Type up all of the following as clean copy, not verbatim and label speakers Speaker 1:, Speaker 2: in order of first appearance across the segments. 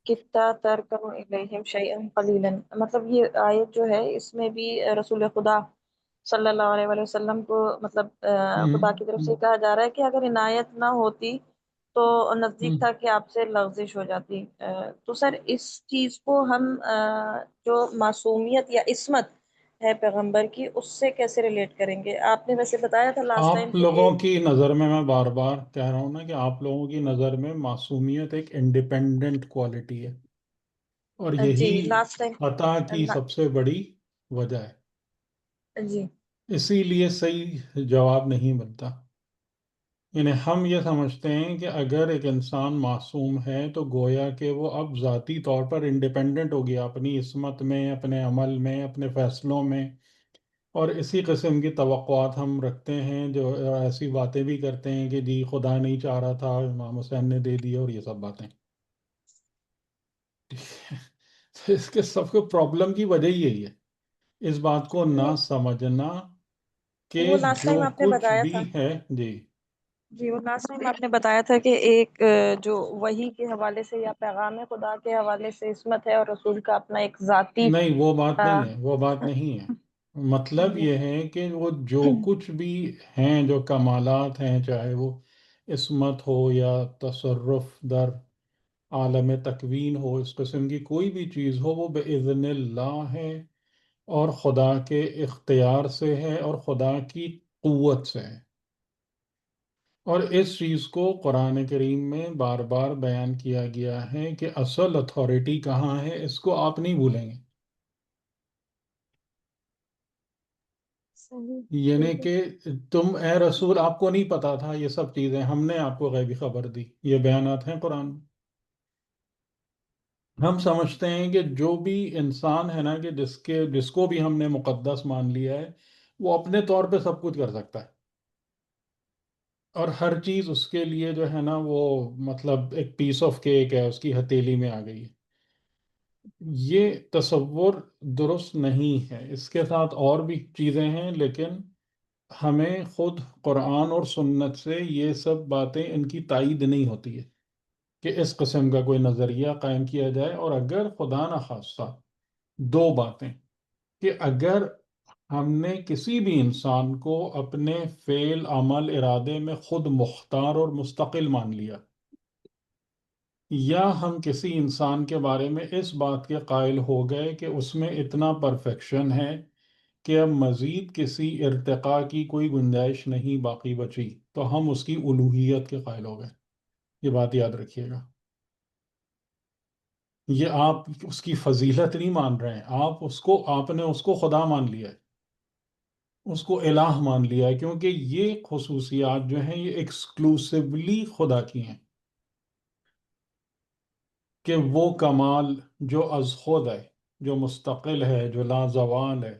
Speaker 1: کتا ترکن الیہم شیئا قلیلا، مطلب یہ آیت جو ہے اس میں بھی رسول خدا صلی اللہ علیہ وآلہ وسلم کو مطلب خدا کی طرف سے کہا جا رہا ہے کہ اگر عنایت نہ ہوتی تو نزدیک تھا کہ آپ سے لغزش ہو جاتی۔ تو سر اس چیز کو ہم جو معصومیت یا عصمت ہے پیغمبر کی، اس سے کیسے ریلیٹ کریں گے؟ آپ نے ویسے بتایا تھا لاسٹ ٹائم
Speaker 2: آپ
Speaker 1: کہ
Speaker 2: لوگوں کی نظر میں بار بار کہہ رہا ہوں نا کہ آپ لوگوں کی نظر میں معصومیت ایک انڈیپینڈنٹ کوالٹی ہے، اور
Speaker 1: جی
Speaker 2: یہی
Speaker 1: لاسٹ ٹائم
Speaker 2: خطا کی سب سے بڑی وجہ ہے۔
Speaker 1: جی
Speaker 2: اسی لیے صحیح جواب نہیں ملتا۔ یعنی ہم یہ سمجھتے ہیں کہ اگر ایک انسان معصوم ہے تو گویا کہ وہ اب ذاتی طور پر انڈیپینڈنٹ ہو گیا اپنی عصمت میں، اپنے عمل میں، اپنے فیصلوں میں، اور اسی قسم کی توقعات ہم رکھتے ہیں، جو ایسی باتیں بھی کرتے ہیں کہ جی خدا نہیں چاہ رہا تھا، امام حسین نے دے دیا، اور یہ سب باتیں۔ تو اس کے سب کو پرابلم کی وجہ ہی یہی ہے، اس بات کو نہ سمجھنا کہ
Speaker 1: وہ لاسٹ
Speaker 2: جو
Speaker 1: ٹائم آپ نے
Speaker 2: کچھ
Speaker 1: بتایا
Speaker 2: بھی
Speaker 1: تھا،
Speaker 2: ہے۔ جی
Speaker 1: جی وہ لاسٹ ٹائم آپ نے بتایا تھا کہ ایک جو وحی کے حوالے سے یا پیغام خدا کے حوالے سے عصمت ہے، اور رسول کا اپنا ایک ذاتی
Speaker 2: نہیں، وہ بات
Speaker 1: آ،
Speaker 2: نہیں ہے، وہ بات نہیں ہے۔ مطلب
Speaker 1: جی
Speaker 2: یہ ہے کہ وہ جو کچھ بھی ہیں، جو کمالات ہیں، چاہے وہ عصمت ہو یا تصرف در عالم تکوین ہو، اس قسم کی کوئی بھی چیز ہو، وہ بإذن اللہ ہے، اور خدا کے اختیار سے ہے، اور خدا کی قوت سے ہے۔ اور اس چیز کو قرآن کریم میں بار بار بیان کیا گیا ہے کہ اصل اتھارٹی کہاں ہے، اس کو آپ نہیں بھولیں گے۔
Speaker 1: صحیح،
Speaker 2: یعنی
Speaker 1: بالکل
Speaker 2: کہ تم اے رسول، آپ کو نہیں پتا تھا یہ سب چیزیں، ہم نے آپ کو غیبی خبر دی، یہ بیانات ہیں قرآن میں۔ ہم سمجھتے ہیں کہ جو بھی انسان ہے نا، کہ جس کو بھی ہم نے مقدس مان لیا ہے، وہ اپنے طور پہ سب کچھ کر سکتا ہے، اور ہر چیز اس کے لیے جو ہے نا وہ مطلب ایک پیس آف کیک ہے، اس کی ہتھیلی میں آ گئی ہے۔ یہ تصور درست نہیں ہے، اس کے ساتھ اور بھی چیزیں ہیں، لیکن ہمیں خود قرآن اور سنت سے یہ سب باتیں ان کی تائید نہیں ہوتی ہے کہ اس قسم کا کوئی نظریہ قائم کیا جائے۔ اور اگر خدا نخواستہ دو باتیں، کہ اگر ہم نے کسی بھی انسان کو اپنے فعل، عمل، ارادے میں خود مختار اور مستقل مان لیا، یا ہم کسی انسان کے بارے میں اس بات کے قائل ہو گئے کہ اس میں اتنا پرفیکشن ہے کہ اب مزید کسی ارتقاء کی کوئی گنجائش نہیں باقی بچی، تو ہم اس کی الوہیت کے قائل ہو گئے۔ یہ بات یاد رکھیے گا، یہ آپ اس کی فضیلت نہیں مان رہے ہیں، آپ نے اس کو خدا مان لیا ہے، اس کو الہ مان لیا ہے، کیونکہ یہ خصوصیات جو ہیں یہ ایکسکلوسیولی خدا کی ہیں، کہ وہ کمال جو از خود ہے، جو مستقل ہے، جو لازوال ہے،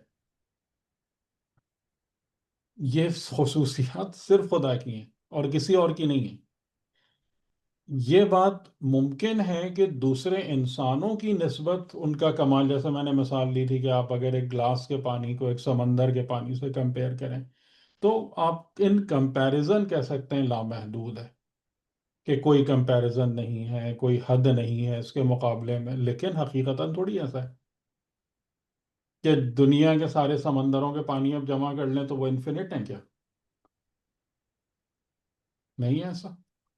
Speaker 2: یہ خصوصیات صرف خدا کی ہیں اور کسی اور کی نہیں ہیں۔ یہ بات ممکن ہے کہ دوسرے انسانوں کی نسبت ان کا کمال، جیسے میں نے مثال دی تھی کہ آپ اگر ایک گلاس کے پانی کو ایک سمندر کے پانی سے کمپیئر کریں، تو آپ ان کمپیریزن کہہ سکتے ہیں لامحدود ہے، کہ کوئی کمپیریزن نہیں ہے، کوئی حد نہیں ہے اس کے مقابلے میں، لیکن حقیقتاً تھوڑی ایسا ہے کہ دنیا کے سارے سمندروں کے پانی اب جمع کر لیں تو وہ انفینٹ ہیں کیا؟ نہیں ہے ایسا۔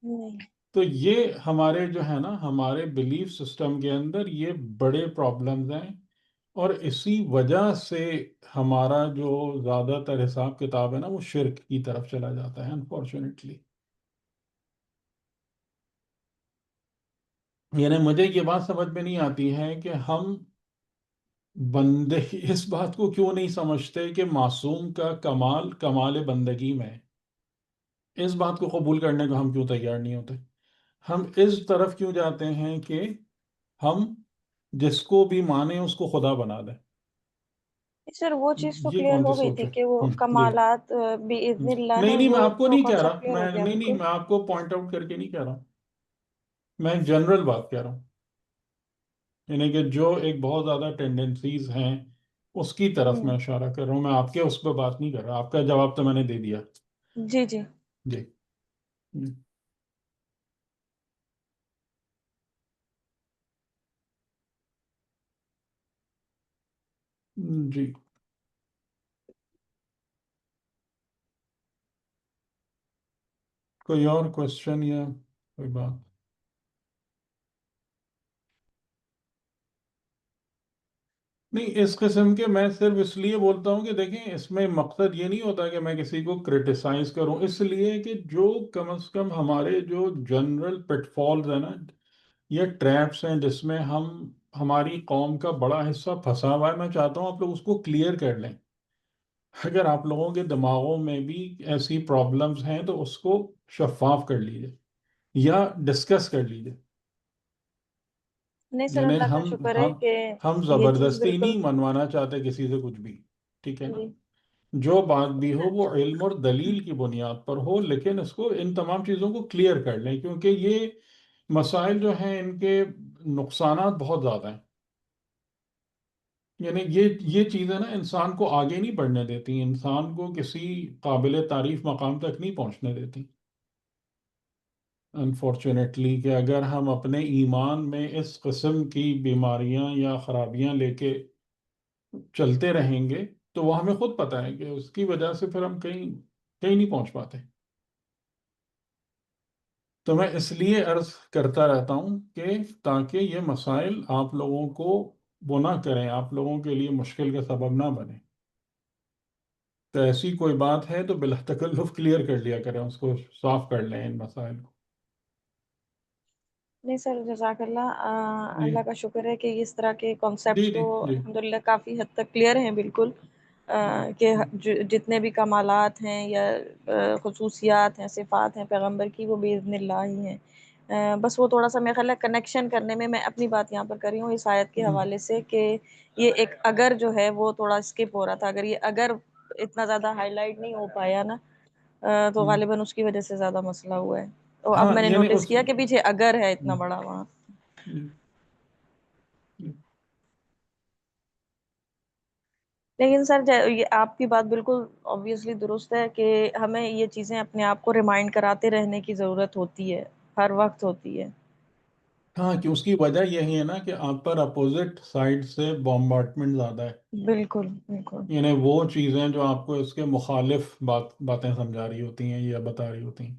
Speaker 1: نہیں۔
Speaker 2: تو یہ ہمارے جو ہے نا، ہمارے بلیف سسٹم کے اندر یہ بڑے پرابلمز ہیں، اور اسی وجہ سے ہمارا جو زیادہ تر حساب کتاب ہے نا، وہ شرک کی طرف چلا جاتا ہے انفارچونیٹلی۔ یعنی مجھے یہ بات سمجھ میں نہیں آتی ہے کہ ہم بندے اس بات کو کیوں نہیں سمجھتے کہ معصوم کا کمال کمال بندگی میں ہے۔ اس بات کو قبول کرنے کو ہم کیوں تیار نہیں ہوتے؟ ہم اس طرف کیوں جاتے ہیں کہ ہم جس کو بھی مانیں اس کو خدا بنا دیں؟
Speaker 1: سر وہ چیز تو
Speaker 2: یہ
Speaker 1: کلیئر
Speaker 2: کون سی
Speaker 1: ہو گئی
Speaker 2: سوچ
Speaker 1: تھی
Speaker 2: ہے؟
Speaker 1: کہ وہ
Speaker 2: جی
Speaker 1: کمالات باذن اللہ
Speaker 2: نہیں
Speaker 1: ہیں،
Speaker 2: نہیں، میں
Speaker 1: وہ
Speaker 2: آپ کو
Speaker 1: تو
Speaker 2: نہیں کہہ
Speaker 1: کانسیپٹ
Speaker 2: رہا،
Speaker 1: کلیئر ہو
Speaker 2: میں
Speaker 1: گیا
Speaker 2: نہیں نہیں،
Speaker 1: بالکل۔
Speaker 2: میں آپ کو پوائنٹ آؤٹ کر کے نہیں کہہ رہا ہوں، میں جنرل بات کہہ رہا ہوں، یعنی کہ جو ایک بہت زیادہ ٹینڈنسیز ہیں اس کی طرف
Speaker 1: ہوں،
Speaker 2: میں اشارہ کر رہا ہوں، میں آپ کے اس پہ بات نہیں کر رہا، آپ کا جواب تو میں نے دے دیا۔
Speaker 1: جی جی۔
Speaker 2: جی جی۔ جی، کوئی اور کوشچن یا کوئی بات؟ نہیں، اس قسم کے میں صرف اس لیے بولتا ہوں کہ دیکھیں، اس میں مقصد یہ نہیں ہوتا کہ میں کسی کو کرٹیسائز کروں، اس لیے کہ جو کم از کم ہمارے جو جنرل پٹ فالز ہیں نا، یہ ٹریپس ہیں جس میں ہماری قوم کا بڑا حصہ پھنسا ہوا ہے، میں چاہتا ہوں آپ لوگ اس کو کلیئر کر لیں۔ اگر آپ لوگوں کے دماغوں میں بھی ایسی پرابلمز ہیں تو اس کو شفاف کر لیجئے یا ڈسکس کر لیجئے۔
Speaker 1: نہیں سر،
Speaker 2: یعنی
Speaker 1: اللہ کا
Speaker 2: ہم
Speaker 1: شکر ہے
Speaker 2: ہم
Speaker 1: کہ
Speaker 2: ہم
Speaker 1: یہ چیز
Speaker 2: زبردستی
Speaker 1: بالکل.
Speaker 2: نہیں منوانا چاہتے کسی سے کچھ بھی، ٹھیک ہے نا؟
Speaker 1: جی.
Speaker 2: جو بات بھی ہو وہ علم اور دلیل کی بنیاد پر ہو، لیکن اس کو ان تمام چیزوں کو کلیئر کر لیں، کیونکہ یہ مسائل جو ہیں ان کے نقصانات بہت زیادہ ہیں۔ یعنی یہ چیزیں نا انسان کو آگے نہیں بڑھنے دیتی، انسان کو کسی قابل تعریف مقام تک نہیں پہنچنے دیتی، انفارچونیٹلی، کہ اگر ہم اپنے ایمان میں اس قسم کی بیماریاں یا خرابیاں لے کے چلتے رہیں گے تو وہ ہمیں خود پتہ ہے کہ اس کی وجہ سے پھر ہم کہیں کہیں نہیں پہنچ پاتے۔ تو میں اس لیے عرض کرتا رہتا ہوں کہ تاکہ یہ مسائل آپ لوگوں کو وہ نہ کریں، آپ لوگوں کے لیے مشکل کا سبب نہ بنے۔ تو ایسی کوئی بات ہے تو بلا تکلف کلیئر کر لیا کریں، اس کو صاف کر لیں ان مسائل کو۔
Speaker 1: نہیں سر، جزاک اللہ.
Speaker 2: جی
Speaker 1: اللہ کا شکر ہے کہ اس طرح کے
Speaker 2: جی
Speaker 1: کانسیپٹس
Speaker 2: جی
Speaker 1: تو
Speaker 2: جی
Speaker 1: الحمدللہ کافی حد تک کلیئر ہیں بالکل. کہ جتنے بھی کمالات ہیں یا خصوصیات ہیں، صفات ہیں پیغمبر کی، وہ باذن اللہ ہی ہیں. بس وہ تھوڑا سا میرا خیال ہے کنیکشن کرنے میں میں اپنی بات یہاں پر کر رہی ہوں اس آیت کے
Speaker 2: ہم،
Speaker 1: حوالے سے، کہ یہ ایک اگر جو ہے وہ تھوڑا اسکپ ہو رہا تھا. اگر یہ اگر اتنا زیادہ ہائی لائٹ نہیں ہو پایا نا، تو
Speaker 2: ہم۔
Speaker 1: غالباً اس کی وجہ سے زیادہ مسئلہ ہوا ہے. تو اب
Speaker 2: ہاں
Speaker 1: میں نے
Speaker 2: یعنی
Speaker 1: نوٹس
Speaker 2: اس
Speaker 1: کیا کہ پیچھے اگر ہے اتنا
Speaker 2: ہم،
Speaker 1: بڑا وہاں.
Speaker 2: جی، جی۔
Speaker 1: لیکن سر یہ آپ کی بات بالکل obviously درست ہے کہ ہمیں یہ چیزیں اپنے آپ کو ریمائنڈ کراتے رہنے کی ضرورت ہوتی ہے، ہر وقت ہوتی ہے.
Speaker 2: ہاں، کہ اس کی وجہ یہی ہے نا کہ آپ پر اپوزٹ سائڈ سے بمبارڈمنٹ زیادہ ہے،
Speaker 1: بالکل بالکل.
Speaker 2: یعنی وہ چیزیں جو آپ کو اس کے مخالف باتیں سمجھا رہی ہوتی ہیں یا بتا رہی ہوتی ہیں۔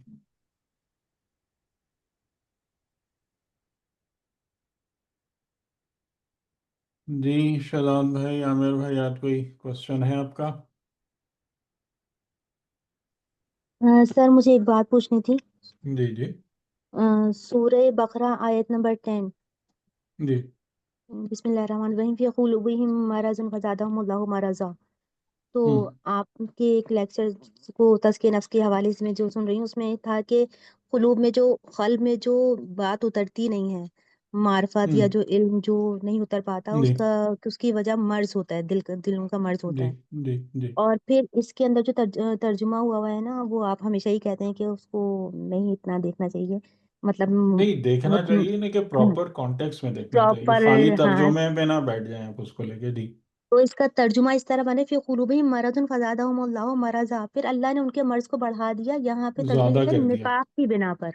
Speaker 2: جی، شہزاد بھائی، عامر بھائی، آج کوئی کوشچن ہے آپ کا؟
Speaker 3: سر مجھے ایک بات پوچھنی تھی.
Speaker 2: جی جی
Speaker 3: سورہ بقرہ آیت نمبر 10.
Speaker 2: جی
Speaker 3: بسم اللہ الرحمن الرحیم. فی قلوبہم مرض فزادہم اللہ مرضا. تو
Speaker 2: ہم،
Speaker 3: آپ کے ایک لیکچر کو تزکیہ نفس کے حوالے سے میں جو سن رہی ہوں، اس میں تھا کہ قلوب میں جو قلب میں جو بات اترتی نہیں ہے، معرفت
Speaker 2: ہم،
Speaker 3: یا جو علم جو نہیں اتر پاتا،
Speaker 2: جی
Speaker 3: اس کی وجہ مرض ہوتا ہے، دلوں کا مرض ہوتا
Speaker 2: جی
Speaker 3: ہے.
Speaker 2: جی جی۔
Speaker 3: اور پھر اس کے اندر جو ترجمہ ہوا ہے نا، وہ آپ ہمیشہ ہی کہتے ہیں کہ اس کو نہیں اتنا دیکھنا چاہیے، مطلب
Speaker 2: نہیں دیکھنا چاہیے، نہیں کہ پراپر کانٹیکس میں دیکھنا چاہیے،
Speaker 3: پراپر.
Speaker 2: خالی
Speaker 3: ہاں.
Speaker 2: ترجمے پہ نہ بیٹھ جائیں آپ اس کو لے کے۔ جی،
Speaker 3: تو اس کا ترجمہ اس طرح بنے، فی قلوبہم مرض فزادہم اللہ مرضا. پھر اللہ نے ان کے مرض کو بڑھا دیا. یہاں پہ ترجمہ
Speaker 2: زیادہ
Speaker 3: لکھا ہے
Speaker 2: کر دیا،
Speaker 3: نفاق کی بنا پر.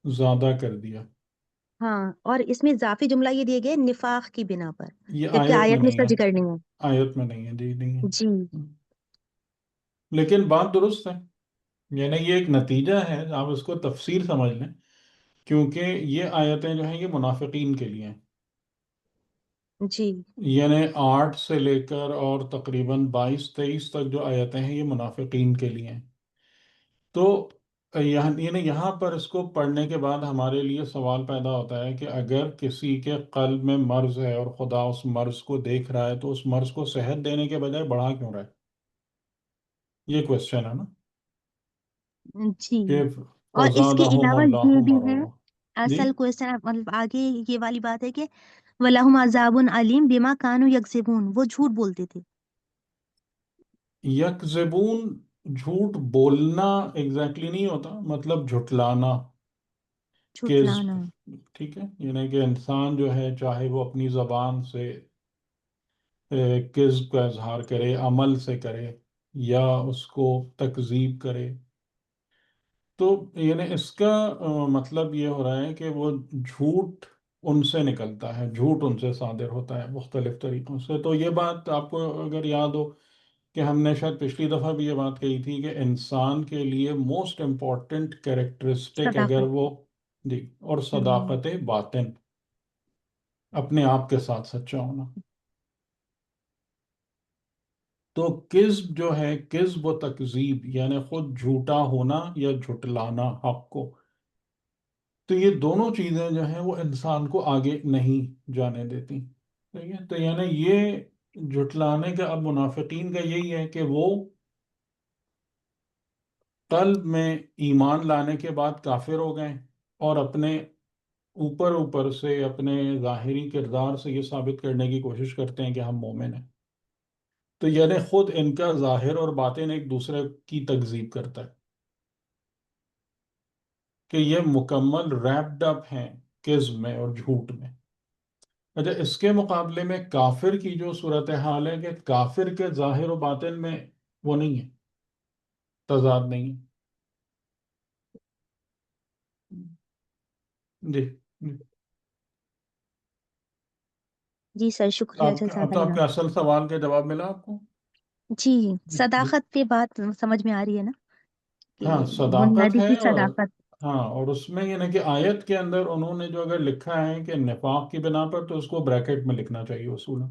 Speaker 2: زیادہ کر دیا۔
Speaker 3: ہاں، اور اس میں اضافی جملہ یہ دیے گئے نفاق کی بنا پر،
Speaker 2: یہ
Speaker 3: جبکہ
Speaker 2: آیت میں
Speaker 3: آیت میں اس
Speaker 2: نہیں
Speaker 3: کا
Speaker 2: ہے،
Speaker 3: ذکر نہیں ہے.
Speaker 2: آیت میں نہیں ہے، جی نہیں
Speaker 3: جی.
Speaker 2: ہے۔ لیکن بات درست ہے، یعنی یہ ایک نتیجہ ہے، آپ اس کو تفسیر سمجھ لیں، کیونکہ یہ آیتیں جو ہیں یہ منافقین کے لیے ہیں۔
Speaker 3: جی.
Speaker 2: یعنی 8 سے لے کر اور تقریباً 22-23 تک جو آیتیں ہیں یہ منافقین کے لیے ہیں۔ تو یہاں پر اس کو پڑھنے کے بعد ہمارے لیے سوال پیدا ہوتا ہے کہ اگر کسی کے قلب میں مرض ہے اور خدا اس مرض کو دیکھ رہا ہے تو اس مرض کو صحت دینے کے بجائے بڑھا کیوں رہا ہے؟ یہ کوشچن ہے نا،
Speaker 3: جی.
Speaker 2: کہ
Speaker 3: اور اس کے
Speaker 2: فَزَادَهُمُ
Speaker 3: علاوہ
Speaker 2: اللَّهُ
Speaker 3: یہ بھی ہے،
Speaker 2: مَرَضًا۔ جی،
Speaker 3: اصل کوشچن مطلب آگے یہ والی بات ہے کہ وَلَهُمْ عَذَابٌ عَلِيمٌ بِمَا كَانُوا يَكْسِبُونَ. وہ جھوٹ بولتے تھے.
Speaker 2: یکذبون، جھوٹ بولنا ایگزیکٹلی نہیں ہوتا، مطلب جھٹلانا، کذب،
Speaker 3: جھٹلانا.
Speaker 2: ٹھیک ہے؟ یعنی کہ انسان جو ہے چاہے وہ اپنی زبان سے کذب کا اظہار کرے، عمل سے کرے، یا اس کو تکذیب کرے، تو یعنی اس کا مطلب یہ ہو رہا ہے کہ وہ جھوٹ ان سے نکلتا ہے، جھوٹ ان سے صادر ہوتا ہے مختلف طریقوں سے. تو یہ بات آپ کو اگر یاد ہو کہ ہم نے شاید پچھلی دفعہ بھی یہ بات کہی تھی کہ انسان کے لیے موسٹ امپورٹنٹ کیریکٹرسٹک اگر
Speaker 3: صداقت.
Speaker 2: وہ، جی، اور
Speaker 3: ہوں.
Speaker 2: صداقت باطن، اپنے آپ کے ساتھ سچا ہونا. تو کذب جو ہے، کذب و تکذیب یعنی خود جھوٹا ہونا یا جھٹلانا حق کو، تو یہ دونوں چیزیں جو ہیں وہ انسان کو آگے نہیں جانے دیتی. ٹھیک ہے، تو یعنی یہ جھٹلانے کا اب منافقین کا یہی ہے کہ وہ قلب میں ایمان لانے کے بعد کافر ہو گئے، اور اپنے اوپر اوپر سے اپنے ظاہری کردار سے یہ ثابت کرنے کی کوشش کرتے ہیں کہ ہم مومن ہیں. تو یعنی خود ان کا ظاہر اور باطن ایک دوسرے کی تکذیب کرتا ہے کہ یہ مکمل ریپڈ اپ ہیں کذب میں اور جھوٹ میں. اچھا، اس کے مقابلے میں کافر کی جو صورتحال ہے کہ کافر کے ظاہر و باطن میں وہ نہیں ہے، تضاد نہیں ہے. جی، جی.
Speaker 3: جی سر، شکریہ
Speaker 2: آپ
Speaker 3: جزاک
Speaker 2: تو آپ
Speaker 3: اللہ.
Speaker 2: کے اصل سوال کا جواب ملا آپ کو؟
Speaker 3: جی،
Speaker 2: جی.
Speaker 3: صداقت پہ بات سمجھ میں آ رہی ہے نا،
Speaker 2: ہاں،
Speaker 3: کہ
Speaker 2: صداقت
Speaker 3: بنیادی
Speaker 2: ہے.
Speaker 3: کی
Speaker 2: اور
Speaker 3: صداقت.
Speaker 2: ہاں، اور اس میں یہ نا کہ آیت کے اندر انہوں نے جو اگر لکھا ہے کہ نفاق کی بنا پر، تو اس کو بریکٹ میں لکھنا چاہیے اصول.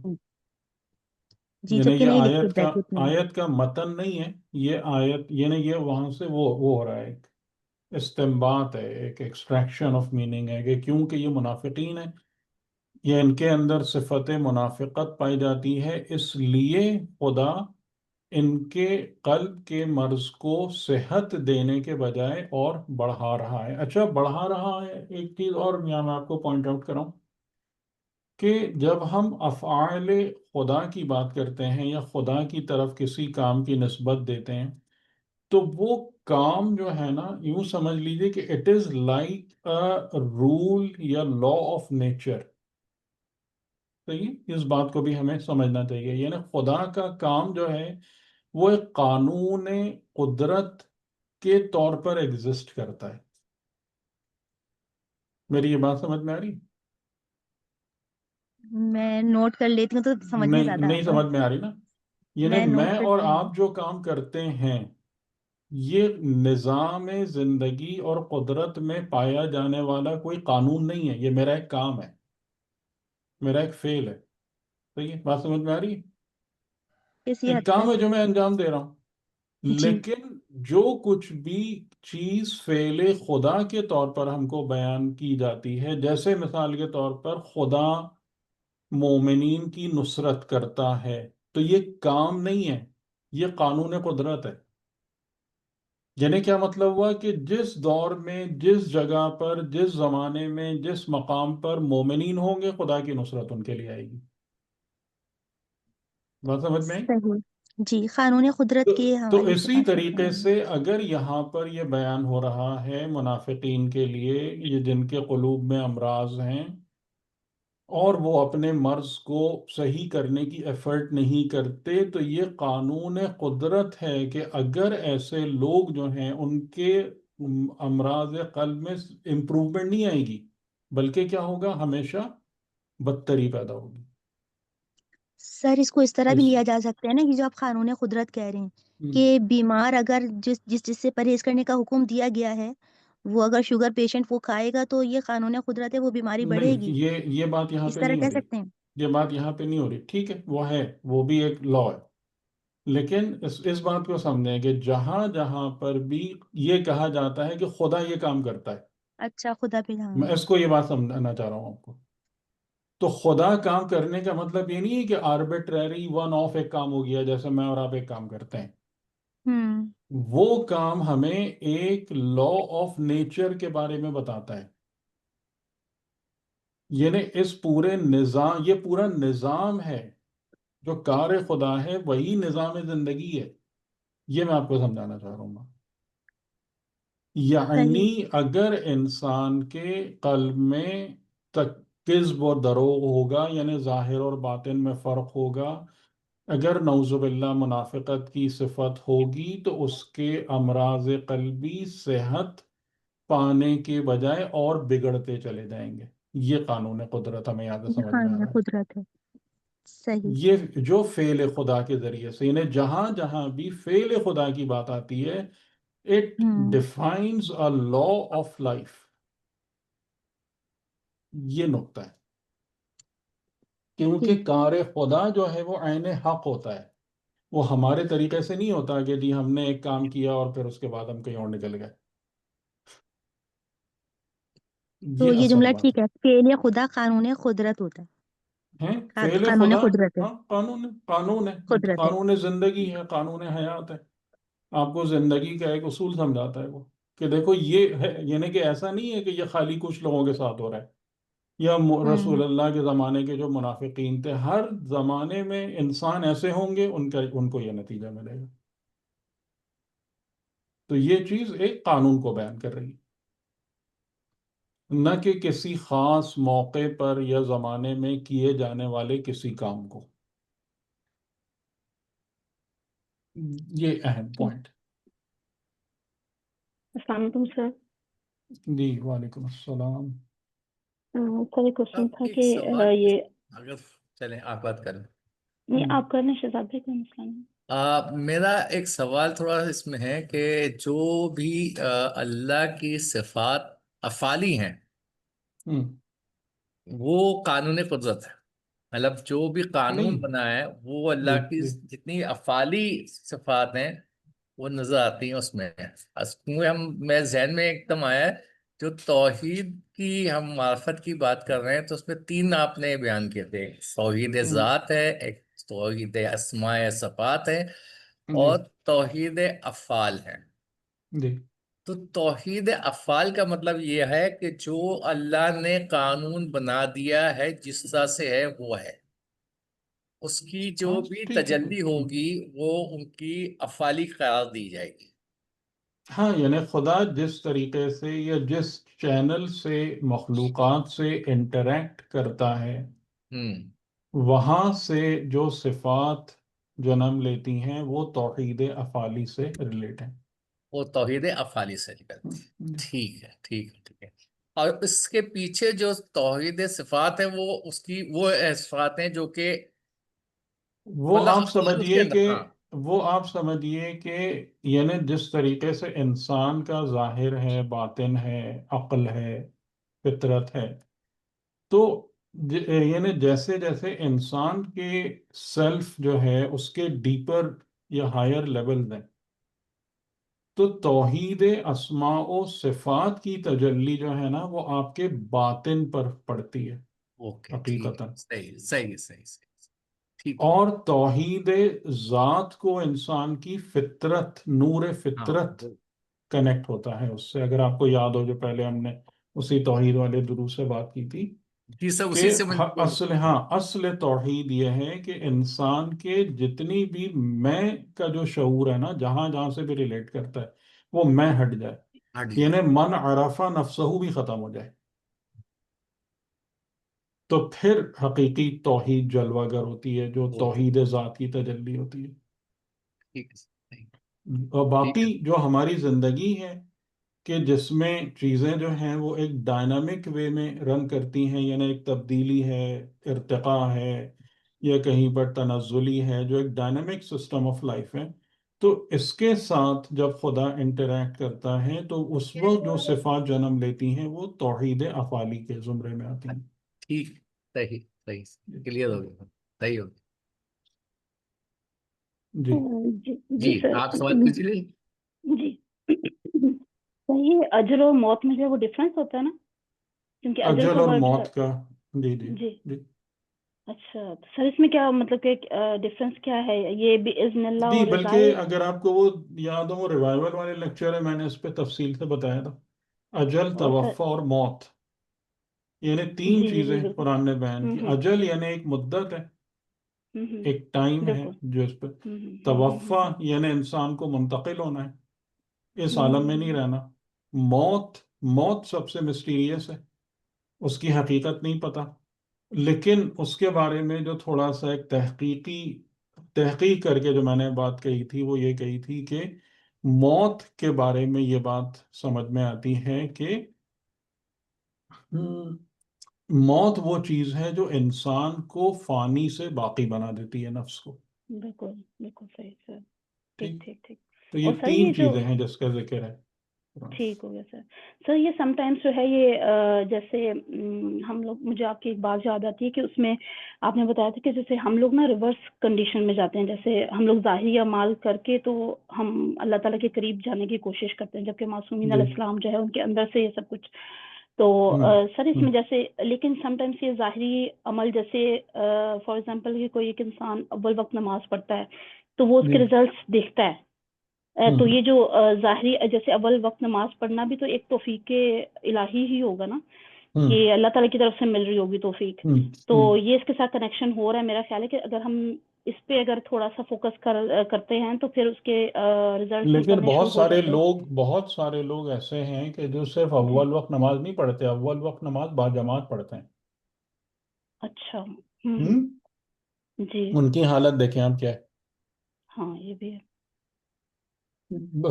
Speaker 3: جی،
Speaker 2: یعنی
Speaker 3: جبکہ
Speaker 2: یہ
Speaker 3: نہیں لکھتے
Speaker 2: آیت کا،
Speaker 3: بریکٹ میں.
Speaker 2: آیت کا متن نہیں ہے یہ آیت، یعنی یہ وہاں سے وہ ہو رہا ہے، ایک استنباط ہے، ایک ایکسٹریکشن آف میننگ ہے کہ کیونکہ یہ منافقین ہیں، یہ ان کے اندر صفت منافقت پائی جاتی ہے، اس لیے خدا ان کے قلب کے مرض کو صحت دینے کے بجائے اور بڑھا رہا ہے. اچھا، بڑھا رہا ہے. ایک چیز اور یہاں میں آپ کو پوائنٹ آؤٹ کروں کہ جب ہم افعال خدا کی بات کرتے ہیں یا خدا کی طرف کسی کام کی نسبت دیتے ہیں، تو وہ کام جو ہے نا، یوں سمجھ لیجئے کہ it is like a rule یا لا آف نیچر. صحیح، اس بات کو بھی ہمیں سمجھنا چاہیے. یعنی خدا کا کام جو ہے وہ ایک قانون قدرت کے طور پر ایگزسٹ کرتا ہے. میری یہ بات سمجھ میں آ رہی؟
Speaker 3: میں نوٹ کر لیتی ہوں تو سمجھ میں
Speaker 2: نہیں،
Speaker 3: زیادہ
Speaker 2: نہیں
Speaker 3: آتا ہے.
Speaker 2: سمجھ میں آ رہی نا. یعنی
Speaker 3: میں نوٹ
Speaker 2: میں اور
Speaker 3: کرتی ہوں.
Speaker 2: آپ جو کام کرتے ہیں، یہ نظام زندگی اور قدرت میں پایا جانے والا کوئی قانون نہیں ہے، یہ میرا ایک کام ہے، میرا ایک فعل ہے. صحیح ہے، بات سمجھ میں آ رہی ہے؟
Speaker 3: کسی
Speaker 2: ایک
Speaker 3: حد
Speaker 2: کام
Speaker 3: تک.
Speaker 2: ہے جو میں انجام دے رہا ہوں.
Speaker 3: جی.
Speaker 2: لیکن جو کچھ بھی چیز فعل خدا کے طور پر ہم کو بیان کی جاتی ہے، جیسے مثال کے طور پر خدا مومنین کی نصرت کرتا ہے، تو یہ کام نہیں ہے، یہ قانون قدرت ہے. یعنی کیا مطلب ہوا کہ جس دور میں، جس جگہ پر، جس زمانے میں، جس مقام پر مومنین ہوں گے، خدا کی نصرت ان کے لیے آئے گی. بات سمجھ میں آئی؟
Speaker 3: صحیح. جی، قانون
Speaker 2: تو
Speaker 3: قدرت کے
Speaker 2: تو
Speaker 3: حوالے سے
Speaker 2: اسی
Speaker 3: بات کرتے
Speaker 2: طریقے
Speaker 3: ہیں.
Speaker 2: سے اگر یہاں پر یہ بیان ہو رہا ہے منافقین کے لیے، یہ جن کے قلوب میں امراض ہیں اور وہ اپنے مرض کو صحیح کرنے کی ایفرٹ نہیں کرتے، تو یہ قانون قدرت ہے کہ اگر ایسے لوگ جو ہیں ان کے امراض قلب میں امپروومنٹ نہیں آئے گی، بلکہ کیا ہوگا، ہمیشہ بدتری پیدا ہوگی.
Speaker 3: سر، اس کو اس طرح بھی
Speaker 2: اس
Speaker 3: لیا جا سکتا ہے نا، کہ جو آپ قانون قدرت کہہ رہے ہیں،
Speaker 2: ہم،
Speaker 3: کہ بیمار اگر جس سے پرہیز کرنے کا حکم دیا گیا ہے، وہ اگر شوگر پیشنٹ وہ کھائے گا تو یہ قانون قدرت ہے، وہ بیماری بڑھے
Speaker 2: نہیں،
Speaker 3: گی.
Speaker 2: یہ بات یہاں
Speaker 3: اس
Speaker 2: پہ
Speaker 3: طرح
Speaker 2: نہیں ہو
Speaker 3: کہہ
Speaker 2: رہی.
Speaker 3: سکتے ہیں.
Speaker 2: یہ بات یہاں پہ نہیں ہو رہی. ٹھیک ہے، وہ ہے، وہ بھی ایک لا ہے. لیکن اس بات کو سمجھیں کہ جہاں جہاں پر بھی یہ کہا جاتا ہے کہ خدا یہ کام کرتا ہے،
Speaker 3: اچھا، خدا بھی. ہاں.
Speaker 2: میں اس کو یہ بات سمجھانا چاہ رہا ہوں آپ کو. تو خدا کام کرنے کا مطلب یہ نہیں ہے کہ آربیٹریری ون آف ایک کام ہو گیا، جیسے میں اور آپ ایک کام کرتے ہیں.
Speaker 3: ہوں.
Speaker 2: وہ کام ہمیں ایک لا آف نیچر کے بارے میں بتاتا ہے. یعنی اس پورے نظام، یہ پورا نظام ہے جو کار خدا ہے، وہی نظام زندگی ہے. یہ میں آپ کو سمجھانا چاہ رہا ہوں.
Speaker 3: صحیح.
Speaker 2: یعنی اگر انسان کے قلب میں کذب و دروغ ہوگا، یعنی ظاہر اور باطن میں فرق ہوگا، اگر نعوذ باللہ منافقت کی صفت ہوگی، تو اس کے امراض قلبی صحت پانے کے بجائے اور بگڑتے چلے جائیں گے. یہ قانون قدرت ہمیں یہاں سے
Speaker 3: یہ
Speaker 2: سمجھ میں آ
Speaker 3: قانون
Speaker 2: رہا ہے.
Speaker 3: قدرت ہے. صحیح.
Speaker 2: یہ جو فعل خدا کے ذریعے سے، یعنی جہاں جہاں بھی فعل خدا کی بات آتی ہے، اٹ
Speaker 3: ہوں.
Speaker 2: Defines a law of life. یہ نقطہ ہے، کیونکہ
Speaker 3: ٹھیک.
Speaker 2: کار خدا جو ہے وہ عین حق ہوتا ہے. وہ ہمارے طریقے سے نہیں ہوتا کہ جی ہم نے ایک کام کیا اور پھر اس کے بعد ہم کہیں اور نکل گئے.
Speaker 3: تو
Speaker 2: یہ
Speaker 3: یہ
Speaker 2: اصل
Speaker 3: جملہ
Speaker 2: بات
Speaker 3: ٹھیک ہے، فعل خدا قانون قدرت ہوتا
Speaker 2: ہے.
Speaker 3: ہے،
Speaker 2: فعل
Speaker 3: قانون
Speaker 2: خدا،
Speaker 3: قدرت ہے.
Speaker 2: ہاں قانون ہے،
Speaker 3: قدرت ہے.
Speaker 2: قانون زندگی ہے، قانون حیات ہے. آپ کو زندگی کا ایک اصول سمجھاتا ہے وہ، کہ دیکھو یہ ہے، یعنی کہ ایسا نہیں ہے کہ یہ خالی کچھ لوگوں کے ساتھ ہو رہا ہے، یا رسول
Speaker 3: ہوں.
Speaker 2: اللہ کے زمانے کے جو منافقین تھے، ہر زمانے میں انسان ایسے ہوں گے، ان کو یہ نتیجہ ملے گا. تو یہ چیز ایک قانون کو بیان کر رہی ہے، نہ کہ کسی خاص موقع پر یا زمانے میں کیے جانے والے کسی کام کو. یہ اہم
Speaker 3: ٹھیک.
Speaker 2: پوائنٹ.
Speaker 4: السلام علیکم سر.
Speaker 2: جی وعلیکم السلام.
Speaker 4: سر ایک کوشچن
Speaker 5: اب
Speaker 4: تھا
Speaker 5: ایک
Speaker 4: کہ
Speaker 5: سوال
Speaker 4: یہ
Speaker 5: اگر چلیں آپ بات کریں.
Speaker 4: نہیں آپ کرنا شہزاد بھائی، کوئی مسئلہ نہیں.
Speaker 5: میرا ایک سوال تھوڑا اس میں ہے کہ جو بھی اللہ کی صفات افعالی ہیں
Speaker 2: ہم،
Speaker 5: وہ قانون قدرت ہے. مطلب جو بھی قانون
Speaker 2: نہیں.
Speaker 5: بنا ہے وہ
Speaker 2: جی
Speaker 5: اللہ کی
Speaker 2: جی
Speaker 5: جتنی افعالی صفات ہیں وہ نظر آتی ہیں اس میں. کیونکہ میں ذہن میں ایک دم آیا ہے، جو توحید کی ہم معرفت کی بات کر رہے ہیں تو اس میں 3 آپ نے بیان کیے تھے. توحید
Speaker 2: ہم،
Speaker 5: ذات ہے، ایک توحید اسماء صفات ہے،
Speaker 2: جی
Speaker 5: اور توحید افعال ہے.
Speaker 2: جی
Speaker 5: تو توحید افعال کا مطلب یہ ہے کہ جو اللہ نے قانون بنا دیا ہے جس طرح سے ہے وہ ہے، اس کی جو
Speaker 2: ہاں
Speaker 5: بھی
Speaker 2: ٹھیک ہے.
Speaker 5: تجلی ہوگی وہ ان کی افعالی قرار دی جائے گی.
Speaker 2: ہاں یعنی خدا جس طریقے سے یا جس چینل سے مخلوقات سے انٹریکٹ کرتا ہے،
Speaker 5: ہوں
Speaker 2: وہاں سے جو صفات جنم لیتی ہیں وہ توحید افعالی سے ریلیٹ ہیں.
Speaker 5: وہ توحید افعالی سے نکلتی ہے.
Speaker 2: جی.
Speaker 5: ٹھیک ہے ٹھیک ہے ٹھیک ہے. اور اس کے پیچھے جو توحید صفات ہیں وہ اس کی وہ صفات ہیں جو کہ
Speaker 2: وہ
Speaker 5: مطلب
Speaker 2: آپ
Speaker 5: افعال اس کے
Speaker 2: سمجھیے
Speaker 5: اندر.
Speaker 2: کہ
Speaker 5: ہاں
Speaker 2: وہ آپ سمجھیے کہ یعنی جس طریقے سے انسان کا ظاہر ہے، باطن ہے، عقل ہے، فطرت ہے، تو یعنی جیسے جیسے انسان کے سیلف جو ہے اس کے ڈیپر یا ہائر لیول ہیں، تو توحید اسماء و صفات کی تجلی جو ہے نا وہ آپ کے باطن پر پڑتی ہے
Speaker 5: اوکے ٹھیک ہے.
Speaker 2: حقیقتاً.
Speaker 5: صحیح صحیح صحیح صحیح. ٹھیک ہے.
Speaker 2: اور توحید ذات کو انسان کی فطرت، نور
Speaker 5: ہاں
Speaker 2: فطرت کنیکٹ ہوتا ہے اس سے. اگر آپ کو یاد ہو جو پہلے ہم نے اسی توحید والے دروس سے بات کی تھی،
Speaker 5: جی سر
Speaker 2: کہ
Speaker 5: اسی سے میں
Speaker 2: اصل توحید یہ ہے کہ انسان کے جتنی بھی میں کا جو شعور ہے نا، جہاں جہاں سے بھی ریلیٹ کرتا ہے، وہ میں ہٹ جائے.
Speaker 5: ہٹ
Speaker 2: یعنی
Speaker 5: جائے.
Speaker 2: من عرفہ نفسہ بھی ختم ہو جائے، تو پھر حقیقی توحید جلوہ گر ہوتی ہے، جو
Speaker 5: اوکے
Speaker 2: توحید ذات کی تجلی ہوتی ہے.
Speaker 5: ٹھیک ہے صحیح.
Speaker 2: اور
Speaker 5: ٹھیک
Speaker 2: باقی
Speaker 5: ہے.
Speaker 2: جو ہماری زندگی ہے، کہ جس میں چیزیں جو ہیں وہ ایک ڈائنامک وے میں رن کرتی ہیں، یعنی ایک تبدیلی ہے، ارتقاء ہے، یا کہیں پر تنزلی ہے، جو ایک ڈائنامک سسٹم آف لائف ہے. تو اس کے ساتھ جب خدا انٹریکٹ کرتا ہے تو اس وقت جو صفات جنم لیتی ہیں وہ توحید افعالی کے زمرے میں آتی ہیں.
Speaker 5: ٹھیک. صحیح صحیح. کلیئر ہو گیا. صحیح ہو گیا.
Speaker 2: جی
Speaker 4: جی
Speaker 5: جی
Speaker 4: جی سر.
Speaker 5: آپ سوال پوچھیے.
Speaker 4: جی صحیح ہے. اجر اور موت میں جو وہ ڈفرینس ہوتا ہے نا، کیونکہ اجر
Speaker 2: اجل
Speaker 4: کا
Speaker 2: اور
Speaker 4: ورڈ
Speaker 2: موت
Speaker 4: سر.
Speaker 2: کا. جی جی
Speaker 4: جی
Speaker 2: جی
Speaker 4: اچھا، تو سر اس میں کیا مطلب کہ ڈفرینس کیا ہے؟ یہ بھی اذن اللہ
Speaker 2: جی
Speaker 4: اور رضائے.
Speaker 2: بلکہ اگر آپ کو وہ یاد ہو، وہ ریوائول والے لیکچر ہے، میں نے اس پہ تفصیل سے بتایا تھا. اجل،
Speaker 4: اور سر
Speaker 2: توفع اور موت، یعنی 3
Speaker 4: جی جی
Speaker 2: چیزیں
Speaker 4: جی بالکل.
Speaker 2: قرآن نے بیان کی.
Speaker 4: ہوں ہوں
Speaker 2: اجل یعنی ایک مدت ہے،
Speaker 4: ہوں
Speaker 2: ایک ٹائم ہے
Speaker 4: بالکل.
Speaker 2: جو اس پہ.
Speaker 4: ہوں
Speaker 2: توفع یعنی انسان کو منتقل ہونا ہے، اس عالم میں نہیں
Speaker 4: ہوں
Speaker 2: رہنا. موت، موت سب سے مسٹیریس ہے، اس کی حقیقت نہیں پتہ. لیکن اس کے بارے میں جو تھوڑا سا ایک تحقیق کر کے جو میں نے بات کہی تھی، وہ یہ کہی تھی کہ موت کے بارے میں یہ بات سمجھ میں آتی ہے کہ موت وہ چیز ہے جو انسان کو فانی سے باقی بنا دیتی ہے، نفس کو.
Speaker 4: بالکل بالکل صحیح سر. ٹھیک
Speaker 2: ٹھیک،
Speaker 4: ٹھیک ٹھیک.
Speaker 2: تو
Speaker 4: اور
Speaker 2: یہ
Speaker 4: سر یہ
Speaker 2: 3
Speaker 4: جو
Speaker 2: چیزیں ہیں جس کا ذکر ہے قرآن.
Speaker 4: ٹھیک ہو گیا سر. سر یہ سم ٹائمس جو ہے یہ جیسے ہم لوگ، مجھے آپ کی ایک بات یاد آتی ہے کہ اس میں آپ نے بتایا تھا کہ جیسے ہم لوگ نا ریورس کنڈیشن میں جاتے ہیں، جیسے ہم لوگ ظاہری اعمال کر کے تو ہم اللہ تعالیٰ کے قریب جانے کی کوشش کرتے ہیں، جبکہ معصومین
Speaker 2: جی.
Speaker 4: علیہ السلام جو ہے ان کے اندر سے یہ سب کچھ. تو سر اس
Speaker 2: ہوں
Speaker 4: میں جیسے لیکن سم ٹائمس یہ ظاہری عمل جیسے فار ایگزامپل کہ کوئی ایک انسان اول وقت نماز پڑھتا ہے تو وہ اس کے
Speaker 2: جی.
Speaker 4: ریزلٹس دیکھتا ہے. تو یہ
Speaker 2: ہوں
Speaker 4: جو ظاہری جیسے اول وقت نماز پڑھنا بھی تو ایک توفیق الہی ہی ہوگا نا،
Speaker 2: ہوں
Speaker 4: کہ اللہ تعالیٰ کی طرف سے مل رہی ہوگی توفیق.
Speaker 2: ہوں
Speaker 4: تو
Speaker 2: ہوں
Speaker 4: یہ اس کے ساتھ کنیکشن ہو رہا ہے. میرا خیال ہے کہ اگر ہم اس پہ اگر تھوڑا سا فوکس کرتے ہیں تو پھر اس کے ریزلٹس
Speaker 2: لیکن
Speaker 4: نکلنے شروع ہو جاتے ہیں.
Speaker 2: بہت سارے لوگ ایسے ہیں کہ جو صرف
Speaker 4: جی.
Speaker 2: اول وقت نماز نہیں پڑھتے، اول وقت نماز با جماعت پڑھتے ہیں.
Speaker 4: اچھا.
Speaker 2: ہوں
Speaker 4: جی.
Speaker 2: ان کی حالت دیکھیں آپ کیا
Speaker 4: ہاں یہ بھی ہے.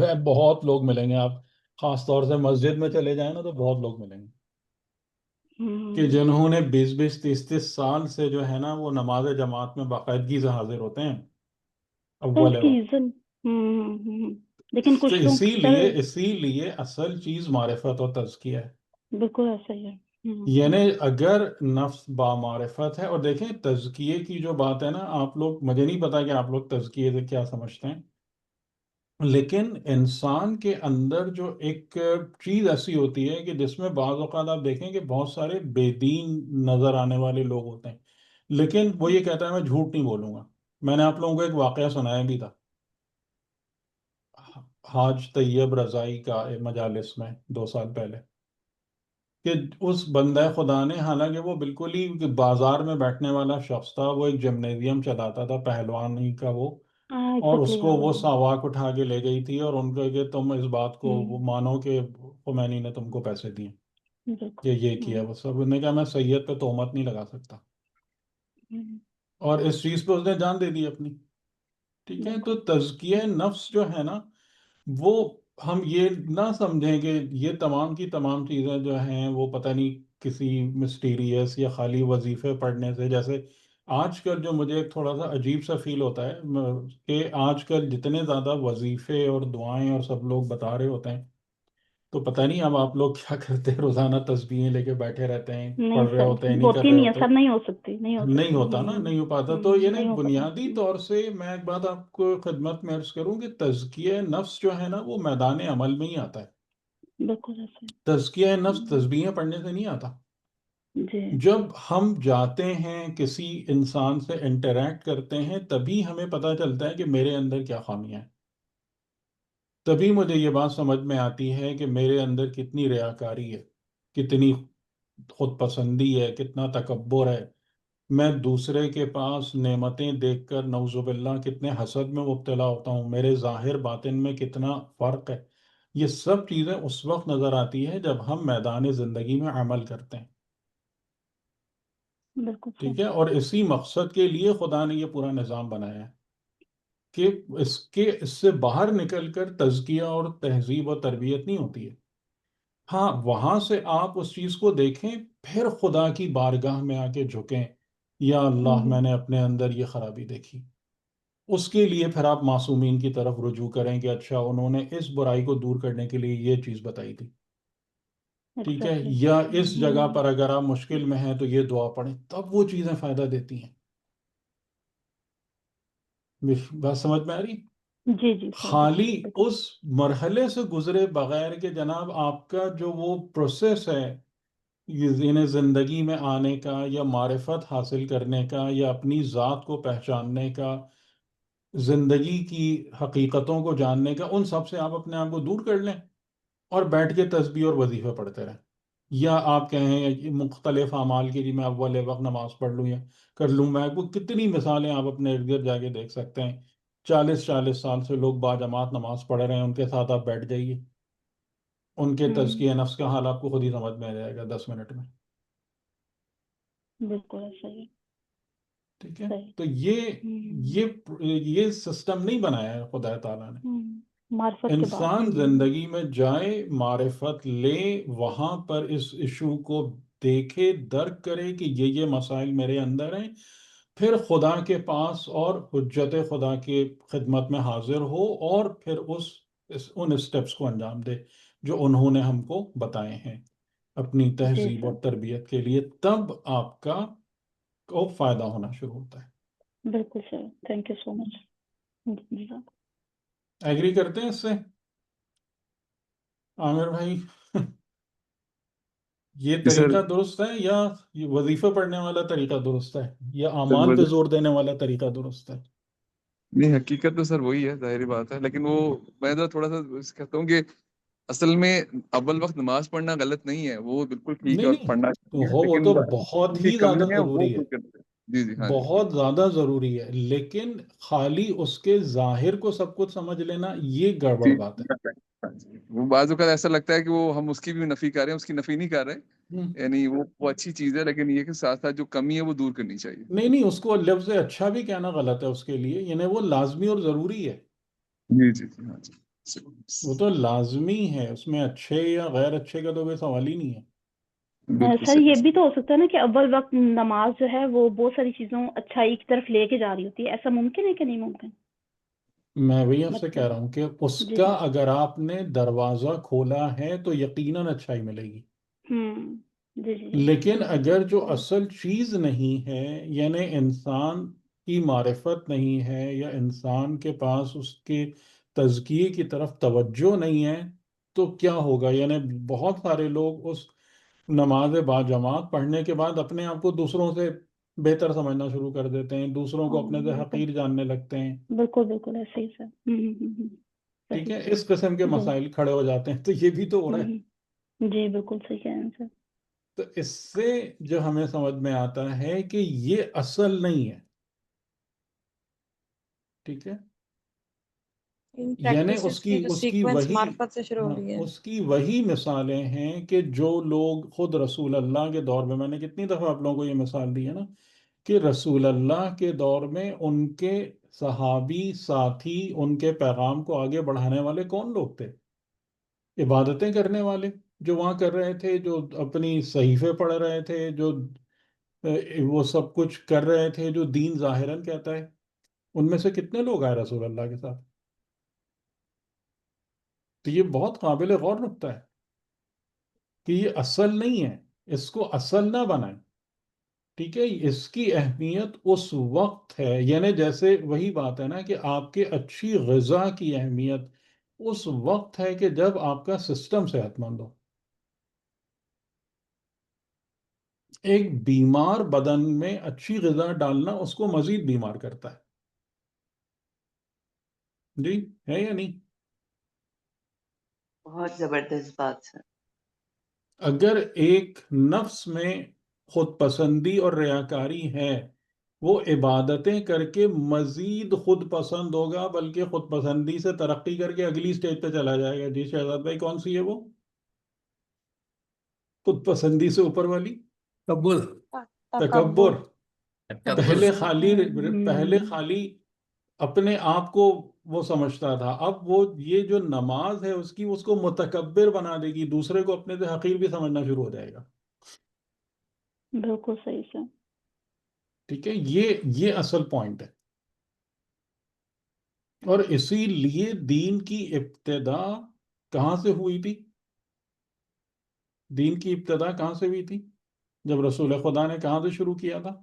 Speaker 2: ہے. بہت لوگ ملیں گے، آپ خاص طور سے مسجد میں چلے جائیں نا تو بہت لوگ ملیں گے کہ جنہوں نے 20-30 سال سے جو ہے نا وہ نماز جماعت میں باقاعدگی سے حاضر ہوتے ہیں
Speaker 4: تو اس
Speaker 2: اول
Speaker 4: کی
Speaker 2: وقت.
Speaker 4: ریزن لیکن
Speaker 2: تو
Speaker 4: کچھ لوگ سر
Speaker 2: اسی لیے اصل چیز معرفت اور تزکیہ ہے.
Speaker 4: بالکل ایسا ہی ہے.
Speaker 2: یعنی اگر نفس بامعرفت ہے، اور دیکھیں تزکیے کی جو بات ہے نا، آپ لوگ، مجھے نہیں پتا کہ آپ لوگ تزکیے سے کیا سمجھتے ہیں، لیکن انسان کے اندر جو ایک چیز ایسی ہوتی ہے کہ جس میں بعض اوقات آپ دیکھیں کہ بہت سارے بے دین نظر آنے والے لوگ ہوتے ہیں، لیکن وہ یہ کہتا ہے میں جھوٹ نہیں بولوں گا. میں نے آپ لوگوں کو ایک واقعہ سنایا بھی تھا حاج طیب رضائی کا مجالس میں 2 سال پہلے، کہ اس بندہ خدا نے، حالانکہ وہ بالکل ہی بازار میں بیٹھنے والا شخص تھا، وہ ایک جمنیزیم چلاتا تھا پہلوانی کا وہ، اور اس
Speaker 4: ایگزیکٹلی
Speaker 2: کو
Speaker 4: یاد
Speaker 2: وہ
Speaker 4: ہے.
Speaker 2: ساواک اٹھا کے لے گئی تھی، اور ان کو کہ تم اس بات کو وہ
Speaker 4: ہوں،
Speaker 2: مانو کہ خمینی نے تم کو پیسے دیے،
Speaker 4: بالکل.
Speaker 2: یہ کیا. وہ سب نے کہا میں سید پہ تہمت نہیں لگا سکتا،
Speaker 4: ہوں،
Speaker 2: اور اس چیز پہ اس نے جان دے دی اپنی. ٹھیک ہے. تو
Speaker 4: بالکل.
Speaker 2: تزکیہ نفس جو ہے نا، وہ ہم یہ نہ سمجھیں کہ یہ تمام کی تمام چیزیں جو ہیں وہ پتہ نہیں کسی مسٹیریس یا خالی وظیفے پڑھنے سے. جیسے آج کل جو مجھے ایک تھوڑا سا عجیب سا فیل ہوتا ہے کہ آج کل جتنے زیادہ وظیفے اور دعائیں اور سب لوگ بتا رہے ہوتے ہیں، تو پتہ نہیں اب آپ لوگ کیا کرتے ہیں، روزانہ تسبیحیں لے کے بیٹھے رہتے ہیں،
Speaker 4: نہیں
Speaker 2: پڑھ رہے
Speaker 4: سر،
Speaker 2: ہوتے ہیں، نہیں کر
Speaker 4: ہوتی
Speaker 2: رہے
Speaker 4: نہیں ہے
Speaker 2: ہوتے.
Speaker 4: سر، نہیں ہو سکتی، نہیں ہو
Speaker 2: نہیں
Speaker 4: سکتی.
Speaker 2: ہوتا نا، نہیں ہو پاتا. تو یہ
Speaker 4: نہیں ہو پاتا.
Speaker 2: بنیادی طور سے میں ایک بات آپ کو خدمت میں عرض کروں کہ تزکیہ نفس جو ہے نا وہ میدان عمل میں ہی آتا ہے.
Speaker 4: بالکل ایسے.
Speaker 2: تزکیہ نفس تسبیحیں پڑھنے سے نہیں آتا.
Speaker 4: جی.
Speaker 2: جب ہم جاتے ہیں کسی انسان سے انٹریکٹ کرتے ہیں، تبھی ہمیں پتہ چلتا ہے کہ میرے اندر کیا خامیاں ہیں. تبھی مجھے یہ بات سمجھ میں آتی ہے کہ میرے اندر کتنی ریاکاری ہے، کتنی خود پسندی ہے، کتنا تکبر ہے. میں دوسرے کے پاس نعمتیں دیکھ کر نعوذ باللہ کتنے حسد میں مبتلا ہوتا ہوں. میرے ظاہر باطن میں کتنا فرق ہے. یہ سب چیزیں اس وقت نظر آتی ہے جب ہم میدان زندگی میں عمل کرتے ہیں.
Speaker 4: بالکل سر.
Speaker 2: ٹھیک ہے. اور اسی مقصد کے لیے خدا نے یہ پورا نظام بنایا ہے کہ اس سے باہر نکل کر تزکیہ اور تہذیب و تربیت نہیں ہوتی ہے. ہاں، وہاں سے آپ اس چیز کو دیکھیں، پھر خدا کی بارگاہ میں آ کے جھکیں، یا اللہ میں نے اپنے اندر یہ خرابی دیکھی. اس کے لیے پھر آپ معصومین کی طرف رجوع کریں کہ اچھا انہوں نے اس برائی کو دور کرنے کے لیے یہ چیز بتائی تھی. ٹھیک ہے.
Speaker 4: ایگزیکٹلی.
Speaker 2: یا اس جگہ پر اگر آپ مشکل میں ہیں تو یہ دعا پڑھیں، تب وہ چیزیں فائدہ دیتی ہیں. بات سمجھ میں آ رہی؟
Speaker 4: جی جی سر، بالکل
Speaker 2: خالی
Speaker 4: بالکل.
Speaker 2: اس مرحلے سے گزرے بغیر کہ جناب آپ کا جو وہ پروسیس ہے یہ زندگی میں آنے کا، یا معرفت حاصل کرنے کا، یا اپنی ذات کو پہچاننے کا، زندگی کی حقیقتوں کو جاننے کا، ان سب سے آپ اپنے آپ کو دور کر لیں اور بیٹھ کے تسبیح اور وظیفے پڑھتے رہیں. یا آپ کہیں مختلف اعمال کے لیے میں اول وقت نماز پڑھ لوں یا کر لوں. میں وہ کتنی مثالیں آپ اپنے ارد گرد جا کے دیکھ سکتے ہیں. 40 سال سے لوگ باجماعت نماز پڑھ رہے ہیں، ان کے ساتھ آپ بیٹھ جائیے، ان کے تزکیہ نفس کا حال آپ کو خود ہی سمجھ میں آ جائے گا 10 منٹ میں.
Speaker 4: بالکل ایسا ہی.
Speaker 2: ٹھیک ہے.
Speaker 4: صحیح.
Speaker 2: تو یہ سسٹم نہیں بنایا ہے خدا تعالیٰ نے.
Speaker 4: معرفت کے بعد.
Speaker 2: انسان زندگی میں جائے، معرفت لے، وہاں پر اس ایشو کو دیکھے، درک کرے کہ یہ مسائل میرے اندر ہیں، پھر خدا کے پاس اور حجت خدا کی خدمت میں حاضر ہو، اور پھر ان اسٹیپس کو انجام دے جو انہوں نے ہم کو بتائے ہیں اپنی
Speaker 4: جی
Speaker 2: تہذیب
Speaker 4: سر،
Speaker 2: اور تربیت کے لیے، تب آپ کو فائدہ ہونا شروع ہوتا ہے۔
Speaker 4: بالکل sir, thank you so much. جی سر۔
Speaker 2: ایگری کرتے ہیں اس سے عامر بھائی؟ یہ
Speaker 6: جی سر،
Speaker 2: طریقہ درست ہے، یا یہ وظیفہ پڑھنے والا طریقہ درست ہے، یا
Speaker 6: سر
Speaker 2: اعمال پہ زور دینے والا طریقہ درست ہے؟
Speaker 6: نہیں، حقیقت تو سر وہی ہے، ظاہری بات ہے، لیکن وہ میں تو تھوڑا سا کہتا ہوں کہ اصل میں اول وقت نماز پڑھنا غلط نہیں ہے، وہ بالکل ٹھیک ہے
Speaker 2: نہیں
Speaker 6: اور
Speaker 2: نہیں،
Speaker 6: پڑھنا چاہیے،
Speaker 2: وہ
Speaker 6: لیکن
Speaker 2: تو
Speaker 6: ان
Speaker 2: بہت
Speaker 6: کی
Speaker 2: ہی زیادہ
Speaker 6: کمیاں وہ
Speaker 2: ضروری ہے،
Speaker 6: دور کرتے ہیں۔ جی جی، ہاں جی،
Speaker 2: بہت زیادہ ضروری ہے، لیکن خالی اس کے ظاہر کو سب کچھ سمجھ لینا یہ گڑبڑ
Speaker 6: جی
Speaker 2: بات ہے۔
Speaker 6: ہاں جی، وہ بعض اوقات ایسا لگتا ہے کہ وہ ہم اس کی بھی نفی کر رہے ہیں، اس کی نفی نہیں کر رہے،
Speaker 2: ہم،
Speaker 6: یعنی وہ اچھی چیز ہے، لیکن یہ کہ ساتھ ساتھ جو کمی ہے وہ دور کرنی چاہیے۔
Speaker 2: نہیں نہیں، اس کو لفظ اچھا بھی کہنا غلط ہے اس کے لیے، یعنی وہ لازمی اور ضروری ہے،
Speaker 6: جی جی جی، ہاں جی،
Speaker 2: وہ تو لازمی ہے، اس میں اچھے یا غیر اچھے کا تو کوئی سوال ہی نہیں ہے۔
Speaker 6: بالکل
Speaker 4: سر یہ
Speaker 6: صحیح۔
Speaker 4: بھی تو ہو سکتا ہے نا کہ اول وقت نماز جو ہے وہ بہت ساری چیزوں اچھائی کی طرف لے کے جا رہی ہوتی ہے، ایسا ممکن ہے کہ نہیں ممکن؟
Speaker 2: میں وہی آپ سے کہہ
Speaker 4: مطلب
Speaker 2: رہا ہوں کہ اس
Speaker 4: جی
Speaker 2: کا
Speaker 4: جی،
Speaker 2: اگر آپ نے دروازہ کھولا ہے تو یقیناً اچھائی ملے گی،
Speaker 4: جی جی جی،
Speaker 2: لیکن
Speaker 4: بالکل
Speaker 2: اگر
Speaker 4: صحیح
Speaker 2: جو
Speaker 4: کہہ رہے
Speaker 2: اصل چیز نہیں ہے، یعنی انسان کی معرفت نہیں ہے، یا انسان کے پاس اس کے تزکیے کی طرف توجہ نہیں ہے، تو کیا ہوگا؟ یعنی بہت سارے لوگ اس نماز با جماعت پڑھنے کے بعد اپنے آپ کو دوسروں سے بہتر سمجھنا شروع کر دیتے ہیں، دوسروں کو اپنے سے
Speaker 4: بالکل
Speaker 2: حقیر جاننے لگتے ہیں،
Speaker 4: بالکل بالکل ایسے ہی سر،
Speaker 2: ٹھیک
Speaker 4: صحیح
Speaker 2: ہے، اس قسم کے
Speaker 4: جی،
Speaker 2: مسائل کھڑے ہو جاتے ہیں، تو یہ بھی تو ہو رہا ہے۔
Speaker 4: جی بالکل صحیح کہہ رہے ہیں سر۔
Speaker 2: تو اس سے جو ہمیں سمجھ میں آتا ہے کہ یہ اصل نہیں ہے، ٹھیک ہے،
Speaker 1: ان
Speaker 2: یعنی
Speaker 1: پریکٹسز کی جو
Speaker 2: اس کی
Speaker 1: سیکوینس
Speaker 2: وہی،
Speaker 1: معرفت سے شروع ہو
Speaker 2: ہاں،
Speaker 1: رہی ہے۔
Speaker 2: اس کی وہی مثالیں ہیں کہ جو لوگ خود رسول اللہ کے دور میں نے کتنی دفعہ آپ لوگوں کو یہ مثال دی ہے نا، کہ رسول اللہ کے دور میں ان کے صحابی ساتھی، ان کے پیغام کو آگے بڑھانے والے کون لوگ تھے؟ عبادتیں کرنے والے جو وہاں کر رہے تھے، جو اپنی صحیفے پڑھ رہے تھے، جو وہ سب کچھ کر رہے تھے جو دین ظاہراً کہتا ہے، ان میں سے کتنے لوگ آئے رسول اللہ کے ساتھ؟ تو یہ بہت قابل غور نکتہ ہے کہ یہ اصل نہیں ہے، اس کو اصل نہ بنائیں، ٹھیک ہے، اس کی اہمیت اس وقت ہے، یعنی جیسے وہی بات ہے نا کہ آپ کے اچھی غذا کی اہمیت اس وقت ہے کہ جب آپ کا سسٹم صحت مند ہو۔ ایک بیمار بدن میں اچھی غذا ڈالنا اس کو مزید بیمار کرتا ہے، جی ہے یا نہیں؟
Speaker 7: بہت زبردست بات ہے۔
Speaker 2: اگر ایک نفس میں خود پسندی اور ریاکاری ہے، وہ عبادتیں کر کے مزید خود پسند ہوگا، بلکہ خود پسندی سے ترقی کر کے اگلی سٹیج پہ چلا جائے گا۔ جی شہزاد بھائی، کون سی ہے وہ خود پسندی سے اوپر والی؟
Speaker 5: قبول
Speaker 1: تکبر۔
Speaker 2: تکبر۔
Speaker 5: تکبر۔
Speaker 2: پہلے خالی پہلے
Speaker 4: ہوں،
Speaker 2: خالی اپنے آپ کو وہ سمجھتا تھا، اب وہ یہ جو نماز ہے اس کی، اس کو متکبر بنا دے گی، دوسرے کو اپنے سے حقیر بھی سمجھنا شروع ہو جائے گا،
Speaker 4: بالکل صحیح سر۔
Speaker 2: ٹھیک ہے، یہ اصل پوائنٹ ہے۔ اور اسی لیے دین کی ابتدا کہاں سے ہوئی تھی؟ دین کی ابتدا کہاں سے ہوئی تھی؟ جب رسول خدا نے کہاں سے شروع کیا تھا؟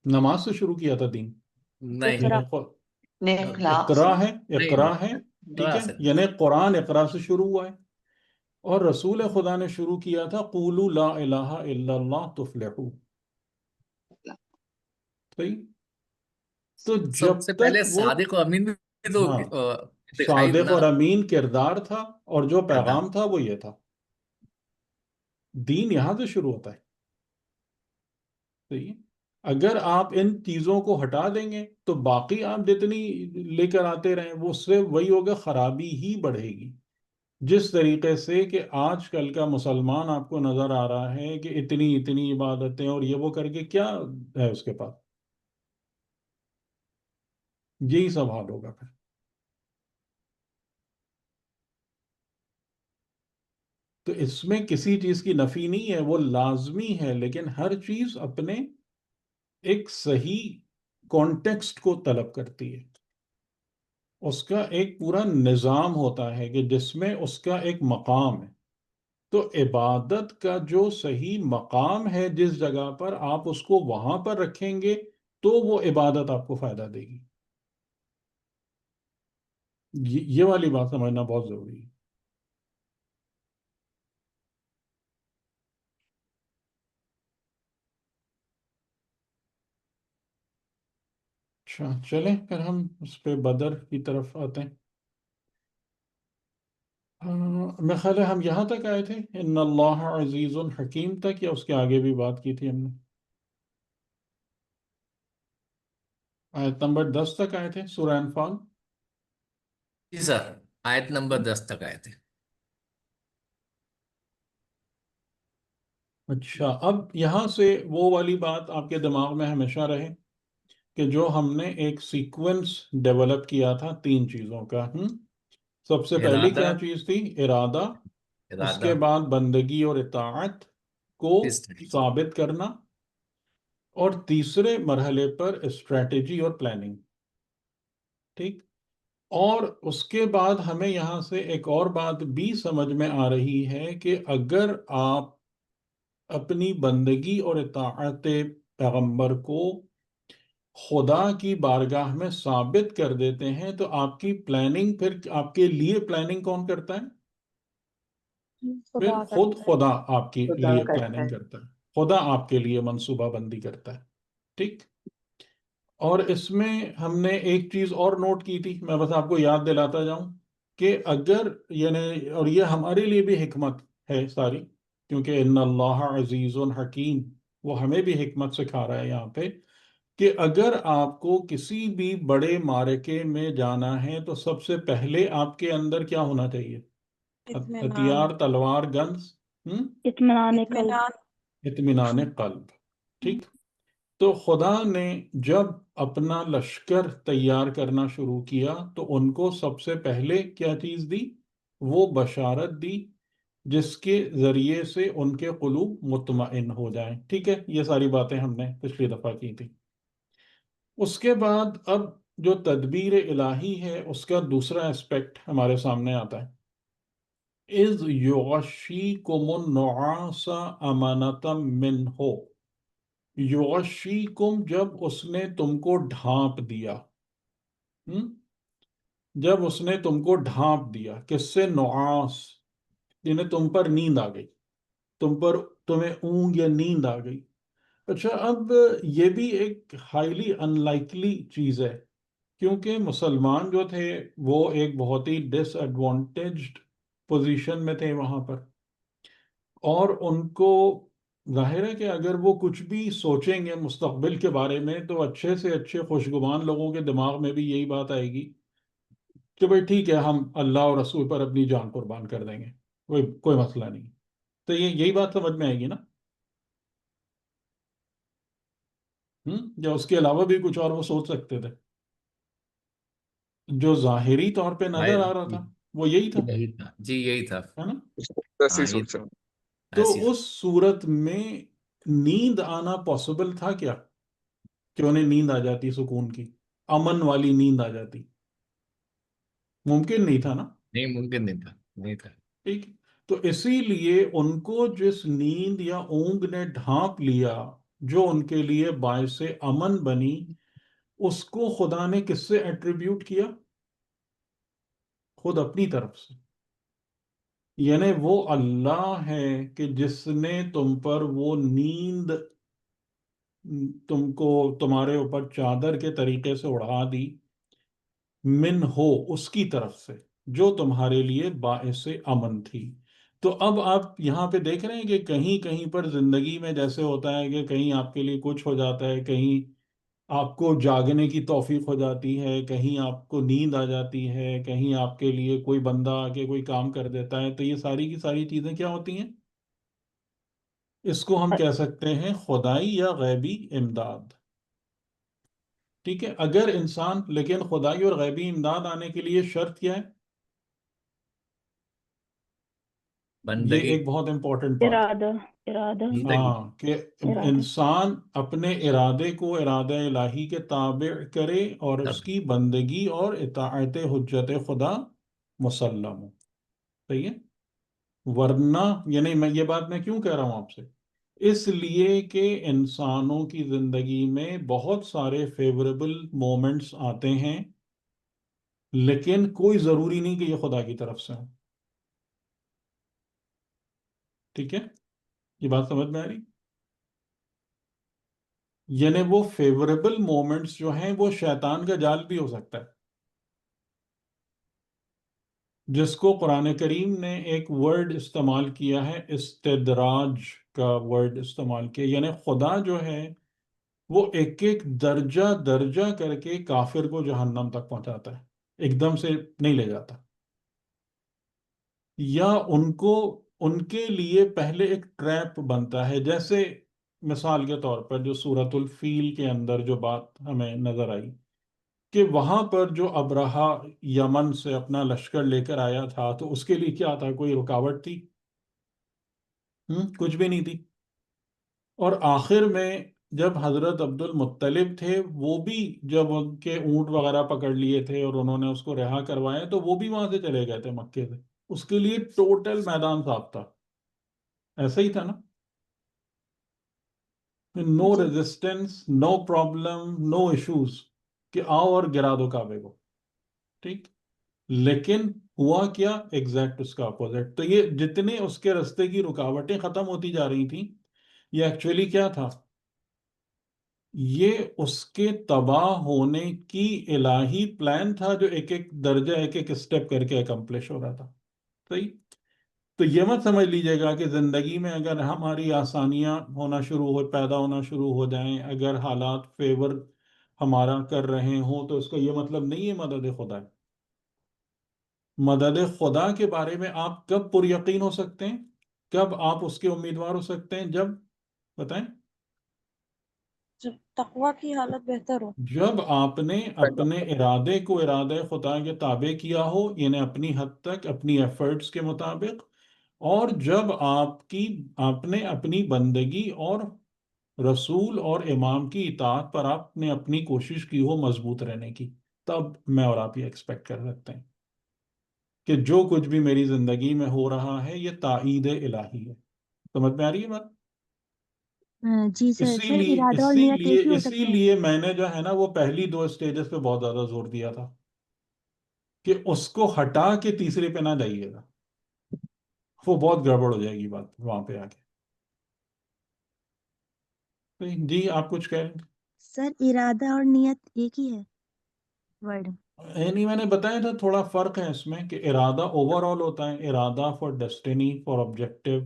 Speaker 2: نماز سے شروع کیا تھا دین،
Speaker 5: نہیں
Speaker 4: اقرا۔
Speaker 2: یعنی
Speaker 7: اخلاق سے۔
Speaker 2: اقرا ہے،
Speaker 5: نہیں
Speaker 2: اقرا ہے،
Speaker 5: نہیں،
Speaker 2: ٹھیک ہے،
Speaker 5: سے
Speaker 2: یعنی قرآن اقرا سے شروع ہوا ہے، اور رسول خدا نے شروع کیا تھا قولوا لا الہ الا اللہ تفلحوا، صحیح؟ تو
Speaker 5: سب
Speaker 2: جب
Speaker 5: سے پہلے
Speaker 2: تک وہ،
Speaker 5: صادق و امین بھی تو
Speaker 2: ہاں،
Speaker 5: دکھائی
Speaker 2: صادق
Speaker 5: نا
Speaker 2: اور امین کردار تھا، اور جو
Speaker 5: کردار۔
Speaker 2: پیغام تھا وہ یہ تھا، دین یہاں سے شروع ہوتا ہے، صحیح ہے؟ اگر آپ ان چیزوں کو ہٹا دیں گے تو باقی آپ جتنی لے کر آتے رہیں وہ اس سے وہی ہوگا، خرابی ہی بڑھے گی۔ جس طریقے سے کہ آج کل کا مسلمان آپ کو نظر آ رہا ہے کہ اتنی اتنی عبادتیں اور یہ وہ کر کے کیا ہے اس کے پاس، یہی سب حال ہوگا پھر۔ تو اس میں کسی چیز کی نفی نہیں ہے، وہ لازمی ہے، لیکن ہر چیز اپنے ایک صحیح کانٹیکسٹ کو طلب کرتی ہے. اس کا ایک پورا نظام ہوتا ہے کہ جس میں اس کا ایک مقام ہے. تو عبادت کا جو صحیح مقام ہے جس جگہ پر آپ اس کو وہاں پر رکھیں گے تو وہ عبادت آپ کو فائدہ دے گی. یہ والی بات سمجھنا بہت ضروری ہے. اچھا چلیں پھر ہم اس پہ بدر کی طرف آتے ہیں. میں خیال ہے ہم یہاں تک آئے تھے ان اللہ عزیز الحکیم تک، یا اس کے آگے بھی بات کی تھی ہم نے؟ آیت نمبر 10 تک آئے تھے سورہ انفال.
Speaker 5: جی سر، آیت نمبر 10 تک آئے تھے.
Speaker 2: اچھا، اب یہاں سے وہ والی بات آپ کے دماغ میں ہمیشہ رہے کہ جو ہم نے ایک سیکوینس ڈیولپ کیا تھا 3 چیزوں کا. سب سے پہلی
Speaker 5: ارادہ،
Speaker 2: کیا چیز تھی؟ ارادہ. اس
Speaker 5: ارادہ،
Speaker 2: کے بعد بندگی اور اطاعت کو
Speaker 5: اسٹریٹجی.
Speaker 2: ثابت کرنا، اور تیسرے مرحلے پر اسٹریٹجی اور پلاننگ. ٹھیک. اور اس کے بعد ہمیں یہاں سے ایک اور بات بھی سمجھ میں آ رہی ہے کہ اگر آپ اپنی بندگی اور اطاعت پیغمبر کو خدا کی بارگاہ میں ثابت کر دیتے ہیں تو آپ کی پلاننگ، پھر آپ کے لیے پلاننگ کون کرتا ہے؟ پھر
Speaker 1: خدا
Speaker 2: خود
Speaker 1: کرتا ہے.
Speaker 2: خدا آپ کے
Speaker 7: خدا
Speaker 2: لیے
Speaker 7: کرتا
Speaker 2: پلاننگ
Speaker 7: ہے.
Speaker 2: کرتا ہے، خدا آپ کے لیے منصوبہ بندی کرتا ہے. ٹھیک. اور اس میں ہم نے ایک چیز اور نوٹ کی تھی، میں بس آپ کو یاد دلاتا جاؤں کہ اگر یعنی، اور یہ ہمارے لیے بھی حکمت ہے ساری، کیونکہ ان اللہ عزیز حکیم، وہ ہمیں بھی حکمت سکھا رہا ہے یہاں پہ کہ اگر آپ کو کسی بھی بڑے معرکے میں جانا ہے تو سب سے پہلے آپ کے اندر کیا ہونا چاہیے؟
Speaker 1: اطمینان.
Speaker 2: ہتھیار، تلوار، گنز،
Speaker 4: اطمینان قلب.
Speaker 1: اطمینان.
Speaker 2: اطمینان قلب. ٹھیک. تو خدا نے جب اپنا لشکر تیار کرنا شروع کیا تو ان کو سب سے پہلے کیا چیز دی؟ وہ بشارت دی جس کے ذریعے سے ان کے قلوب مطمئن ہو جائیں. ٹھیک ہے، یہ ساری باتیں ہم نے پچھلی دفعہ کی تھی. اس کے بعد اب جو تدبیر الہی ہے اس کا دوسرا اسپیکٹ ہمارے سامنے آتا ہے. اِذْ يُغَشِّيكُمُ النُّعَاسَ أَمَنَةً مِّنْهُ، یغشیکم، جب اس نے تم کو ڈھانپ دیا. جب اس نے تم کو ڈھانپ دیا، کس سے؟ نعاس، یعنی تم پر نیند آ گئی، تمہیں اونگ یا نیند آ گئی. اچھا، اب یہ بھی ایک ہائیلی ان لائکلی چیز ہے، کیونکہ مسلمان جو تھے وہ ایک بہت ہی ڈس ایڈوانٹیجڈ پوزیشن میں تھے وہاں پر، اور ان کو ظاہر ہے کہ اگر وہ کچھ بھی سوچیں گے مستقبل کے بارے میں تو اچھے سے اچھے خوشگمان لوگوں کے دماغ میں بھی یہی بات آئے گی کہ بھئی ٹھیک ہے، ہم اللہ اور رسول پر اپنی جان قربان کر دیں گے، کوئی مسئلہ نہیں. تو یہی بات سمجھ میں آئے گی نا؟ یا اس کے علاوہ بھی کچھ اور وہ سوچ سکتے تھے؟ جو ظاہری طور پہ نظر آ رہا تھا وہ یہی تھا،
Speaker 5: یہی تھا جی، یہی تھا.
Speaker 2: ہے نا؟
Speaker 6: ایسے ہی
Speaker 5: ہاں، یہ
Speaker 6: سوچا.
Speaker 2: تو
Speaker 5: ایسی.
Speaker 2: اس صورت میں نیند آنا پاسبل تھا کیا کہ انہیں نیند آ جاتی سکون کی، امن والی نیند آ جاتی؟ ممکن نہیں تھا نا.
Speaker 5: نہیں، ممکن نہیں تھا، نہیں تھا.
Speaker 2: ٹھیک. تو اسی لیے ان کو جس نیند یا اونگ نے ڈھانپ لیا جو ان کے لیے باعث امن بنی، اس کو خدا نے کس سے ایٹریبیوٹ کیا؟ خود اپنی طرف سے. یعنی وہ اللہ ہے کہ جس نے تم پر وہ نیند، تم کو تمہارے اوپر چادر کے طریقے سے اڑا دی، من ہو، اس کی طرف سے، جو تمہارے لیے باعث امن تھی. تو اب آپ یہاں پہ دیکھ رہے ہیں کہ کہیں کہیں پر زندگی میں جیسے ہوتا ہے کہ کہیں آپ کے لیے کچھ ہو جاتا ہے، کہیں آپ کو جاگنے کی توفیق ہو جاتی ہے، کہیں آپ کو نیند آ جاتی ہے، کہیں آپ کے لیے کوئی بندہ آ کے کوئی کام کر دیتا ہے، تو یہ ساری کی ساری چیزیں کیا ہوتی ہیں؟ اس کو ہم کہہ سکتے ہیں خدائی یا غیبی امداد. ٹھیک ہے. اگر انسان، لیکن خدائی اور غیبی امداد آنے کے لیے شرط کیا ہے؟ یہ
Speaker 5: بندگی
Speaker 2: ایک بہت امپورٹنٹ بات ہے.
Speaker 4: ارادہ
Speaker 5: بندگی
Speaker 2: ہاں کہ
Speaker 4: ارادہ
Speaker 2: انسان اپنے ارادے کو ارادہ الہی کے تابع کرے اور اس کی بندگی اور اطاعت حجت خدا مسلم ہو. صحیح ہے. ورنہ یعنی یہ بات میں کیوں کہہ رہا ہوں آپ سے؟ اس لیے کہ انسانوں کی زندگی میں بہت سارے فیوریبل مومنٹس آتے ہیں، لیکن کوئی ضروری نہیں کہ یہ خدا کی طرف سے ہو. ٹھیک ہے، یہ بات سمجھ میں آ رہی؟ یعنی وہ فیوریبل مومنٹس جو ہیں وہ شیطان کا جال بھی ہو سکتا ہے، جس کو قرآن کریم نے ایک ورڈ استعمال کیا ہے، استدراج کا ورڈ استعمال کیا. یعنی خدا جو ہے وہ ایک ایک درجہ درجہ کر کے کافر کو جہنم تک پہنچاتا ہے، ایک دم سے نہیں لے جاتا. یا ان کے لیے پہلے ایک ٹریپ بنتا ہے. جیسے مثال کے طور پر جو سورۃ الفیل کے اندر جو بات ہمیں نظر آئی کہ وہاں پر جو ابرہہ یمن سے اپنا لشکر لے کر آیا تھا، تو اس کے لیے کیا تھا؟ کوئی رکاوٹ تھی؟ کچھ بھی نہیں تھی. اور آخر میں جب حضرت عبد المطلب تھے، وہ بھی جب ان کے اونٹ وغیرہ پکڑ لیے تھے اور انہوں نے اس کو رہا کروایا، تو وہ بھی وہاں سے چلے گئے تھے مکے سے. اس کے لیے ٹوٹل میدان صاف تھا. ایسا ہی تھا نا؟ نو
Speaker 3: جی
Speaker 2: ریزسٹنس، نو پرابلم، نو ایشوز کہ آؤ اور گرا دو کعبے کو. ٹھیک. لیکن ہوا کیا؟ ایگزیکٹ اس کا اپوزٹ. تو یہ جتنے اس کے رستے کی رکاوٹیں ختم ہوتی جا رہی تھیں، یہ ایکچولی کیا تھا؟ یہ اس کے تباہ ہونے کی الہی پلان تھا، جو ایک ایک درجہ ایک ایک اسٹیپ کر کے اکمپلش ہو رہا تھا. صحیح. تو یہ مت سمجھ لیجیے گا کہ زندگی میں اگر ہماری آسانیاں پیدا ہونا شروع ہو جائیں، اگر حالات فیور ہمارا کر رہے ہوں، تو اس کا یہ مطلب نہیں ہے مدد خدا ہے. مدد خدا کے بارے میں آپ کب پر یقین ہو سکتے ہیں؟ کب آپ اس کے امیدوار ہو سکتے ہیں؟ جب، بتائیں،
Speaker 1: جب تقوی کی حالت بہتر ہو.
Speaker 2: جب آپ نے اپنے ارادے کو ارادہ خدا کے تابع کیا ہو، یعنی اپنی حد تک اپنی ایفرٹس کے مطابق، اور جب آپ نے اپنی بندگی اور رسول اور امام کی اطاعت پر آپ نے اپنی کوشش کی ہو مضبوط رہنے کی، تب میں اور آپ یہ ایکسپیکٹ کر سکتے ہیں کہ جو کچھ بھی میری زندگی میں ہو رہا ہے یہ تائید الہی ہے. سمجھ میں آ رہی ہے بات؟
Speaker 3: جی سر. سر ارادہ اور نیت ایک ہی ہو
Speaker 2: اسی
Speaker 3: سکتے ہیں؟
Speaker 2: لیے میں نے جو ہے نا وہ پہلی دو سٹیجز پہ بہت زیادہ زور دیا تھا کہ اس کو ہٹا کے تیسرے پہ نہ جائیے گا، وہ بہت گڑبڑ ہو جائے گی بات وہاں پہ آ کے. جی آپ کچھ کہہ رہے ہیں؟
Speaker 3: سر ارادہ اور نیت ایک ہی ہے ورڈ؟
Speaker 2: یعنی میں نے بتایا تھا تھوڑا فرق ہے اس میں کہ ارادہ اوور آل ہوتا ہے، ارادہ فار ڈیسٹینی، فار آبجیکٹو،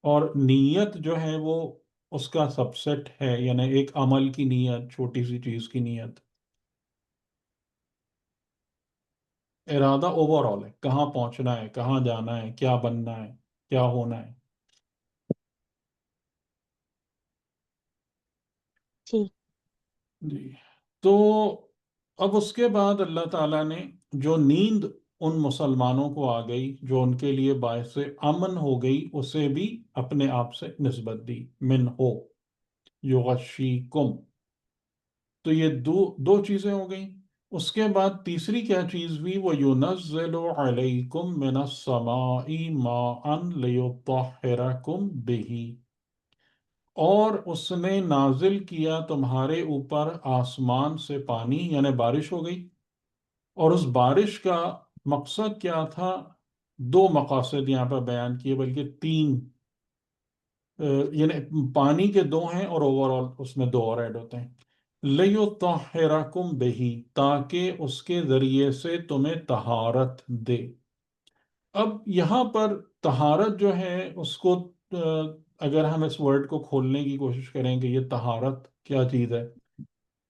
Speaker 2: اور نیت جو ہے وہ اس کا سب سیٹ ہے، یعنی ایک عمل کی نیت، چھوٹی سی چیز کی نیت. ارادہ اوور آل ہے، کہاں پہنچنا ہے، کہاں جانا ہے، کیا بننا ہے، کیا ہونا ہے.
Speaker 3: ٹھیک.
Speaker 2: جی. تو اب اس کے بعد اللہ تعالیٰ نے جو نیند ان مسلمانوں کو آ گئی، جو ان کے لیے باعث امن ہو گئی، اسے بھی اپنے آپ سے نسبت دی. من ہو یغشیکم. تو یہ دو چیزیں ہو گئیں. اس کے بعد تیسری کیا چیز ہوئی؟ وَيُنَزِّلُ عَلَيْكُم مِّنَ السَّمَاءِ مَاءً لِيُطَهِّرَكُم بِهِ. اور اس نے نازل کیا تمہارے اوپر آسمان سے پانی، یعنی بارش ہو گئی. اور اس بارش کا مقصد کیا تھا؟ دو مقاصد یہاں پر بیان کیے، بلکہ تین. یعنی پانی کے دو ہیں اور اوور آل اس میں دو اور ایڈ ہوتے ہیں. لِيُطَهِّرَكُم بِهِ، تاکہ اس کے ذریعے سے تمہیں طہارت دے. اب یہاں پر طہارت جو ہے اس کو اگر ہم اس ورڈ کو کھولنے کی کوشش کریں کہ یہ طہارت کیا چیز ہے،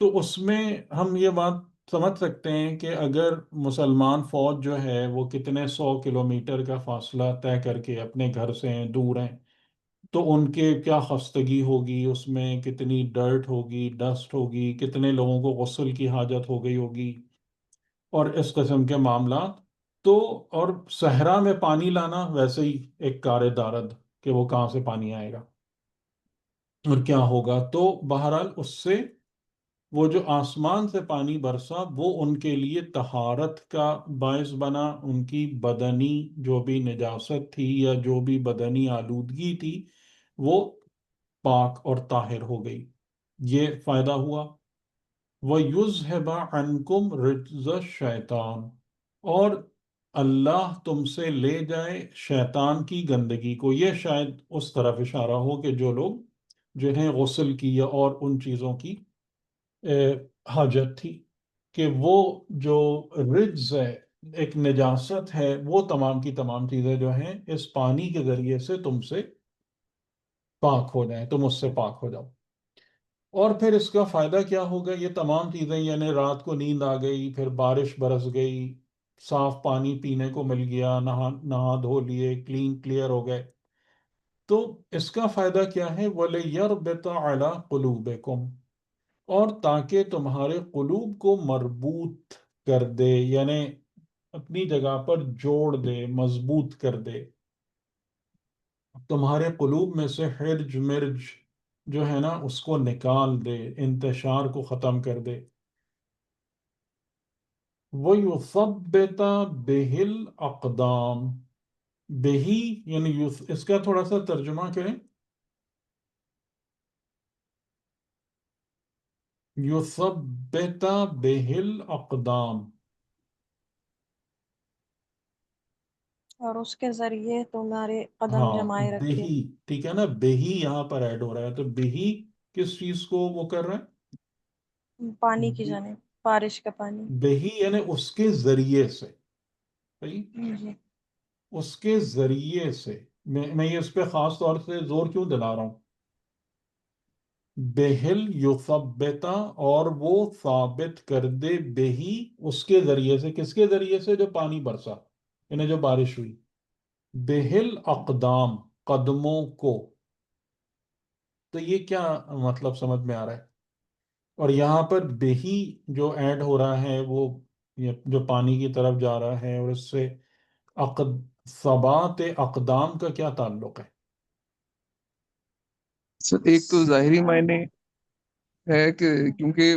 Speaker 2: تو اس میں ہم یہ بات سمجھ سکتے ہیں کہ اگر مسلمان فوج جو ہے وہ کتنے 100 کلومیٹر کا فاصلہ طے کر کے اپنے گھر سے ہیں، دور ہیں، تو ان کے کیا خستگی ہوگی، اس میں کتنی ڈرٹ ہوگی، ڈسٹ ہوگی، کتنے لوگوں کو غسل کی حاجت ہو گئی ہوگی، اور اس قسم کے معاملات. تو اور صحرا میں پانی لانا ویسے ہی ایک کار دارد کہ وہ کہاں سے پانی آئے گا اور کیا ہوگا. تو بہرحال اس سے وہ جو آسمان سے پانی برسا وہ ان کے لیے طہارت کا باعث بنا. ان کی بدنی جو بھی نجاست تھی یا جو بھی بدنی آلودگی تھی وہ پاک اور طاہر ہو گئی. یہ فائدہ ہوا. وَيُذْهِبَ عَنْكُمْ رِجْزَ الشَّيْطَانِ، اور اللہ تم سے لے جائے شیطان کی گندگی کو. یہ شاید اس طرف اشارہ ہو کہ جو لوگ جنہیں غسل کی یا اور ان چیزوں کی حاجت تھی، کہ وہ جو رجز ہے، ایک نجاست ہے، وہ تمام کی تمام چیزیں جو ہیں اس پانی کے ذریعے سے تم سے پاک ہو جائیں، تم اس سے پاک ہو جاؤ. اور پھر اس کا فائدہ کیا ہوگا؟ یہ تمام چیزیں، یعنی رات کو نیند آ گئی، پھر بارش برس گئی، صاف پانی پینے کو مل گیا، نہا دھو لیے، کلیئر ہو گئے. تو اس کا فائدہ کیا ہے؟ وَلِيَرْبِطَ عَلَىٰ قُلُوبِكُمْ، اور تاکہ تمہارے قلوب کو مربوط کر دے، یعنی اپنی جگہ پر جوڑ دے، مضبوط کر دے. تمہارے قلوب میں سے حرج مرج جو ہے نا اس کو نکال دے، انتشار کو ختم کر دے. وَيُثَبِّتَ بِهِ الْأَقْدَامِ، بہی یعنی اس کا تھوڑا سا ترجمہ کریں. يُثَبِّتَ بِهِ الْأَقْدَامِ،
Speaker 1: اور اس کے ذریعے تمہارے قدم
Speaker 2: ہاں
Speaker 1: جمائے رکھے.
Speaker 2: بہی، ٹھیک ہے نا، بہی یہاں پر ایڈ ہو رہا ہے. تو بہی کس چیز کو وہ کر رہا
Speaker 1: پانی کی
Speaker 2: ہے؟
Speaker 1: جانب، بارش کا پانی.
Speaker 2: بہی یعنی اس کے ذریعے سے. صحیح،
Speaker 1: جی.
Speaker 2: اس کے ذریعے سے. میں یہ اس پہ خاص طور سے زور کیوں دلا رہا ہوں؟ بہل یثبتا، اور وہ ثابت کر دے، بہی اس کے ذریعے سے. کس کے ذریعے سے؟ جو پانی برسا، یعنی جو بارش ہوئی. بہل اقدام، قدموں کو. تو یہ کیا مطلب سمجھ میں آ رہا ہے؟ اور یہاں پر بہی جو ایڈ ہو رہا ہے وہ جو پانی کی طرف جا رہا ہے، اور اس سے ثبات اقدام کا کیا تعلق ہے؟
Speaker 6: سر ایک تو ظاہری معنی ہے کہ کیونکہ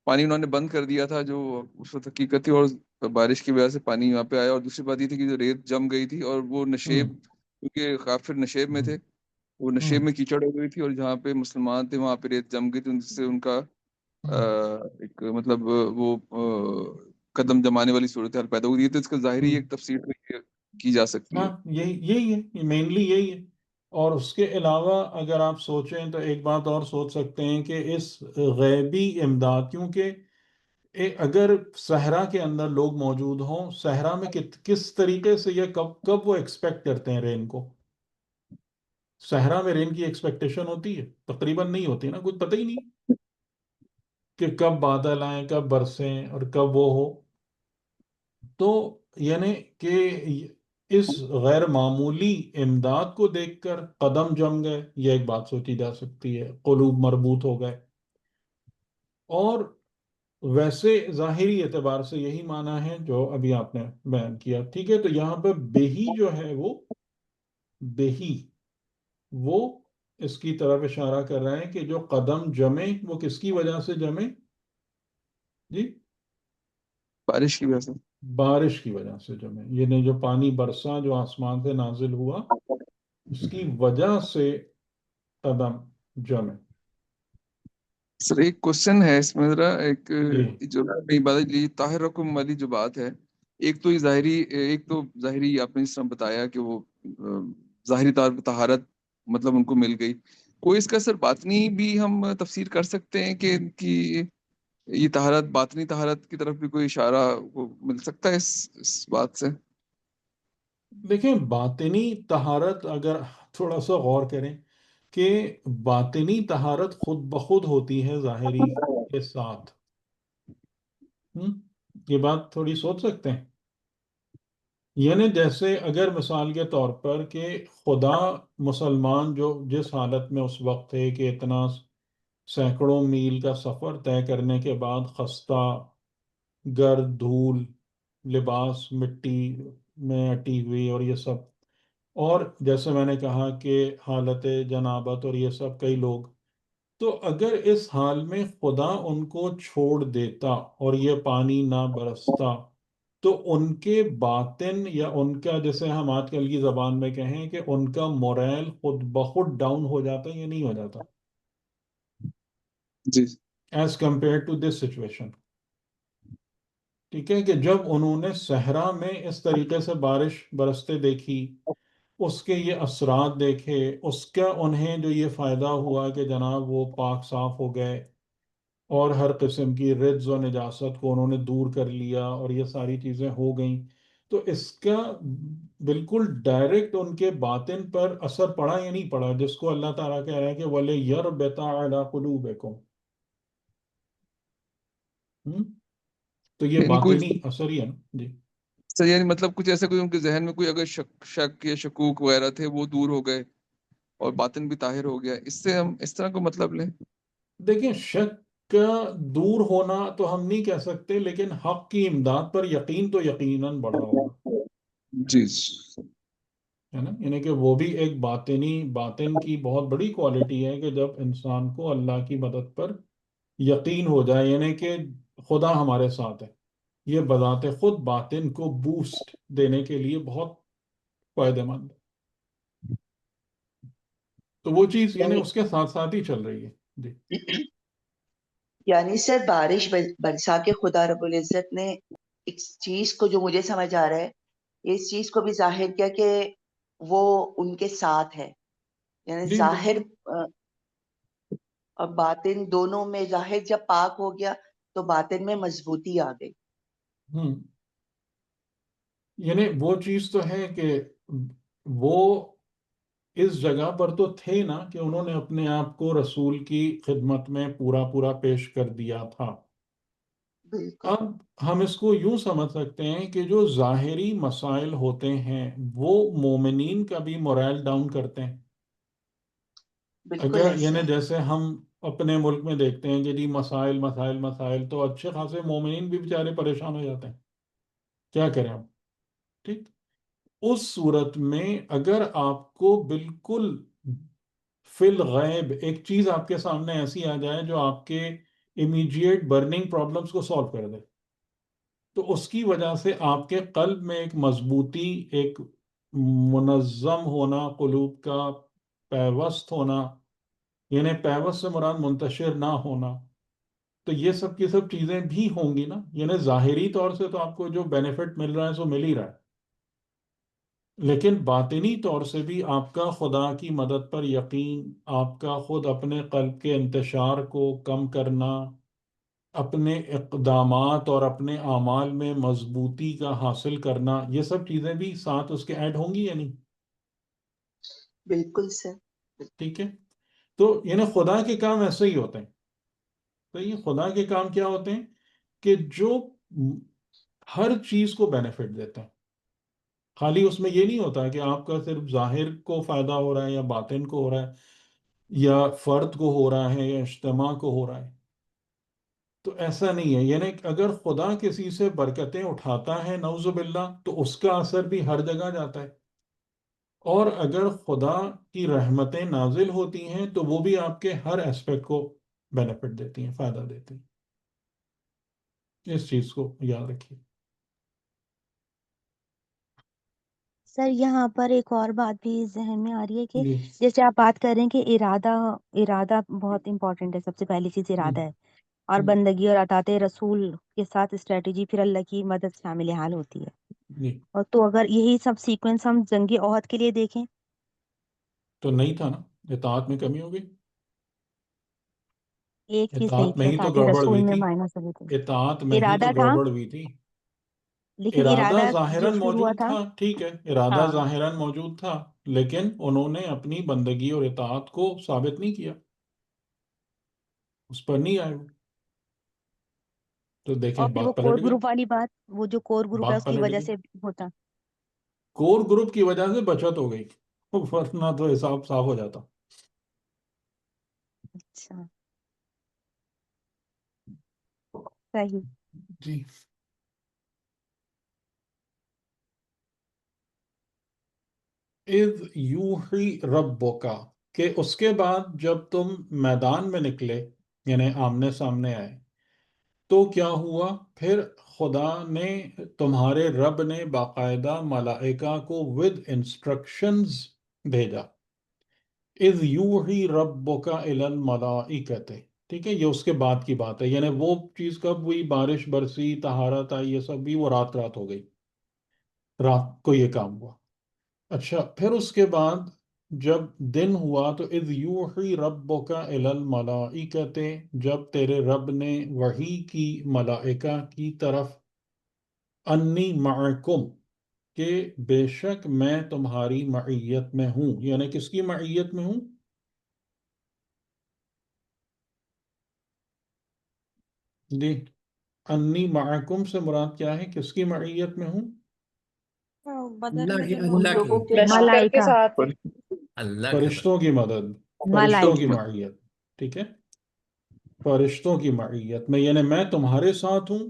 Speaker 6: پانی انہوں نے بند کر دیا تھا جو اس وقت حقیقت تھی، اور بارش کی وجہ سے پانی وہاں پہ آیا. اور دوسری بات یہ تھی کہ جو ریت جم گئی تھی اور وہ نشیب، کیونکہ کافر نشیب میں تھے، وہ نشیب میں کیچڑ ہو گئی تھی، اور جہاں پہ مسلمان تھے وہاں پہ ریت جم گئی تھی، جس سے ان کا ایک مطلب وہ قدم جمانے والی صورتحال پیدا ہوئی. تو اس کا ظاہری ایک تفسیر کی جا سکتی ہے.
Speaker 2: ہاں یہی ہے، مینلی یہی ہے. اور اس کے علاوہ اگر آپ سوچیں تو ایک بات اور سوچ سکتے ہیں کہ اس غیبی امداد، کیونکہ اگر صحرا کے اندر لوگ موجود ہوں، صحرا میں کس طریقے سے یا کب وہ ایکسپیکٹ کرتے ہیں رین کو؟ صحرا میں رین کی ایکسپیکٹیشن ہوتی ہے؟ تقریباً نہیں ہوتی نا، کچھ پتہ ہی نہیں کہ کب بادل آئیں، کب برسیں اور کب وہ ہو. تو یعنی کہ اس غیر معمولی امداد کو دیکھ کر قدم جم گئے، یہ ایک بات سوچی جا سکتی ہے. قلوب مربوط ہو گئے. اور ویسے ظاہری اعتبار سے یہی معنی ہے جو ابھی آپ نے بیان کیا. ٹھیک ہے، تو یہاں پہ بہی جو ہے وہ بہی وہ اس کی طرف اشارہ کر رہے ہیں کہ جو قدم جمے وہ کس کی وجہ سے جمے؟ جی،
Speaker 6: بارش کی وجہ سے.
Speaker 2: بارش کی وجہ سے جمے، یعنی جو پانی برسا، جو آسمان سے نازل ہوا، اس کی وجہ سے قدم جمے.
Speaker 6: سر ایک کوشچن ہے اس میں ذرا، ایک
Speaker 2: جی
Speaker 6: جو نئی بات ہے طاہرکم والی جو بات ہے، ایک تو ظاہری آپ نے اس طرح بتایا کہ وہ ظاہری طور پہ طہارت مطلب ان کو مل گئی. کوئی اس کا سر باطنی بھی ہم تفسیر کر سکتے ہیں کہ ان کی یہ طہارت باطنی طہارت کی طرف بھی کوئی اشارہ مل سکتا ہے اس بات سے؟
Speaker 2: دیکھیں، باطنی طہارت اگر تھوڑا سا غور کریں کہ باطنی طہارت خود بخود ہوتی ہے ظاہری کے ساتھ. یہ بات تھوڑی سوچ سکتے ہیں. یعنی جیسے اگر مثال کے طور پر کہ خدا مسلمان جو جس حالت میں اس وقت تھے کہ اتنا سینکڑوں میل کا سفر طے کرنے کے بعد خستہ، گرد، دھول، لباس مٹی میں اٹی ہوئی اور یہ سب، اور جیسے میں نے کہا کہ حالت جنابت اور یہ سب کئی لوگ، تو اگر اس حال میں خدا ان کو چھوڑ دیتا اور یہ پانی نہ برستا، تو ان کے باطن یا ان کا، جیسے ہم آج کل کی زبان میں کہیں، کہ ان کا موریل خود بخود ڈاؤن ہو جاتا یا نہیں ہو جاتا
Speaker 6: جی
Speaker 2: as compare to this situation. ٹھیک ہے، کہ جب انہوں نے صحرا میں اس طریقے سے بارش برستے دیکھی، اس کے یہ اثرات دیکھے، اس کا انہیں جو یہ فائدہ ہوا کہ جناب وہ پاک صاف ہو گئے اور ہر قسم کی رجز و نجاست کو انہوں نے دور کر لیا اور یہ ساری چیزیں ہو گئیں، تو اس کا بالکل ڈائریکٹ ان کے باطن پر اثر پڑا یا نہیں پڑا، جس کو اللہ تعالیٰ کہہ رہا ہے کہ وَلِيَرْبِطَ عَلَىٰ قُلُوبِكُمْ. تو یہ
Speaker 6: یعنی کوئی
Speaker 2: باطنی اثر ہی ہے نا. جی
Speaker 6: سر، یعنی مطلب کچھ ایسا، کوئی ان کے ذہن میں کوئی اگر شک یا شکوک وغیرہ تھے وہ دور ہو گئے اور باطن بھی طاہر ہو گیا، اس سے ہم اس طرح کو مطلب لیں؟
Speaker 2: دیکھیں، شک کا دور ہونا تو ہم نہیں کہہ سکتے، لیکن حق کی امداد پر یقین تو یقیناً بڑھا ہوگا،
Speaker 6: جی
Speaker 2: ہے نا. یعنی کہ وہ بھی ایک باطن کی بہت بڑی کوالٹی ہے کہ جب انسان کو اللہ کی مدد پر یقین ہو جائے، یعنی کہ خدا ہمارے ساتھ ہے، یہ بذات خود باطن کو بوسٹ دینے کے لیے بہت فائدہ مند ہے. تو وہ چیز یعنی
Speaker 7: یعنی
Speaker 2: اس کے ساتھ ساتھ ہی چل رہی ہے. جی
Speaker 7: یعنی سر بارش برسا کے خدا رب العزت نے اس چیز کو، جو مجھے سمجھ آ رہا ہے، اس چیز کو بھی ظاہر کیا کہ وہ ان کے ساتھ ہے. یعنی
Speaker 2: جی
Speaker 7: ظاہر
Speaker 2: بالکل.
Speaker 7: اور باطن دونوں میں، ظاہر جب پاک ہو گیا تو باطن میں مضبوطی آ گئی.
Speaker 2: ہوں یعنی وہ چیز تو ہے کہ وہ اس جگہ پر تو تھے نا کہ انہوں نے اپنے آپ کو رسول کی خدمت میں پورا پورا پیش کر دیا تھا.
Speaker 7: بالکل
Speaker 2: اب ہم اس کو یوں سمجھ سکتے ہیں کہ جو ظاہری مسائل ہوتے ہیں وہ مومنین کا بھی مورائل ڈاؤن کرتے ہیں.
Speaker 7: بالکل
Speaker 2: اگر
Speaker 7: ایسا
Speaker 2: یعنی
Speaker 7: ہے.
Speaker 2: جیسے ہم اپنے ملک میں دیکھتے ہیں کہ جی مسائل مسائل مسائل، تو اچھے خاصے مومنین بھی بیچارے پریشان ہو جاتے ہیں، کیا کریں ہم. ٹھیک، اس صورت میں اگر آپ کو بالکل فی الغیب ایک چیز آپ کے سامنے ایسی آ جائے جو آپ کے امیجیٹ برننگ پرابلمس کو سالو کر دے، تو اس کی وجہ سے آپ کے قلب میں ایک مضبوطی، ایک منظم ہونا، قلوب کا پیوست ہونا، یعنی پیوست سے مراد منتشر نہ ہونا، تو یہ سب کی سب چیزیں بھی ہوں گی نا. یعنی ظاہری طور سے تو آپ کو جو بینیفٹ مل رہا ہے سو مل ہی رہا ہے، لیکن باطنی طور سے بھی آپ کا خدا کی مدد پر یقین، آپ کا خود اپنے قلب کے انتشار کو کم کرنا، اپنے اقدامات اور اپنے اعمال میں مضبوطی کا حاصل کرنا، یہ سب چیزیں بھی ساتھ اس کے ایڈ ہوں گی یا نہیں.
Speaker 7: بالکل سر.
Speaker 2: ٹھیک ہے، تو یعنی خدا کے کام ایسے ہی ہوتے ہیں. تو یہ خدا کے کام کیا ہوتے ہیں کہ جو ہر چیز کو بینیفٹ دیتے ہیں. خالی اس میں یہ نہیں ہوتا کہ آپ کا صرف ظاہر کو فائدہ ہو رہا ہے یا باطن کو ہو رہا ہے یا فرد کو ہو رہا ہے یا اجتماع کو ہو رہا ہے. تو ایسا نہیں ہے. یعنی اگر خدا کسی سے برکتیں اٹھاتا ہے نعوذ باللہ، تو اس کا اثر بھی ہر جگہ جاتا ہے، اور اگر خدا کی رحمتیں نازل ہوتی ہیں تو وہ بھی آپ کے ہر اسپیکٹ کو بینیفٹ دیتی ہیں، فائدہ دیتی ہیں. اس چیز کو یاد رکھیے.
Speaker 3: سر یہاں پر ایک اور بات بھی ذہن میں آ رہی ہے کہ
Speaker 2: جی
Speaker 3: جیسے آپ بات کر رہے ہیں کہ ارادہ بہت امپورٹنٹ ہے، سب سے پہلی چیز ارادہ ہے، اور
Speaker 2: جی
Speaker 3: بندگی اور اطاعت رسول کے ساتھ اسٹریٹجی پھر اللہ کی مدد شامل حال ہوتی ہے.
Speaker 2: جی
Speaker 3: اور تو اگر یہی سب سیکوینس ہم جنگ احد کے لیے دیکھیں،
Speaker 2: تو نہیں تھا نا، اطاعت میں کمی ہو گئی.
Speaker 3: ایک چیز نہیں
Speaker 2: اطاعت
Speaker 3: تھی،
Speaker 2: میں ہی تو
Speaker 3: اطاعت
Speaker 2: گڑبڑ
Speaker 3: رسول
Speaker 2: ہوئی
Speaker 3: میں
Speaker 2: تھی.
Speaker 3: مائنس ہوئے تھے.
Speaker 2: اطاعت میں ہی تو
Speaker 3: ارادہ تھا،
Speaker 2: گڑبڑ ہوئی تھی.
Speaker 3: لیکن
Speaker 2: ارادہ
Speaker 3: ارادہ جو
Speaker 2: ظاہراً
Speaker 3: شروع ہوا
Speaker 2: موجود
Speaker 3: تھا.
Speaker 2: تھا، ٹھیک ہے، ارادہ
Speaker 3: ہاں،
Speaker 2: ظاہراً موجود تھا، لیکن انہوں نے اپنی بندگی اور اطاعت کو ثابت نہیں کیا، اس پر نہیں آئے وہ. تو دیکھیں
Speaker 3: اور پھر وہ
Speaker 2: بات
Speaker 3: کور
Speaker 2: پلٹ گئی.
Speaker 3: گروپ والی بات، وہ جو کور گروپ ہے
Speaker 2: بات
Speaker 3: اس کی
Speaker 2: پلٹ
Speaker 3: وجہ
Speaker 2: گئی.
Speaker 3: سے ہوتا.
Speaker 2: کور گروپ کی وجہ سے بچت ہو گئی، ورنہ تو حساب صاف ہو جاتا.
Speaker 3: اچھا، صحیح.
Speaker 2: جی اذ یوحی ربک، کہ اس کے بعد جب تم میدان میں نکلے، یعنی آمنے سامنے آئے، تو کیا ہوا پھر؟ خدا نے، تمہارے رب نے باقاعدہ ملائکہ کو ود انسٹرکشنز بھیجا. اذ یوحی ربک الی الملائکۃ، ٹھیک ہے، یہ اس کے بعد کی بات ہے. یعنی وہ چیز کب ہوئی؟ بارش برسی، طہارت آئی، یہ سب بھی وہ رات رات ہو گئی، رات کو یہ کام ہوا. اچھا، پھر اس کے بعد جب دن ہوا تو اذ یوحی ربک الی الملائکۃ، جب تیرے رب نے وحی کی ملائکہ کی طرف، انی معکم، کہ بے شک میں تمہاری معیت میں ہوں. یعنی کس کی معیت میں ہوں؟ جی، انی معکم سے مراد کیا ہے؟ کس کی معیت میں ہوں؟
Speaker 1: بدر میں جو
Speaker 7: ان
Speaker 1: لوگ
Speaker 5: اللہ
Speaker 7: لوگوں
Speaker 5: کی،
Speaker 7: کے ساتھ
Speaker 4: لشکر کے
Speaker 3: ملائکہ،
Speaker 4: ساتھ
Speaker 6: پر
Speaker 5: اللہ کے
Speaker 2: فرشتوں کی مدد، فرشتوں کی
Speaker 3: ملائکہ،
Speaker 2: معیت. ٹھیک ہے، فرشتوں کی معیت میں، یعنی میں تمہارے ساتھ ہوں.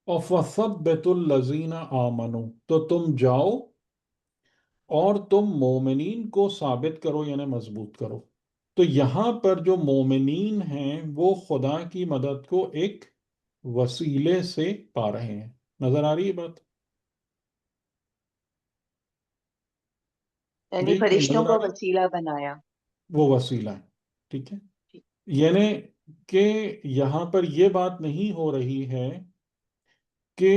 Speaker 2: اور فَثَبِّتُوا الَّذِينَ آمَنُوا، تو تم جاؤ اور تم مومنین کو ثابت کرو، یعنی مضبوط کرو. تو یہاں پر جو مومنین ہیں وہ خدا کی مدد کو ایک وسیلے سے پا رہے ہیں. نظر آ رہی ہے بات؟
Speaker 7: یعنی
Speaker 2: جی، یہ
Speaker 7: فرشتوں
Speaker 2: نظر آ
Speaker 7: کو
Speaker 2: رہی ہے؟
Speaker 7: وسیلہ بنایا.
Speaker 2: وہ وسیلہ ہے. ٹھیک ہے، یعنی کہ یہاں پر یہ بات نہیں ہو رہی ہے کہ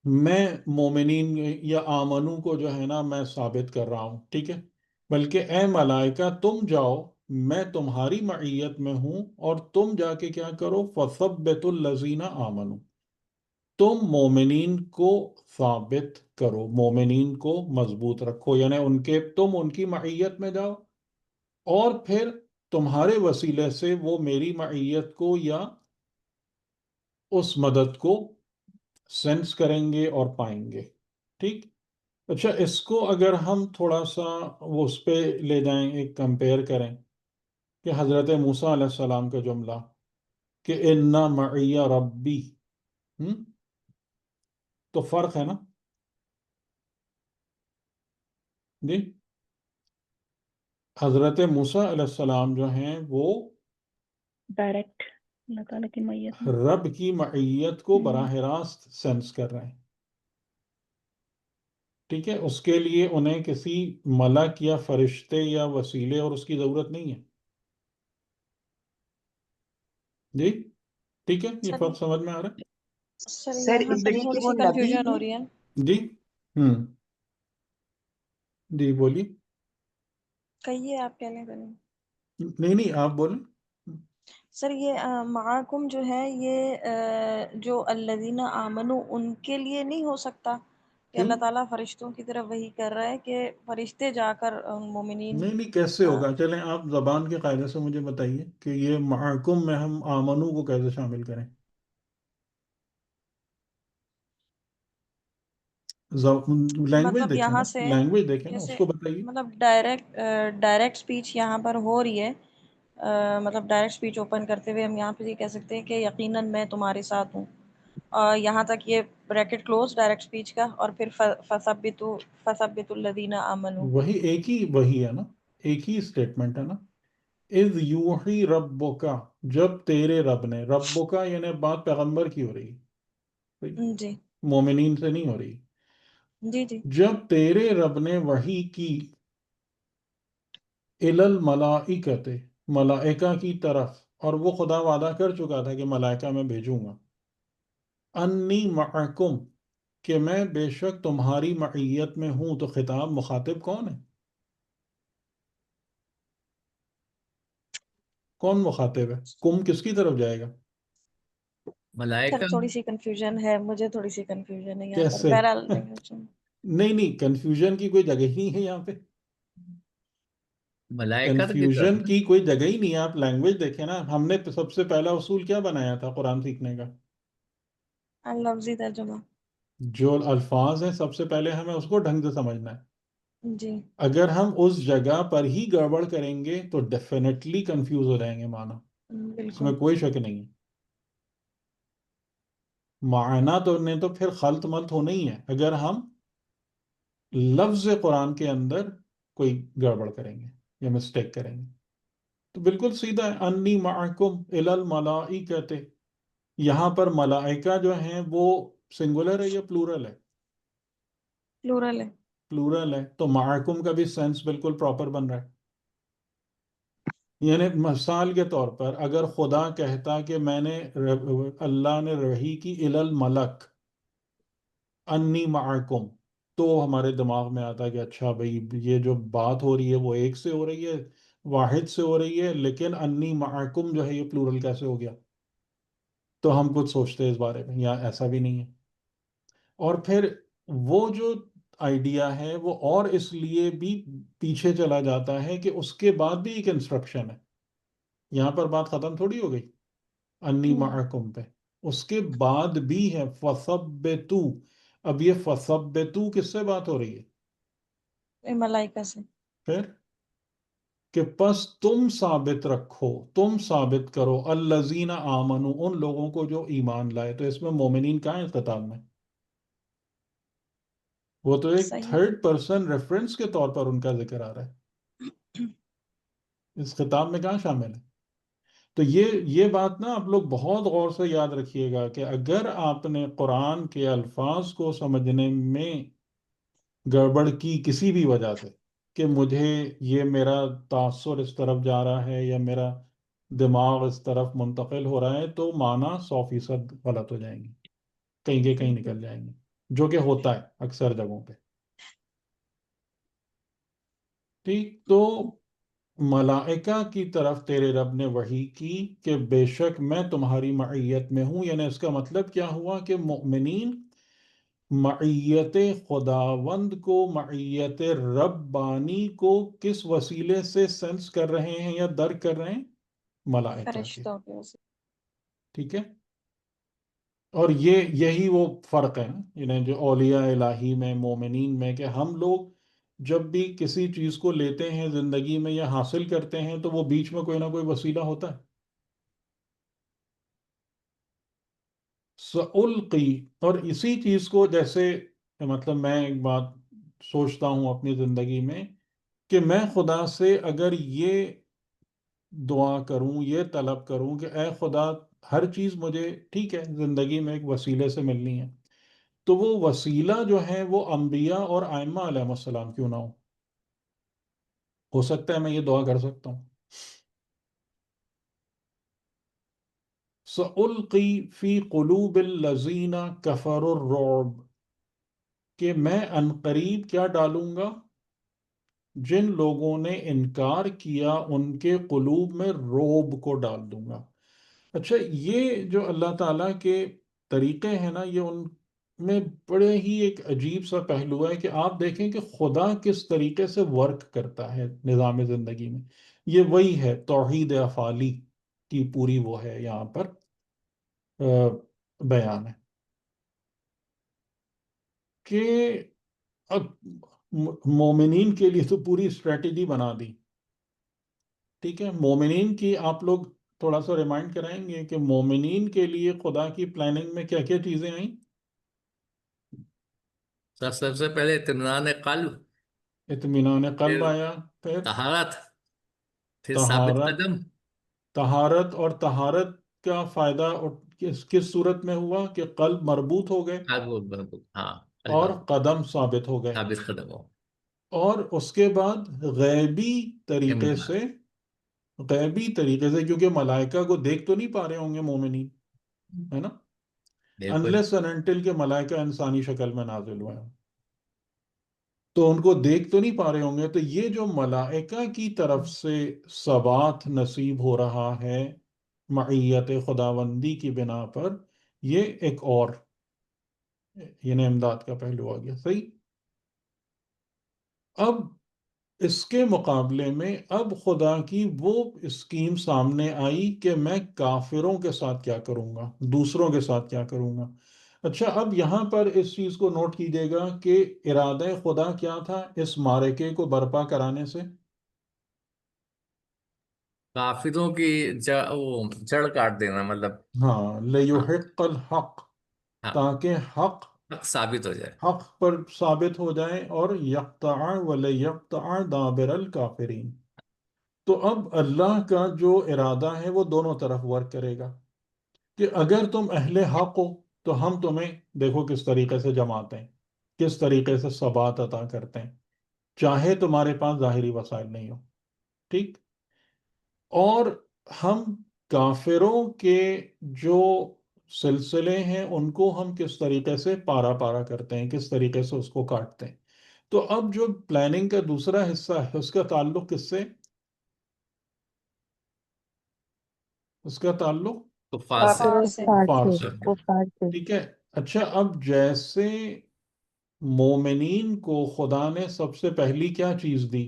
Speaker 2: میں مومنین یا آمنو کو جو ہے نا میں ثابت کر رہا ہوں، ٹھیک ہے، بلکہ اے ملائکہ تم جاؤ، میں تمہاری معیت میں ہوں، اور تم جا کے کیا کرو؟ فَثَبِّتُوا الَّذِينَ آمَنُوا، تم مومنین کو ثابت کرو، مومنین کو مضبوط رکھو. یعنی تم ان کی معیت میں جاؤ، اور پھر تمہارے وسیلے سے وہ میری معیت کو یا اس مدد کو سینس کریں گے اور پائیں گے. ٹھیک. اچھا، اس کو اگر ہم تھوڑا سا وہ اس پہ لے جائیں، ایک کمپیئر کریں کہ حضرت موسیٰ علیہ السلام کا جملہ کہ اِنَّ مَعِیَ ربی، تو فرق ہے نا جی. حضرت موسیٰ علیہ السلام جو ہیں وہ
Speaker 4: ڈائریکٹ اللہ تعالیٰ کی میت میں.
Speaker 2: رب کی معیت کو
Speaker 4: ہم،
Speaker 2: براہ راست سینس کر رہے ہیں. ٹھیک ہے، اس کے لیے انہیں کسی ملک یا فرشتے یا وسیلے اور اس کی ضرورت نہیں ہے. جی ٹھیک ہے، یہ
Speaker 1: سر
Speaker 2: فرق سمجھ میں آ رہا
Speaker 1: سر
Speaker 7: سر
Speaker 1: یہاں
Speaker 7: اس
Speaker 1: پر
Speaker 7: لیے کہ
Speaker 1: تھوڑی
Speaker 7: وہ
Speaker 1: سی
Speaker 7: نبی
Speaker 1: کنفیوژن ہو
Speaker 7: ہیں.
Speaker 1: رہی ہے.
Speaker 2: ہے؟ جی جی بولیے.
Speaker 1: کہیے، آپ کہنے کریں.
Speaker 2: نہیں نہیں، آپ بولیں.
Speaker 1: سر یہ معاکم جو ہے، یہ جو الذین آمنو ان کے لیے نہیں ہو سکتا کہ
Speaker 2: کیوں؟
Speaker 1: اللہ تعالیٰ فرشتوں کی طرف وہی کر رہا ہے کہ فرشتے جا کر مومنین.
Speaker 2: نہیں نہیں، کیسے ہوگا؟ چلیں آپ زبان کے قاعدے سے مجھے بتائیے کہ یہ معکم میں ہم آمنو کو کیسے شامل کریں؟ لینگویج
Speaker 1: مطلب
Speaker 2: دیکھیں نا،
Speaker 1: یہاں سے
Speaker 2: لینگویج دیکھیں نا، اس
Speaker 1: جیسے
Speaker 2: کو بتائیے.
Speaker 1: مطلب ڈائریکٹ سپیچ یہاں پر ہو رہی ہے. مطلب ڈائریکٹ سپیچ اوپن کرتے ہوئے ہم یہاں پہ یہ کہہ سکتے ہیں کہ یقیناً میں تمہارے ساتھ ہوں. یہاں تک یہ بریکٹ کلوز ڈائریکٹ سپیچ کا، اور پھر فَثَبِّتُوا الَّذِينَ آمَنُوا.
Speaker 2: وہی ایک ہی وہی ہے نا، ایک ہی اسٹیٹمنٹ ہے نا. اذ یوحی ربک، جب تیرے رب نے، ربک یعنی بات پیغمبر کی ہو رہی ہے،
Speaker 1: جی
Speaker 2: مومنین سے نہیں ہو رہی.
Speaker 1: جی جی.
Speaker 2: جب تیرے رب نے وحی کی الی الملائکۃ، ملائکہ کی طرف، اور وہ خدا وعدہ کر چکا تھا کہ ملائکہ میں بھیجوں گا. انی معکم، کہ میں بے شک تمہاری معیت میں ہوں. تو خطاب مخاطب کون ہے؟ کون مخاطب ہے؟ کم کس کی طرف جائے گا؟
Speaker 1: سر
Speaker 5: ملائکہ.
Speaker 1: تھوڑی سی کنفیوژن ہے، مجھے تھوڑی سی کنفیوژن ہے یہاں پر.
Speaker 2: کیسے؟
Speaker 1: بہرحال
Speaker 2: نہیں نہیں، کنفیوژن کی کوئی جگہ ہی نہیں ہے یہاں پہ.
Speaker 5: ملائکہ کی
Speaker 2: کنفیوژن
Speaker 5: طرف.
Speaker 2: کی کوئی جگہ ہی نہیں ہے. آپ لینگویج دیکھیں نا. ہم نے سب سے پہلا اصول کیا بنایا تھا قرآن سیکھنے کا؟
Speaker 1: لفظی ترجمہ.
Speaker 2: جو الفاظ ہیں سب سے پہلے ہمیں اس کو ڈھنگ سے سمجھنا ہے.
Speaker 1: جی
Speaker 2: اگر ہم اس جگہ پر ہی گڑبڑ کریں گے تو ڈیفینیٹلی کنفیوز ہو جائیں گے معنی. اس
Speaker 1: بالکل.
Speaker 2: میں کوئی شک نہیں ہے. معنی تو نے تو پھر خلط ملط ہونا ہی ہے اگر ہم لفظ قرآن کے اندر کوئی گڑبڑ کریں گے یا مسٹیک کریں گے. تو بالکل سیدھا ہے، انی معکم الی الملائکۃ. یہاں پر ملائکہ جو ہیں وہ سنگولر ہے یا پلورل ہے؟
Speaker 1: پلورل ہے.
Speaker 2: پلورل ہے، تو معکم کا بھی سینس بالکل پراپر بن رہا ہے. یعنی مثال کے طور پر اگر خدا کہتا کہ میں نے اللہ نے وحی کی الی الملک انی معکم، تو ہمارے دماغ میں آتا کہ اچھا بھئی یہ جو بات ہو رہی ہے وہ ایک سے ہو رہی ہے، واحد سے ہو رہی ہے، لیکن انی معکم جو ہے یہ پلورل کیسے ہو گیا؟ تو ہم کچھ سوچتے ہیں اس بارے میں، یا ایسا بھی نہیں ہے. اور پھر وہ جو آئیڈیا ہے وہ اور اس لیے بھی پیچھے چلا جاتا ہے کہ اس کے بعد بھی ایک انسٹرکشن ہے. یہاں پر بات ختم تھوڑی ہو گئی انی معکم پہ، اس کے بعد بھی ہے فثبتو. اب یہ فثبتو کس سے بات ہو رہی ہے؟
Speaker 1: ملائکہ سے.
Speaker 2: پھر کہ پس تم ثابت رکھو، تم ثابت کرو الذین آمنو، ان لوگوں کو جو ایمان لائے. تو اس میں مومنین کہاں ہے خطاب میں؟ وہ تو ایک
Speaker 1: صحیح.
Speaker 2: تھرڈ پرسن ریفرنس کے طور پر ان کا ذکر آ رہا ہے، اس خطاب میں کہاں شامل ہے؟ تو یہ بات نا آپ لوگ بہت غور سے یاد رکھیے گا کہ اگر آپ نے قرآن کے الفاظ کو سمجھنے میں گڑبڑ کی کسی بھی وجہ سے، کہ مجھے یہ میرا تاثر اس طرف جا رہا ہے یا میرا دماغ اس طرف منتقل ہو رہا ہے، تو معنی 100% غلط ہو جائیں گے، کہیں کے کہیں نکل جائیں گے، جو کہ ہوتا ہے اکثر جگہوں پہ. ٹھیک. تو ملائکہ کی طرف تیرے رب نے وحی کی کہ بے شک میں تمہاری معیت میں ہوں. یعنی اس کا مطلب کیا ہوا کہ مؤمنین معیت خداوند کو، معیت ربانی کو کس وسیلے سے سینس کر رہے ہیں یا درک کر رہے ہیں؟ ملائکہ کے.
Speaker 1: فرشتوں کے واسطے.
Speaker 2: ٹھیک ہے. اور یہی وہ فرق ہے نا، یعنی جو اولیاء الہی میں، مومنین میں، کہ ہم لوگ جب بھی کسی چیز کو لیتے ہیں زندگی میں یا حاصل کرتے ہیں تو وہ بیچ میں کوئی نہ کوئی وسیلہ ہوتا ہے. سألقی، اور اسی چیز کو جیسے مطلب میں ایک بات سوچتا ہوں اپنی زندگی میں کہ میں خدا سے اگر یہ دعا کروں، یہ طلب کروں کہ اے خدا ہر چیز مجھے ٹھیک ہے زندگی میں ایک وسیلے سے ملنی ہے، تو وہ وسیلہ جو ہے وہ انبیاء اور ائمہ علیہ السلام کیوں نہ ہو سکتا ہے میں یہ دعا کر سکتا ہوں. سألقی فی قلوب الذین کفروا الرعب، کہ میں عنقریب کیا ڈالوں گا؟ جن لوگوں نے انکار کیا ان کے قلوب میں رعب کو ڈال دوں گا. اچھا، یہ جو اللہ تعالیٰ کے طریقے ہیں نا، یہ ان میں بڑے ہی ایک عجیب سا پہلو ہے کہ آپ دیکھیں کہ خدا کس طریقے سے ورک کرتا ہے نظام زندگی میں. یہ وہی ہے توحید افعالی کی پوری وہ ہے یہاں پر بیان ہے کہ اب مومنین کے لیے تو پوری اسٹریٹجی بنا دی. ٹھیک ہے، مومنین کی آپ لوگ تھوڑا سا ریمائنڈ کرائیں گے کہ مومنین کے لیے خدا کی پلاننگ میں کیا کیا چیزیں آئیں؟
Speaker 5: سب سے پہلے اطمینان قلب،
Speaker 2: اطمینان قلب
Speaker 5: پھر
Speaker 2: آیا، پھر
Speaker 5: طہارت، پھر ثابت
Speaker 2: طہارت.
Speaker 5: قدم.
Speaker 2: طہارت، اور طہارت کا فائدہ کس صورت میں ہوا کہ قلب مربوط ہو گئے
Speaker 5: ہاں،
Speaker 2: اور
Speaker 5: قلب
Speaker 2: قدم ثابت ہو گئے.
Speaker 5: ثابت قدم ہو.
Speaker 2: اور اس کے بعد غیبی طریقے
Speaker 5: ہمت.
Speaker 2: سے، کیونکہ ملائکہ کو دیکھ تو نہیں پا رہے ہوں گے مومنین، ہے نا،
Speaker 5: بالکل.
Speaker 2: انلیس اینڈ انٹل کہ ملائکہ انسانی شکل میں نازل ہوئے ہیں، تو ان کو دیکھ تو نہیں پا رہے ہوں گے. تو یہ جو ملائکہ کی طرف سے ثبات نصیب ہو رہا ہے معیت خداوندی کی بنا پر، یہ ایک اور یعنی امداد کا پہلو آ گیا. صحیح. اب اس کے مقابلے میں اب خدا کی وہ اسکیم سامنے آئی کہ میں کافروں کے ساتھ کیا کروں گا، دوسروں کے ساتھ کیا کروں گا. اچھا، اب یہاں پر اس چیز کو نوٹ کیجیے گا کہ ارادہ خدا کیا تھا اس معرکے کو برپا کرانے سے؟
Speaker 5: کافروں کی جڑ کاٹ دینا، مطلب.
Speaker 2: ہاں،
Speaker 5: ہاں،
Speaker 2: لیحق الحق،
Speaker 5: ہاں.
Speaker 2: تاکہ حق
Speaker 5: حق ثابت ہو جائے.
Speaker 2: حق پر ثابت ہو جائیں، اور یقطع ولیقطع دابر الکافرین. تو اب اللہ کا جو ارادہ ہے وہ دونوں طرف ورک کرے گا، کہ اگر تم اہل حق ہو تو ہم تمہیں دیکھو کس طریقے سے جماتے ہیں، کس طریقے سے ثبات عطا کرتے ہیں، چاہے تمہارے پاس ظاہری وسائل نہیں ہو. ٹھیک. اور ہم کافروں کے جو سلسلے ہیں ان کو ہم کس طریقے سے پارا پارا کرتے ہیں، کس طریقے سے اس کو کاٹتے ہیں. تو اب جو پلاننگ کا دوسرا حصہ ہے اس کا تعلق کس سے؟ اس کا تعلق
Speaker 5: کفار سے.
Speaker 1: کافروں سے.
Speaker 2: کفار سے.
Speaker 3: کفار سے.
Speaker 2: ٹھیک ہے. اچھا، اب جیسے مومنین کو خدا نے سب سے پہلی کیا چیز دی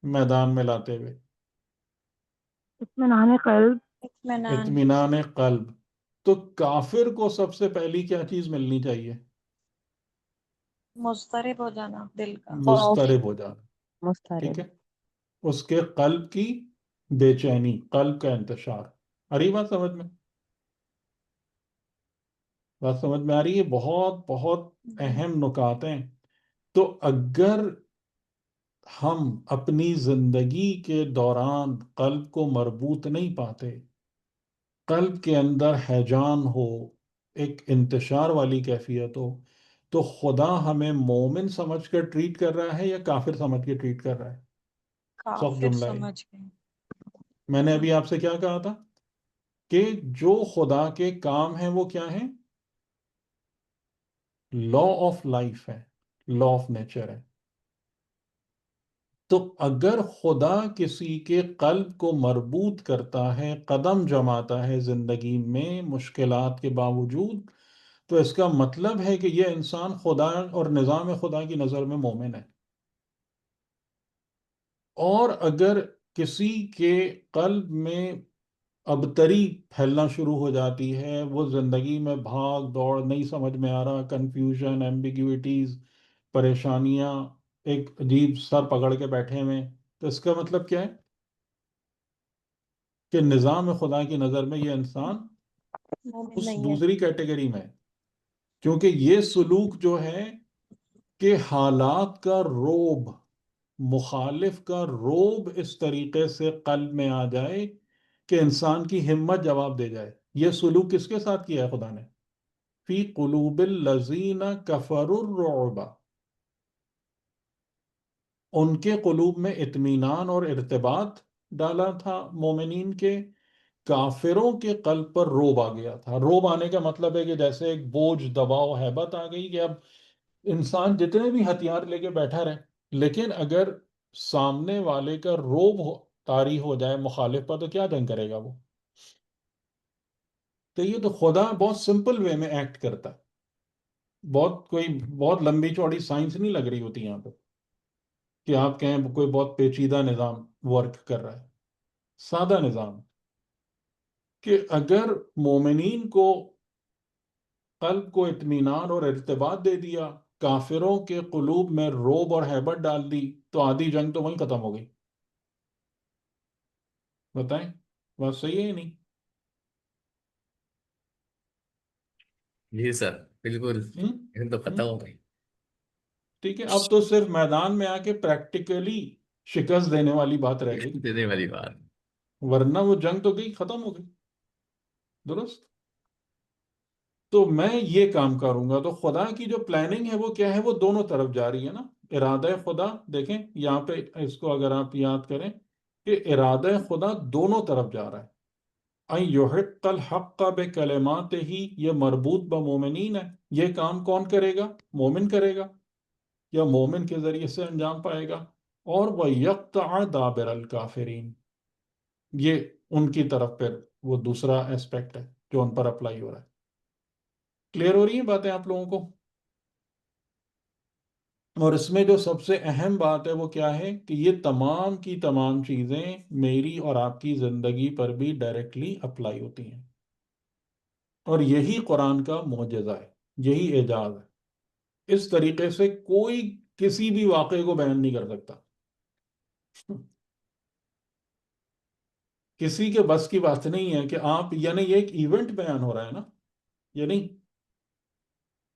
Speaker 2: میدان میں لاتے ہوئے؟
Speaker 3: اطمینان قلب.
Speaker 1: اطمینان.
Speaker 2: اطمینان قلب. تو کافر کو سب سے پہلی کیا چیز ملنی چاہیے؟
Speaker 1: مضطرب ہو جانا دل کا.
Speaker 2: مضطرب ہو جانا.
Speaker 3: مسترب.
Speaker 2: ٹھیک ہے. اس کے قلب کی بے چینی، قلب کا انتشار. آ رہی بات سمجھ میں؟ بات سمجھ میں آ رہی ہے؟ بہت بہت اہم نکات ہیں. تو اگر ہم اپنی زندگی کے دوران قلب کو مربوط نہیں پاتے، قلب کے اندر ہیجان ہو، ایک انتشار والی کیفیت ہو، تو خدا ہمیں مومن سمجھ کر ٹریٹ کر رہا ہے یا کافر سمجھ کے ٹریٹ کر رہا ہے؟ سخت
Speaker 1: کافر
Speaker 2: جملہ ہے.
Speaker 1: سمجھ گئے.
Speaker 2: میں نے ابھی آپ سے کیا کہا تھا کہ جو خدا کے کام ہیں وہ کیا ہیں؟ لا آف لائف ہے، لا آف نیچر ہے. تو اگر خدا کسی کے قلب کو مربوط کرتا ہے، قدم جماتا ہے زندگی میں مشکلات کے باوجود، تو اس کا مطلب ہے کہ یہ انسان خدا اور نظام خدا کی نظر میں مومن ہے. اور اگر کسی کے قلب میں ابتری پھیلنا شروع ہو جاتی ہے، وہ زندگی میں بھاگ دوڑ، نہیں سمجھ میں آ رہا، کنفیوژن، ایمبیگوٹیز، پریشانیاں، ایک عجیب سر پکڑ کے بیٹھے ہوئے، تو اس کا مطلب کیا ہے؟ کہ نظام خدا کی نظر میں یہ انسان
Speaker 1: مومن
Speaker 2: اس
Speaker 1: نہیں ہے.
Speaker 2: دوسری کیٹیگری میں ہے. کیونکہ یہ سلوک جو ہے کہ حالات کا روب، مخالف کا روب اس طریقے سے قلب میں آ جائے کہ انسان کی ہمت جواب دے جائے، یہ سلوک کس کے ساتھ کیا ہے خدا نے؟ فی قلوب الذین کفروا الرعب. ان کے قلوب میں اطمینان اور ارتباط ڈالا تھا مومنین کے، کافروں کے قلب پر روب آ گیا تھا. روب آنے کا مطلب ہے کہ جیسے ایک بوجھ، دباؤ، ہیبت آ گئی کہ اب انسان جتنے بھی ہتھیار لے کے بیٹھا رہے، لیکن اگر سامنے والے کا روب طاری ہو جائے مخالف پر، تو کیا جنگ کرے گا وہ؟ تو یہ تو خدا بہت سمپل وے میں ایکٹ کرتا ہے. بہت لمبی چوڑی سائنس نہیں لگ رہی ہوتی یہاں پہ کہ آپ کہیں کوئی بہت پیچیدہ نظام ورک کر رہا ہے. سادہ نظام کہ اگر مومنین کو قلب کو اطمینان اور ارتباط دے دیا، کافروں کے قلوب میں روب اور ہیبت ڈال دی، تو آدھی جنگ تو وہیں ختم ہو گئی. بتائیں، بات صحیح ہے یا نہیں؟
Speaker 5: جی سر، بالکل.
Speaker 2: ہم؟
Speaker 5: یہ تو
Speaker 2: ہم؟
Speaker 5: ختم ہو گئی.
Speaker 2: ٹھیک ہے. اب تو صرف میدان میں آ کے پریکٹیکلی شکست دینے والی بات رہ گئی،
Speaker 5: دینے والی بات.
Speaker 2: ورنہ وہ جنگ تو گئی، ختم ہو گئی. درست. تو میں یہ کام کروں گا. تو خدا کی جو پلاننگ ہے وہ کیا ہے؟ وہ دونوں طرف جا رہی ہے نا. ارادہ خدا دیکھیں یہاں پہ، اس کو اگر آپ یاد کریں کہ ارادہ خدا دونوں طرف جا رہا ہے. اَن یحق الحق بکلمات ہی، یہ مربوط بمومنین ہے. یہ کام کون کرے گا؟ مومن کرے گا، یا مومن کے ذریعے سے انجام پائے گا. اور وَيَقْطَعَ دَابِرَ الْكَافِرِينَ، یہ ان کی طرف پھر وہ دوسرا اسپیکٹ ہے جو ان پر اپلائی ہو رہا ہے. کلیئر ہو رہی ہیں باتیں آپ لوگوں کو؟ اور اس میں جو سب سے اہم بات ہے وہ کیا ہے کہ یہ تمام کی تمام چیزیں میری اور آپ کی زندگی پر بھی ڈائریکٹلی اپلائی ہوتی ہیں. اور یہی قرآن کا معجزہ ہے، یہی اعجاز ہے. اس طریقے سے کوئی کسی بھی واقعے کو بیان نہیں کر سکتا. کسی کے بس کی بات نہیں ہے کہ آپ، یعنی یہ ایک ایونٹ بیان ہو رہا ہے نا، یہ نہیں،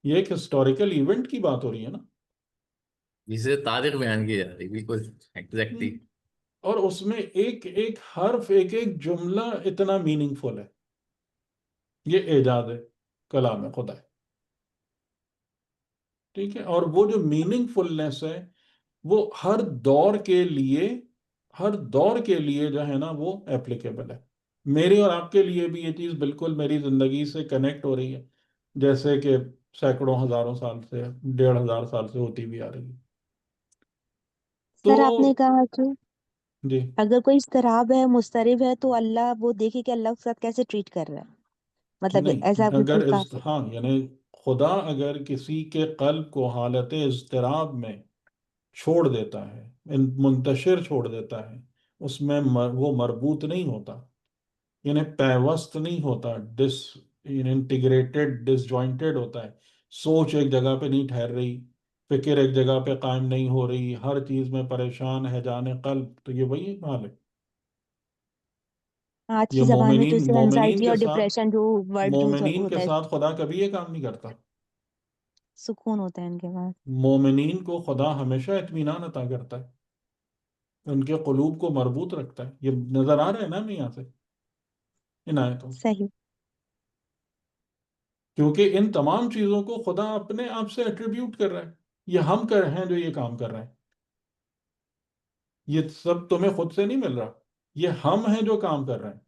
Speaker 2: یہ ایک ہسٹوریکل ایونٹ کی بات ہو رہی ہے نا،
Speaker 5: جسے تاریخ بیان کی جا رہی، بالکل ایگزیکٹلی.
Speaker 2: اور اس میں ایک ایک حرف، ایک ایک جملہ اتنا میننگ فل ہے. یہ اعجاز ہے کلام خدا ہے. ٹھیک ہے، اور وہ جو میننگ فلنس ہے وہ ہر دور کے لیے جو ہے نا وہ ایپلیکیبل ہے. میری اور آپ کے لیے بھی یہ چیز بالکل میری زندگی سے کنیکٹ ہو رہی ہے، جیسے کہ سینکڑوں ہزاروں سال سے، 1500 سال سے ہوتی بھی آ رہی ہے. تو
Speaker 3: سر آپ نے کہا کہ
Speaker 2: جی
Speaker 3: اگر کوئی اضطراب ہے، مضطرب ہے، تو اللہ وہ دیکھے کہ اللہ اس کے ساتھ کیسے ٹریٹ کر رہا ہے، مطلب ایسا
Speaker 2: نہیں،
Speaker 3: بالکل
Speaker 2: اگر
Speaker 3: کافی.
Speaker 2: ہاں یعنی خدا اگر کسی کے قلب کو حالت اضطراب میں چھوڑ دیتا ہے، منتشر چھوڑ دیتا ہے، اس میں وہ مربوط نہیں ہوتا، یعنی پیوست نہیں ہوتا، انٹیگریٹڈ ڈس جوائنٹڈ ہوتا ہے. سوچ ایک جگہ پہ نہیں ٹھہر رہی، فکر ایک جگہ پہ قائم نہیں ہو رہی، ہر چیز میں پریشان ہے جانے قلب، تو یہ وہی حال ہے.
Speaker 3: آج
Speaker 2: یہ
Speaker 3: کی زبان میں تو اسے
Speaker 2: مومنین
Speaker 3: انزائٹی
Speaker 2: کے
Speaker 3: اور
Speaker 2: ساتھ
Speaker 3: ڈپریشن جو ورڈ یوز
Speaker 2: مومنین کے
Speaker 3: ہوتا ہے،
Speaker 2: ساتھ خدا کبھی یہ کام نہیں کرتا.
Speaker 3: سکون ہوتا ہے ان کے پاس.
Speaker 2: مومنین کو خدا ہمیشہ اطمینان عطا کرتا ہے، ان کے قلوب کو مربوط رکھتا ہے. یہ نظر آ رہا ہے نا ہمیں یہاں سے ان آیتوں سے،
Speaker 3: صحیح.
Speaker 2: کیونکہ ان تمام چیزوں کو خدا اپنے آپ سے ایٹریبیوٹ کر رہا ہے. یہ ہم کر ہیں جو یہ کام کر رہے ہیں، یہ سب تمہیں خود سے نہیں مل رہا، یہ ہم ہیں جو کام کر رہے ہیں.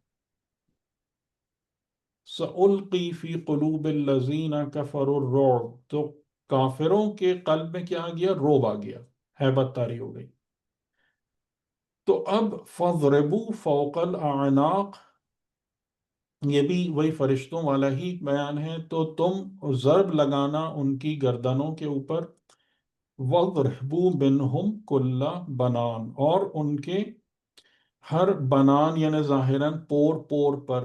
Speaker 2: سَأُلْقِي فِي قُلُوبِ الَّذِينَ كَفَرُوا الرُّعْبَ، تو کافروں کے قلب میں کیا آ گیا؟ رعب آ گیا، ہیبت طاری ہو گئی. تو اب فَاضْرِبُوا فَوْقَ الْأَعْنَاقِ، یہ بھی وہی فرشتوں والا ہی بیان ہے. تو تم ضرب لگانا ان کی گردنوں کے اوپر، وَاضْرِبُوا مِنْهُمْ كُلَّ بَنَانٍ، اور ان کے ہر بنان یعنی ظاہراً پور پور پر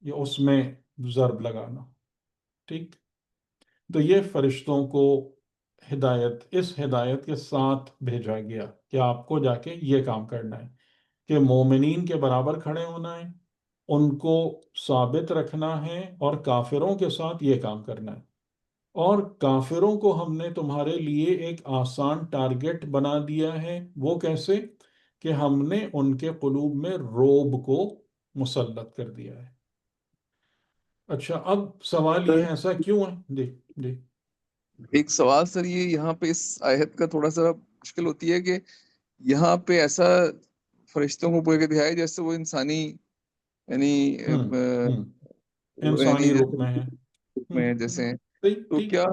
Speaker 2: یہ اس میں ضرب لگانا. ٹھیک، تو یہ فرشتوں کو اس ہدایت کے ساتھ بھیجا گیا کہ آپ کو جا کے یہ کام کرنا ہے، کہ مومنین کے برابر کھڑے ہونا ہے، ان کو ثابت رکھنا ہے، اور کافروں کے ساتھ یہ کام کرنا ہے. اور کافروں کو ہم نے تمہارے لیے ایک آسان ٹارگٹ بنا دیا ہے. وہ کیسے؟ کہ ہم نے ان کے قلوب میں رعب کو مسلط کر دیا ہے. اچھا، اب سوال یہ ہے ایسا کیوں ہے؟ جی جی
Speaker 6: ایک سوال سر، یہ یہاں پہ اس آیت کا تھوڑا سا مشکل ہوتی ہے کہ یہاں پہ ایسا فرشتوں کو بول کے دکھایا جیسے وہ انسانی یعنی
Speaker 2: ہوں ہوں
Speaker 6: یعنی
Speaker 2: انسانی روپ میں ہے.
Speaker 6: میں جیسے ہیں.
Speaker 2: صحیح،
Speaker 6: تو
Speaker 2: ٹھیک.
Speaker 6: کیا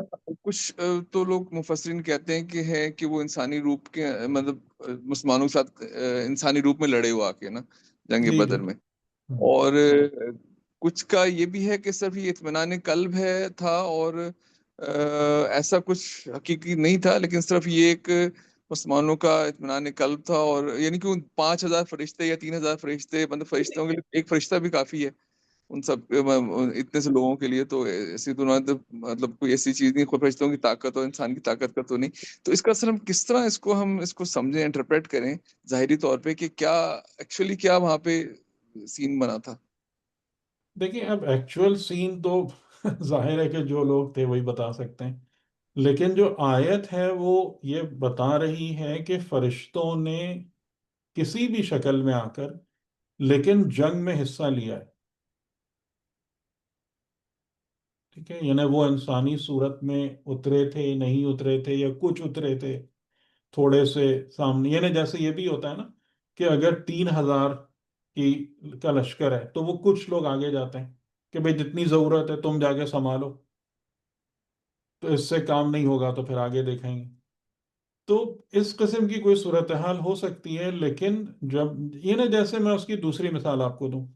Speaker 6: کچھ تو لوگ مفسرین کہتے ہیں کہ ہے کہ وہ انسانی روپ کے مطلب مسلمانوں کے ساتھ انسانی روپ میں لڑے ہوا کے نا جنگ
Speaker 2: جی جی
Speaker 6: بدر میں. اور کچھ کا یہ بھی ہے کہ صرف یہ اطمینان قلب ہے تھا، اور ایسا کچھ حقیقی نہیں تھا، لیکن صرف یہ ایک مسلمانوں کا اطمینان قلب تھا. اور یعنی کہ 5000 فرشتے یا 3000 فرشتے، مطلب فرشتوں کے لیے ایک فرشتہ بھی کافی ہے ان سب اتنے سے لوگوں کے لیے. تو ایسی تو مطلب کوئی ایسی چیز نہیں، خود فرشتوں کی طاقت اور انسان کی طاقت کا تو نہیں. تو اس کا اثر ہم کس طرح ہم اس کو سمجھیں، انٹرپریٹ کریں ظاہری طور پہ کہ کیا ایکچولی کیا وہاں پہ سین بنا تھا.
Speaker 2: دیکھیں، اب ایکچوئل سین تو ظاہر ہے کہ جو لوگ تھے وہی بتا سکتے ہیں، لیکن جو آیت ہے وہ یہ بتا رہی ہے کہ فرشتوں نے کسی بھی شکل میں آ کر لیکن جنگ میں حصہ لیا ہے. ٹھیک ہے، یعنی وہ انسانی صورت میں اترے تھے، نہیں اترے تھے، یا کچھ اترے تھے تھوڑے سے سامنے. یعنی جیسے یہ بھی ہوتا ہے نا کہ اگر 3000 کا لشکر ہے تو وہ کچھ لوگ آگے جاتے ہیں کہ بھئی جتنی ضرورت ہے تم جا کے سنبھالو، تو اس سے کام نہیں ہوگا تو پھر آگے دیکھیں گے. تو اس قسم کی کوئی صورتحال ہو سکتی ہے. لیکن جب یہ نا، جیسے میں اس کی دوسری مثال آپ کو دوں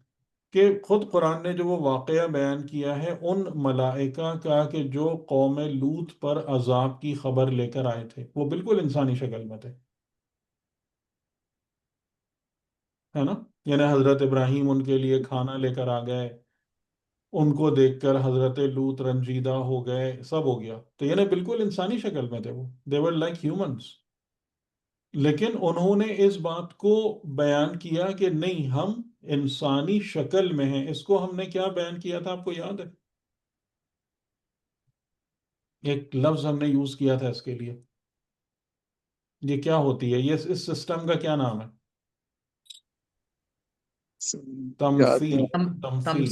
Speaker 2: کہ خود قرآن نے جو وہ واقعہ بیان کیا ہے ان ملائکہ کا کہ جو قوم لوط پر عذاب کی خبر لے کر آئے تھے، وہ بالکل انسانی شکل میں تھے، ہے نا. یعنی حضرت ابراہیم ان کے لیے کھانا لے کر آ گئے، ان کو دیکھ کر حضرت لوط رنجیدہ ہو گئے، سب ہو گیا. تو یعنی بالکل انسانی شکل میں تھے وہ، they were like humans. لیکن انہوں نے اس بات کو بیان کیا کہ نہیں، ہم انسانی شکل میں ہیں. اس کو ہم نے کیا بیان کیا تھا، آپ کو یاد ہے؟ ایک لفظ ہم نے یوز کیا تھا اس کے لیے، یہ کیا ہوتی ہے، یہ اس سسٹم کا کیا نام ہے؟
Speaker 6: یاد
Speaker 2: تمثیل.
Speaker 6: نہیں.
Speaker 2: تمثیل.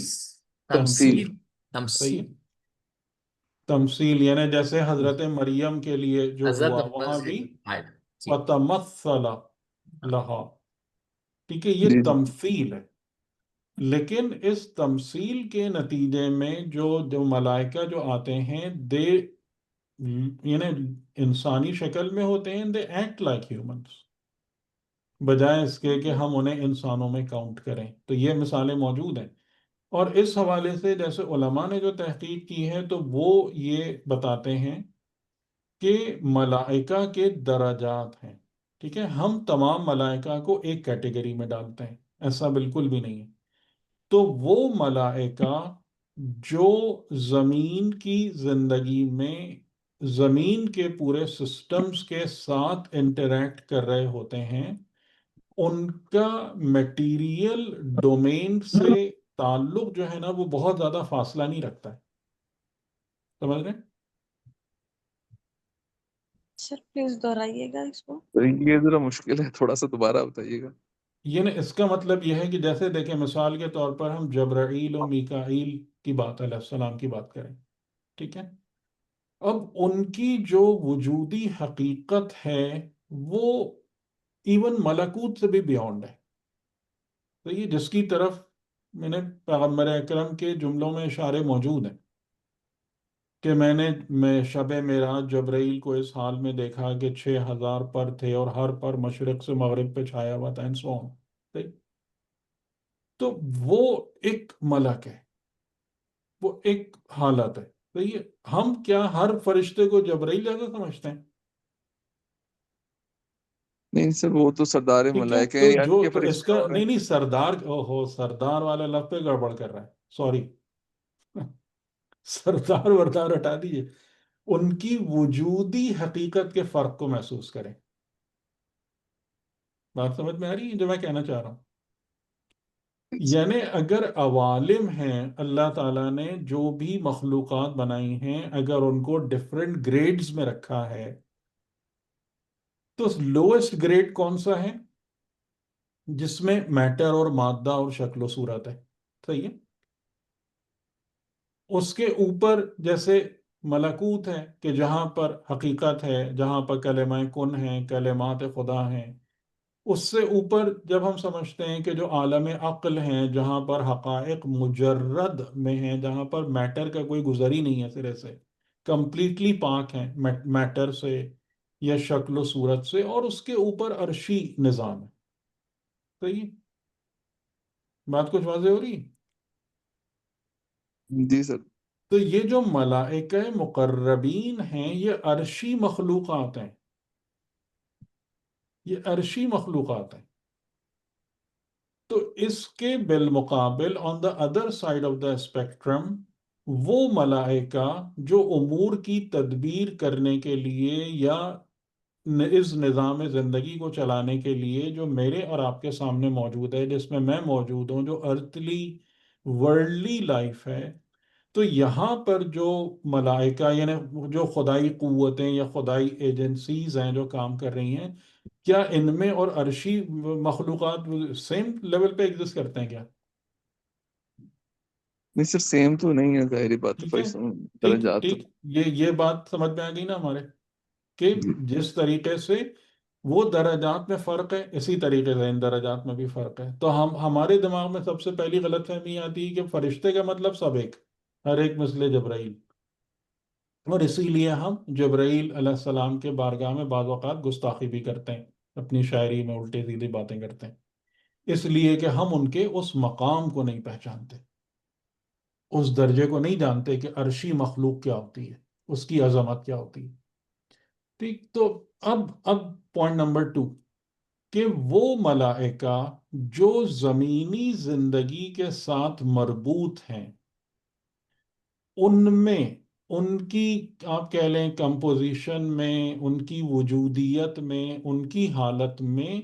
Speaker 6: تمثیل.
Speaker 5: تمثیل.
Speaker 2: صحیح ہے.
Speaker 5: تمثیل.
Speaker 2: تمثیل یعنی جیسے حضرت مریم کے لیے جو
Speaker 5: حضرت
Speaker 2: ہوا وہاں بھی
Speaker 5: جی.
Speaker 2: وَتَمَثَّلَ لَهَا، ٹھیک ہے، یہ
Speaker 6: جی جی.
Speaker 2: تمثیل ہے. لیکن اس تمثیل کے نتیجے میں جو ملائکہ جو آتے ہیں یعنی انسانی شکل میں ہوتے ہیں، دے ایکٹ لائک ہیومنس، بجائے اس کے کہ ہم انہیں انسانوں میں کاؤنٹ کریں. تو یہ مثالیں موجود ہیں. اور اس حوالے سے جیسے علماء نے جو تحقیق کی ہے تو وہ یہ بتاتے ہیں کہ ملائکہ کے درجات ہیں. ٹھیک ہے، ہم تمام ملائکہ کو ایک کیٹیگری میں ڈالتے ہیں، ایسا بالکل بھی نہیں ہے. تو وہ ملائکہ جو زمین کی زندگی میں زمین کے پورے سسٹمز کے ساتھ انٹریکٹ کر رہے ہوتے ہیں، ان کا میٹیریل ڈومین سے تعلق جو ہے نا وہ بہت زیادہ فاصلہ نہیں رکھتا ہے. سمجھ رہے ہیں؟
Speaker 1: سر پلیز دہرائیے گا اس کو.
Speaker 6: تو یہ ذرا مشکل ہے، تھوڑا سا دوبارہ بتائیے گا.
Speaker 2: یعنی اس کا مطلب یہ ہے کہ جیسے دیکھیں مثال کے طور پر ہم جبرائیل و میکائیل کی بات، علیہ السلام کی بات کریں، ٹھیک ہے، اب ان کی جو وجودی حقیقت ہے وہ ایون ملکوت سے بھی بیونڈ ہے. تو یہ جس کی طرف میں نے پیغمبر اکرم کے جملوں میں اشارے موجود ہیں کہ میں شب معراج جبرائیل کو اس حال میں دیکھا کہ 6,000 پر تھے اور ہر پر مشرق سے مغرب پہ چھایا ہوا تھا، اینڈ سو آن. تو وہ ایک ملک ہے، وہ ایک حالت ہے. تو یہ ہم کیا ہر فرشتے کو جبرائیل جیسا سمجھتے ہیں؟
Speaker 6: نہیں سر، وہ تو سردار
Speaker 2: ٹھیک ہے،
Speaker 6: ملائکہ
Speaker 2: تو
Speaker 6: ہیں، یعنی کہ
Speaker 2: تو اس
Speaker 6: فرشتے
Speaker 2: کا
Speaker 6: اور ہیں.
Speaker 2: نہیں سردار، سردار والا لفظ پہ گڑبڑ کر رہا ہے، سوری. سردار وردار ہٹا دیجیے، ان کی وجودی حقیقت کے فرق کو محسوس کریں. بات سمجھ میں آ رہی ہے جو میں کہنا چاہ رہا ہوں؟ یعنی اگر عوالم ہیں، اللہ تعالیٰ نے جو بھی مخلوقات بنائی ہیں اگر ان کو ڈفرینٹ گریڈز میں رکھا ہے تو لوئسٹ گریڈ کون سا ہے؟ جس میں میٹر اور مادہ اور شکل و صورت ہے. صحیح ہے. اس کے اوپر جیسے ملکوت ہے کہ جہاں پر حقیقت ہے، جہاں پر کلمہ کن ہیں، کلمات خدا ہیں. اس سے اوپر جب ہم سمجھتے ہیں کہ جو عالم عقل ہیں، جہاں پر حقائق مجرد میں ہیں، جہاں پر میٹر کا کوئی گزر ہی نہیں ہے سرے سے، کمپلیٹلی پاک ہیں میٹر سے یا شکل و صورت سے، اور اس کے اوپر عرشی نظام ہے. صحیح ہے؟ بات کچھ واضح ہو رہی ہے؟
Speaker 6: جی سر.
Speaker 2: تو یہ جو ملائکہ مقربین ہیں یہ عرشی مخلوقات ہیں، یہ عرشی مخلوقات ہیں. تو اس کے بالمقابل on the other side of the spectrum وہ ملائکہ جو امور کی تدبیر کرنے کے لیے یا اس نظام زندگی کو چلانے کے لیے جو میرے اور آپ کے سامنے موجود ہے، جس میں موجود ہوں، جو ارتھلی ورلڈلی لائف ہے، تو یہاں پر جو ملائکہ یعنی جو خدائی قوتیں یا خدائی ایجنسیز ہیں جو کام کر رہی ہیں، کیا ان میں اور عرشی مخلوقات سیم لیول پہ ایگزسٹ کرتے ہیں کیا؟
Speaker 6: نہیں سر، سیم تو نہیں ہے، ظاہری بات ہے،
Speaker 2: ٹھیک ہے، ٹھیک
Speaker 6: درجات تو.
Speaker 2: ٹھیک، یہ بات سمجھ میں آ گئی نا ہمارے، کہ
Speaker 6: جی
Speaker 2: جس طریقے سے وہ درجات میں فرق ہے اسی طریقے سے ان درجات میں بھی فرق ہے. تو ہمارے دماغ میں سب سے پہلی غلط فہمی آتی ہے کہ فرشتے کا مطلب سب ایک، ہر ایک مثل جبرائیل. اور اسی لیے ہم جبرائیل علیہ السلام کے بارگاہ میں بعض اوقات گستاخی بھی کرتے ہیں، اپنی شاعری میں الٹی سیدھی باتیں کرتے ہیں، اس لیے کہ ہم ان کے اس مقام کو نہیں پہچانتے، اس درجے کو نہیں جانتے کہ عرشی مخلوق کیا ہوتی ہے، اس کی عظمت کیا ہوتی ہے. ٹھیک، تو اب پوائنٹ نمبر 2 کہ وہ ملائکہ جو زمینی زندگی کے ساتھ مربوط ہیں، ان میں ان کی آپ کہہ لیں کمپوزیشن میں، ان کی وجودیت میں، ان کی حالت میں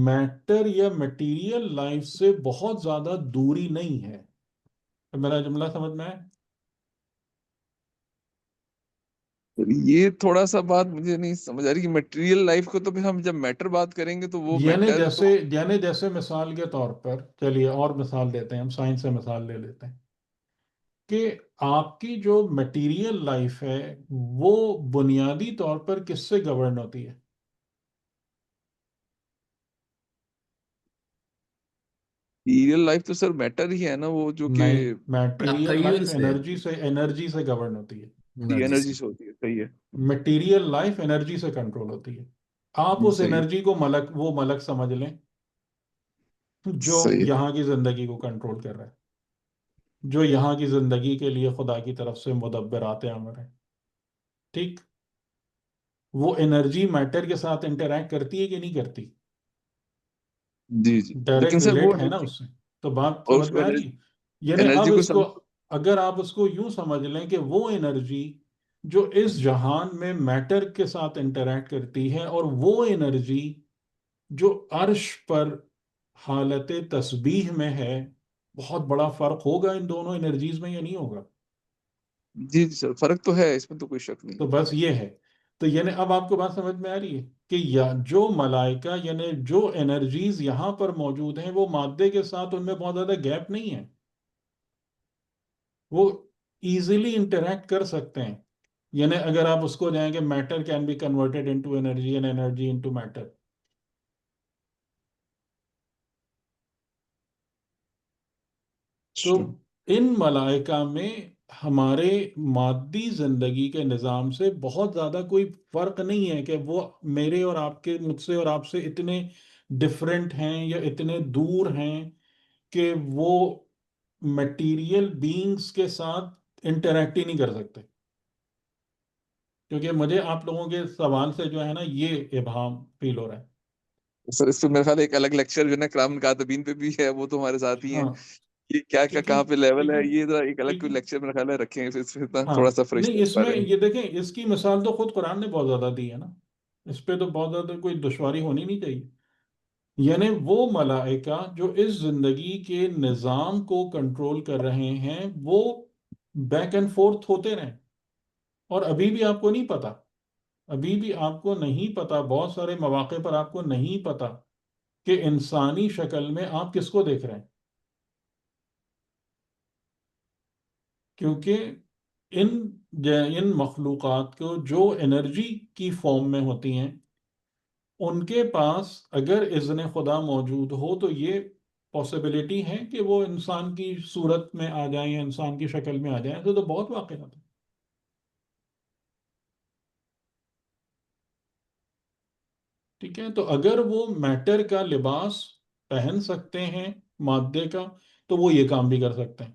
Speaker 2: میٹر یا میٹیریل لائف سے بہت زیادہ دوری نہیں ہے. میرا جملہ سمجھ میں آیا؟
Speaker 6: جی.
Speaker 2: ٹھیک ٹھیک، یہ بات سمجھ میں آ گئی نا ہمارے، کہ جس طریقے سے وہ درجات میں فرق ہے اسی طریقے سے ان درجات میں بھی فرق ہے. تو
Speaker 6: یہ تھوڑا سا بات مجھے نہیں سمجھ آ رہی کہ میٹیریل لائف کو تو پھر ہم جب میٹر بات کریں گے تو وہ میٹر تو
Speaker 2: یعنی جیسے مثال کے طور پر چلیے اور مثال دیتے ہیں، ہم سائنس سے مثال لے لیتے ہیں کہ آپ کی جو مٹیریل لائف ہے وہ بنیادی طور پر کس سے گورن ہوتی ہے؟
Speaker 6: میٹیریل لائف تو سر میٹر ہی ہے نا، وہ جو کہ
Speaker 2: نہیں، میٹیریل
Speaker 5: تخیل
Speaker 2: لائف
Speaker 5: سے،
Speaker 2: انرجی سے گورن ہوتی ہے.
Speaker 5: انرجی
Speaker 6: انرجی
Speaker 5: سے.
Speaker 6: سے ہوتی ہے. صحیح ہے.
Speaker 2: مٹیریل لائف انرجی سے کنٹرول ہوتی ہے. آپ اس
Speaker 6: صحیح
Speaker 2: انرجی کو وہ ملک سمجھ لیں جو
Speaker 6: صحیح
Speaker 2: یہاں کی زندگی کو کنٹرول کر رہا ہے، جو یہاں کی زندگی کے لیے خدا کی طرف سے مدبرات امر ہیں. ٹھیک، وہ انرجی میٹر کے ساتھ انٹریکٹ کرتی ہے کہ نہیں کرتی؟
Speaker 6: جی جی. لیکن
Speaker 2: ڈائریکٹ
Speaker 6: سر وہ
Speaker 2: ریلیٹ ہے نا
Speaker 6: انرجی
Speaker 2: اس سے. تو بات
Speaker 6: اور اس
Speaker 2: سمجھ
Speaker 6: کو
Speaker 2: میں آ رہی ہے؟ یعنی
Speaker 6: انرجی
Speaker 2: اب
Speaker 6: کو
Speaker 2: اس کو اگر آپ اس کو یوں سمجھ لیں کہ وہ انرجی جو اس جہان میں میٹر کے ساتھ انٹریکٹ کرتی ہے، اور وہ انرجی جو عرش پر حالت تسبیح میں ہے، بہت بڑا فرق ہوگا ان دونوں انرجیز میں یا نہیں ہوگا؟
Speaker 6: جی جی سر، فرق تو ہے، اس میں تو کوئی شک نہیں
Speaker 2: تو
Speaker 6: ہے.
Speaker 2: بس یہ ہے. تو یعنی اب آپ کو بات سمجھ میں آ رہی ہے کہ جو ملائکہ یعنی جو انرجیز یہاں پر موجود ہیں وہ مادے کے ساتھ ان میں بہت زیادہ گیپ نہیں ہے، وہ ایزیلی انٹریکٹ کر سکتے ہیں. یعنی اگر آپ اس کو جائیں کہ matter can be converted into energy and energy into matter, تو ان ملائکہ میں ہمارے مادی زندگی کے نظام سے بہت زیادہ کوئی فرق نہیں ہے کہ وہ میرے اور آپ کے، مجھ سے اور آپ سے اتنے ڈفرینٹ ہیں یا اتنے دور ہیں کہ وہ میٹیریل بینگز کے ساتھ انٹریکٹ ہی نہیں کر سکتے. کیونکہ مجھے آپ لوگوں کے سوال سے جو ہے نا یہ ابہام فیل ہو رہا ہے.
Speaker 6: سر اس پہ میرے خیال ہے ایک الگ لیکچر جو ہے نا کرام کاتبین پہ بھی ہے، وہ تو ہمارے ساتھ ہی ہیں.
Speaker 2: ہاں،
Speaker 6: یہ کیا
Speaker 2: ٹھیک ہے،
Speaker 6: کہاں پہ لیول
Speaker 2: ٹھیک
Speaker 6: ہے،
Speaker 2: ہے،
Speaker 6: یہ ذرا ایک الگ
Speaker 2: ٹھیک ہے.
Speaker 6: لیکچر میرے خیال ہے رکھیں گے، اس پہ
Speaker 2: ہاں،
Speaker 6: تھوڑا سا
Speaker 2: نہیں،
Speaker 6: فرشتے اس
Speaker 2: اس میں
Speaker 6: بارے میں.
Speaker 2: یہ دیکھیں، اس کی مثال تو خود قرآن نے بہت زیادہ دی ہے نا، اس پہ تو بہت زیادہ کوئی دشواری ہونی نہیں چاہیے. یعنی وہ ملائکہ جو اس زندگی کے نظام کو کنٹرول کر رہے ہیں وہ بیک اینڈ فورتھ ہوتے رہیں، اور ابھی بھی آپ کو نہیں پتا، ابھی بھی آپ کو نہیں پتا، بہت سارے مواقع پر آپ کو نہیں پتا کہ انسانی شکل میں آپ کس کو دیکھ رہے ہیں. کیونکہ ان ان مخلوقات کو جو انرجی کی فارم میں ہوتی ہیں، ان کے پاس اگر اذن خدا موجود ہو تو یہ پاسبلٹی ہے کہ وہ انسان کی صورت میں آ جائیں یا انسان کی شکل میں آ جائیں. تو بہت واقعات ہیں. ٹھیک ہے، تو اگر وہ میٹر کا لباس پہن سکتے ہیں مادے کا، تو وہ یہ کام بھی کر سکتے ہیں.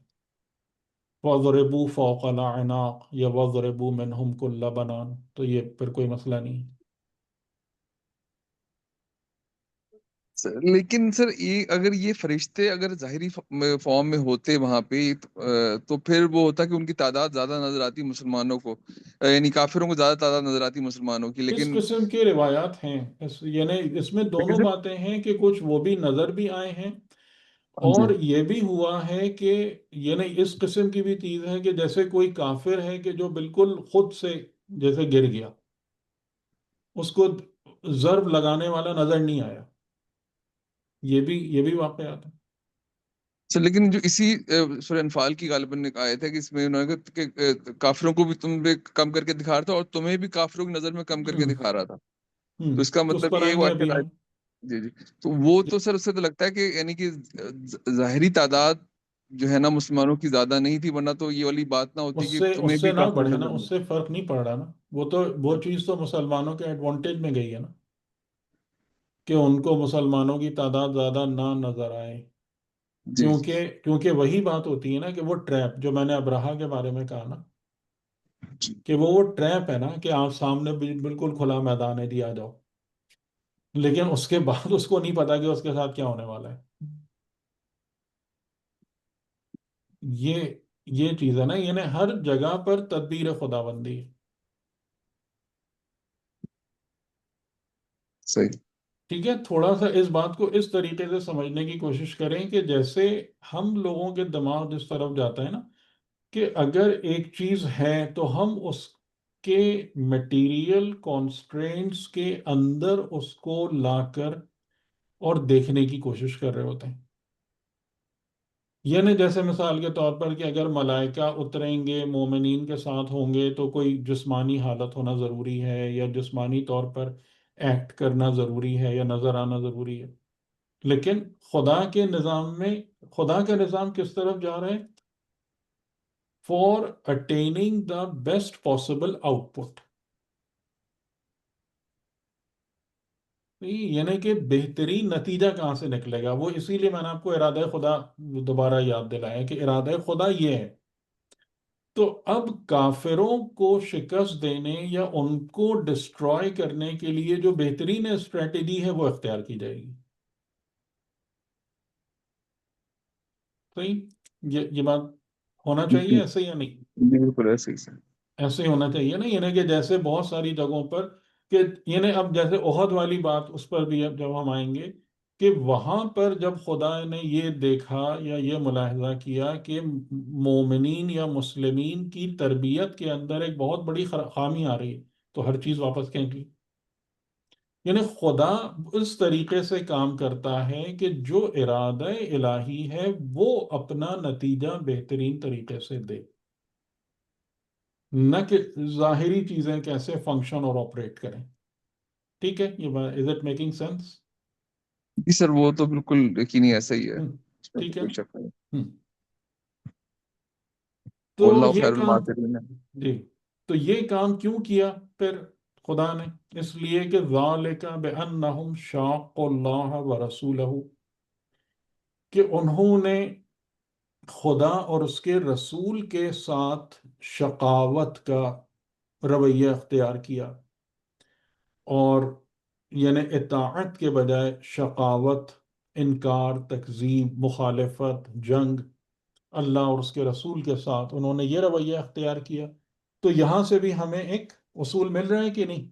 Speaker 2: وَضْرِبُوا فَوْقَ الْأَعْنَاقِ یا وَضْرِبُوا مِنْهُمْ كُلَّ بَنَانٍ، تو یہ پھر کوئی مسئلہ نہیں.
Speaker 6: لیکن سر یہ اگر یہ فرشتے اگر ظاہری فارم میں ہوتے وہاں پہ تو پھر وہ ہوتا کہ ان کی تعداد زیادہ نظر آتی مسلمانوں کو، یعنی کافروں کو زیادہ تعداد نظر آتی مسلمانوں کی.
Speaker 2: اس
Speaker 6: لیکن
Speaker 2: قسم کی روایات ہیں، یعنی اس میں
Speaker 6: لیکن
Speaker 2: دونوں
Speaker 6: سر
Speaker 2: باتیں ہیں کہ کچھ وہ بھی نظر بھی آئے ہیں،
Speaker 6: جی
Speaker 2: اور یہ بھی ہوا ہے کہ یعنی اس قسم کی بھی چیز ہے کہ جیسے کوئی کافر ہے کہ جو بالکل خود سے جیسے گر گیا، اس کو ضرب لگانے والا نظر نہیں آیا. یہ بھی واقعات ہیں.
Speaker 6: سر لیکن جو اسی سورہ انفال کی غالباً ایک آیت ہے کہ اس میں انہوں نے کہا کہ کافروں کو بھی تم پہ کم کر کے دکھا رہا تھا اور تمہیں بھی کافروں کی نظر میں کم کر کے
Speaker 2: ہم،
Speaker 6: دکھا رہا تھا.
Speaker 2: ہم،
Speaker 6: تو اس کا
Speaker 2: اس
Speaker 6: مطلب
Speaker 2: پر
Speaker 6: یہ
Speaker 2: آئیں
Speaker 6: ہوا
Speaker 2: گے
Speaker 6: کہ
Speaker 2: ابھی ہم.
Speaker 6: جی جی. تو وہ تو سر اس سے تو لگتا ہے کہ یعنی کہ ظاہری تعداد جو ہے نا مسلمانوں کی زیادہ نہیں تھی، ورنہ تو یہ والی بات نہ ہوتی کہ تمہیں
Speaker 2: اس سے
Speaker 6: بھی
Speaker 2: نہ
Speaker 6: کافر
Speaker 2: بڑھے نا،
Speaker 6: نظر
Speaker 2: اس
Speaker 6: میں.
Speaker 2: سے فرق نہیں پڑ رہا نا. وہ چیز تو مسلمانوں کے ایڈوانٹیج میں گئی ہے نا، کہ ان کو مسلمانوں کی تعداد زیادہ نہ نظر آئے.
Speaker 6: جی جی
Speaker 2: کیونکہ وہی بات ہوتی ہے نا کہ وہ ٹریپ جو میں نے ابرہا کے بارے میں کہا نا،
Speaker 6: جی.
Speaker 2: کہ وہ ٹریپ ہے نا کہ آپ سامنے بالکل کھلا میدان ہے، دیا جاؤ، لیکن اس کے بعد اس کو نہیں پتا کہ اس کے ساتھ کیا ہونے والا ہے. یہ یہ چیز ہے نا، یعنی ہر جگہ پر تدبیر خدا بندی ہے.
Speaker 6: صحیح.
Speaker 2: ٹھیک ہے، تھوڑا سا اس بات کو اس طریقے سے سمجھنے کی کوشش کریں کہ جیسے ہم لوگوں کے دماغ جس طرف جاتا ہے نا، کہ اگر ایک چیز ہے تو ہم اس کے میٹیریل کانسٹرینٹس کے اندر اس کو لا کر اور دیکھنے کی کوشش کر رہے ہوتے ہیں. یعنی جیسے مثال کے طور پر کہ اگر ملائکہ اتریں گے مومنین کے ساتھ ہوں گے تو کوئی جسمانی حالت ہونا ضروری ہے یا جسمانی طور پر ایکٹ کرنا ضروری ہے یا نظر آنا ضروری ہے. لیکن خدا کے نظام میں خدا کا نظام کس طرف جا رہا ہے؟ For attaining the best possible out put. یعنی کہ بہترین نتیجہ کہاں سے نکلے گا، وہ اسی لیے میں نے آپ کو ارادہ خدا دوبارہ یاد دلایا کہ ارادہ خدا یہ ہے. تو اب کافروں کو شکست دینے یا ان کو ڈسٹروائے کرنے کے لیے جو بہترین اسٹریٹجی ہے وہ اختیار کی جائے گی. صحیح؟ یہ بات ہونا چاہیے ایسے یا نہیں؟
Speaker 6: بالکل ایسے ہی سر.
Speaker 2: ایسے ہی ہونا چاہیے نا. یعنی کہ جیسے بہت ساری جگہوں پر کہ یعنی اب جیسے احد والی بات اس پر بھی اب جب ہم آئیں گے کہ وہاں پر جب خدا نے یہ دیکھا یا یہ ملاحظہ کیا کہ مومنین یا مسلمین کی تربیت کے اندر ایک بہت بڑی خامی آ رہی ہے تو ہر چیز واپس کھینچ لی. یعنی خدا اس طریقے سے کام کرتا ہے کہ جو ارادہ الہی ہے وہ اپنا نتیجہ بہترین طریقے سے دے، نہ کہ ظاہری چیزیں کیسے فنکشن اور آپریٹ کریں. ٹھیک ہے، یہ بات از اٹ میکنگ سینس؟
Speaker 6: جی سر وہ تو بالکل یقینی ایسا ہی ہے، اس میں تو
Speaker 2: ٹھیک ہے.
Speaker 6: کوئی شک نہیں.
Speaker 2: تو
Speaker 6: واللہ
Speaker 2: یہ
Speaker 6: خیر
Speaker 2: کام
Speaker 6: الماکرین ہے.
Speaker 2: جی تو یہ کام کیوں کیا پھر خدا نے؟ اس لیے کہ ذالک بأنہم شاقوا اللہ ورسولہ، کہ انہوں نے خدا اور اس کے رسول کے ساتھ شقاوت کا رویہ اختیار کیا، اور یعنی اطاعت کے بجائے شقاوت، انکار، تکذیب، مخالفت، جنگ اللہ اور اس کے رسول کے ساتھ انہوں نے یہ رویہ اختیار کیا. تو یہاں سے بھی ہمیں ایک اصول مل رہا ہے کہ نہیں،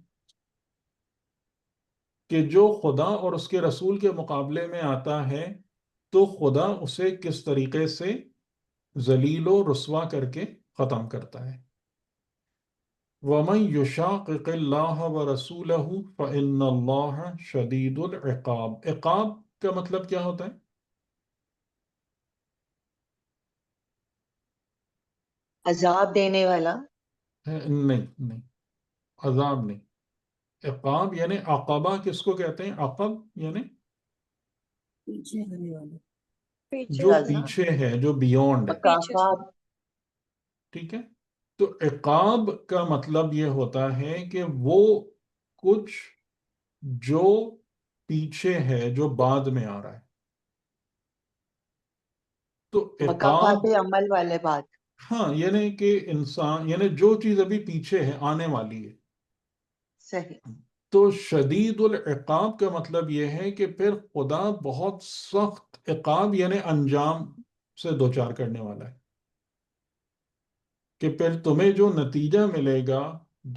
Speaker 2: کہ جو خدا اور اس کے رسول کے مقابلے میں آتا ہے تو خدا اسے کس طریقے سے ذلیل و رسوا کر کے ختم کرتا ہے. وَمَن يُشَاقِقِ اللَّهَ وَرَسُولَهُ فَإِنَّ اللَّهَ شَدِيدُ الْعِقَابِ. عقاب کا مطلب کیا ہوتا ہے؟
Speaker 7: عذاب دینے والا.
Speaker 2: نہیں، عذاب نہیں. عقاب یعنی عقبہ کس کو کہتے ہیں؟ عقب یعنی
Speaker 1: پیچھے
Speaker 2: جو
Speaker 1: سے
Speaker 2: پیچھے ہے، جو بیونڈ ہے.
Speaker 1: پیچھے سے
Speaker 7: مکافات.
Speaker 2: ٹھیک ہے. تو عقاب کا مطلب یہ ہوتا ہے کہ وہ کچھ جو پیچھے ہے، جو بعد میں آ رہا ہے. تو
Speaker 7: مکافات
Speaker 2: عقاب
Speaker 7: عمل والے بات.
Speaker 2: ہاں یعنی کہ انسان یعنی جو چیز ابھی پیچھے ہے آنے والی ہے.
Speaker 7: صحیح.
Speaker 2: تو شدید العقاب کا مطلب یہ ہے کہ پھر خدا بہت سخت عقاب یعنی انجام سے دوچار کرنے والا ہے، کہ پھر تمہیں جو نتیجہ ملے گا،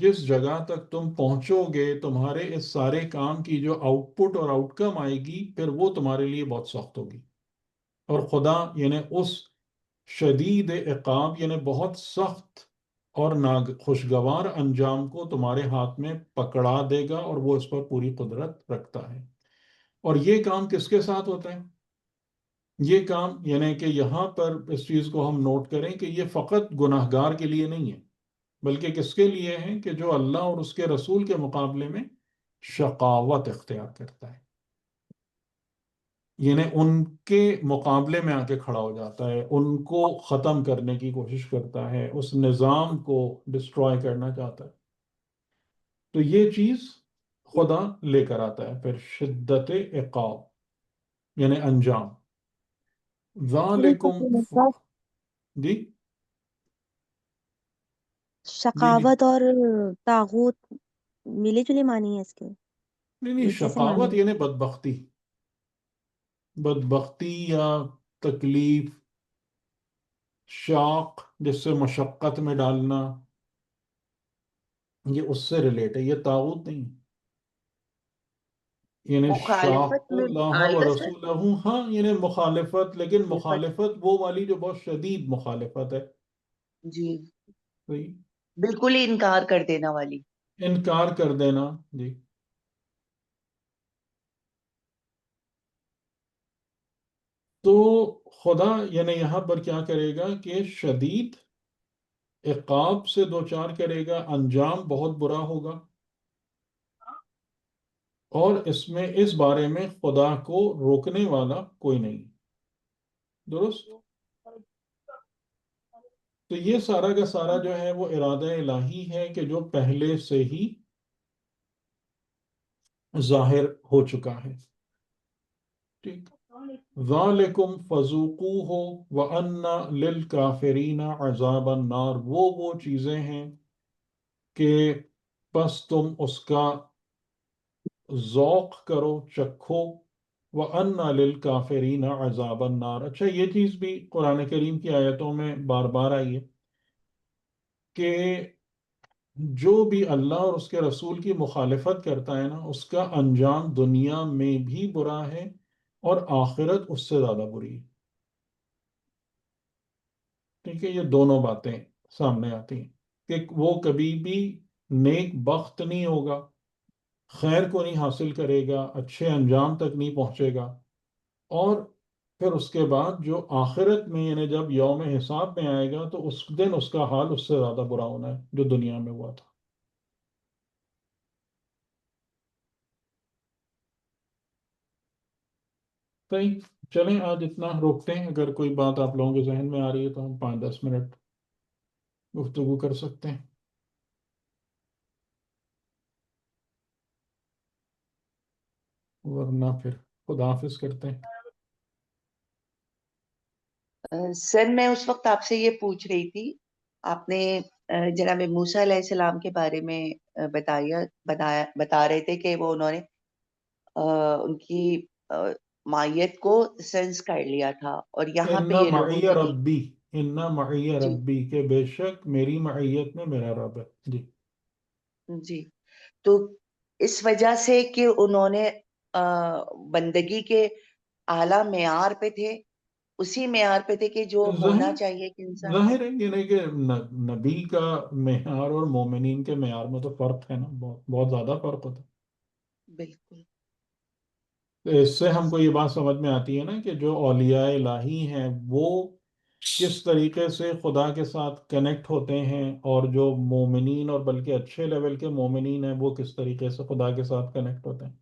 Speaker 2: جس جگہ تک تم پہنچو گے، تمہارے اس سارے کام کی جو آؤٹ پٹ اور آؤٹ کم آئے گی پھر وہ تمہارے لیے بہت سخت ہوگی. اور خدا یعنی اس شدید عقاب یعنی بہت سخت اور خوشگوار انجام کو تمہارے ہاتھ میں پکڑا دے گا، اور وہ اس پر پوری قدرت رکھتا ہے. اور یہ کام کس کے ساتھ ہوتا ہے؟ یہ کام یعنی کہ یہاں پر اس چیز کو ہم نوٹ کریں کہ یہ فقط گناہگار کے لیے نہیں ہے، بلکہ کس کے لیے ہے؟ کہ جو اللہ اور اس کے رسول کے مقابلے میں شقاوت اختیار کرتا ہے، یعنی ان کے مقابلے میں آ کے کھڑا ہو جاتا ہے، ان کو ختم کرنے کی کوشش کرتا ہے، اس نظام کو ڈسٹروائے کرنا چاہتا ہے. تو یہ چیز خدا لے کر آتا ہے پھر شدت عقاب یعنی انجام. ذالکم جی جی
Speaker 3: شقاوت اور طاغوت ملے جلے معنی ہے اس کے،
Speaker 2: نہیں،
Speaker 3: ایک جیسے معنی
Speaker 2: شقاوت
Speaker 3: ہے؟
Speaker 2: یعنی بدبختی یا تکلیف. شاق جس سے مشقت میں ڈالنا، یہ اس سے ریلیٹ ہے، یہ طاغوت نہیں. یعنی
Speaker 7: مخالفت
Speaker 2: شاق
Speaker 7: میں
Speaker 2: اللہ
Speaker 7: آئے
Speaker 2: و
Speaker 7: گا سر.
Speaker 2: رسولہ، ہاں یعنی مخالفت، لیکن
Speaker 7: مخالفت.
Speaker 2: مخالفت وہ والی جو بہت شدید مخالفت ہے.
Speaker 7: جی.
Speaker 2: صحیح.
Speaker 7: بالکل ہی انکار کر دینا والی.
Speaker 2: انکار کر دینا. جی. تو خدا یعنی یہاں پر کیا کرے گا کہ شدید عقاب سے دوچار کرے گا، انجام بہت برا ہوگا، اور اس میں اس بارے میں خدا کو روکنے والا کوئی نہیں. درست. تو یہ سارا کا سارا جو ہے وہ ارادہ الہی ہے کہ جو پہلے سے ہی ظاہر ہو چکا ہے. ٹھیک. ذالکم فذوقوہ وان للکافرین عذاب النار. وہ چیزیں ہیں کہ بس تم اس کا ذوق کرو، چکھو. وَأَنَّ لِلْكَافِرِينَ عَذَابَ النَّارِ. اچھا یہ چیز بھی قرآن کریم کی آیتوں میں بار بار آئی ہے کہ جو بھی اللہ اور اس کے رسول کی مخالفت کرتا ہے نا، اس کا انجام دنیا میں بھی برا ہے اور آخرت اس سے زیادہ بری ہے. ٹھیک ہے. یہ دونوں باتیں سامنے آتی ہیں کہ وہ کبھی بھی نیک بخت نہیں ہوگا، خیر کو نہیں حاصل کرے گا، اچھے انجام تک نہیں پہنچے گا، اور پھر اس کے بعد جو آخرت میں یعنی جب یوم حساب میں آئے گا تو اس دن اس کا حال اس سے زیادہ برا ہونا ہے جو دنیا میں ہوا تھا. صحیح. چلیں آج اتنا روکتے ہیں. اگر کوئی بات آپ لوگوں کے ذہن میں آ رہی ہے تو ہم 5-10 منٹ گفتگو کر سکتے ہیں، ورنہ پھر خدا حافظ کرتے ہیں.
Speaker 7: سر میں اس وقت آپ سے یہ پوچھ رہی تھی، آپ نے جناب موسیٰ علیہ السلام کے بارے میں بتا رہے تھے کہ وہ انہوں نے ان کی مائیت کو سینس کر لیا تھا، اور یہاں پہ
Speaker 2: ان
Speaker 7: یہ لوگوں
Speaker 2: معی
Speaker 7: کے لیے.
Speaker 2: ربی، ان معی
Speaker 7: جی
Speaker 2: ربی کہ بے شک میری معیت میں میرا رب ہے. جی.
Speaker 7: جی. تو اس وجہ سے کہ انہوں نے بندگی کے اعلیٰ معیار پہ تھے، اسی معیار پہ تھے کہ جو ہونا
Speaker 2: ظاہر
Speaker 7: چاہیے کہ انسان کو.
Speaker 2: ظاہر ہے یعنی کہ نبی کا معیار اور مومنین کے معیار میں تو فرق ہے نا، بہت بہت زیادہ فرق ہوتا ہے.
Speaker 7: بالکل.
Speaker 2: تو اس سے ہم کو یہ بات سمجھ میں آتی ہے نا کہ جو اولیاء الہی ہیں وہ کس طریقے سے خدا کے ساتھ کنیکٹ ہوتے ہیں، اور جو مومنین اور بلکہ اچھے لیول کے مومنین ہیں وہ کس طریقے سے خدا کے ساتھ کنیکٹ ہوتے ہیں.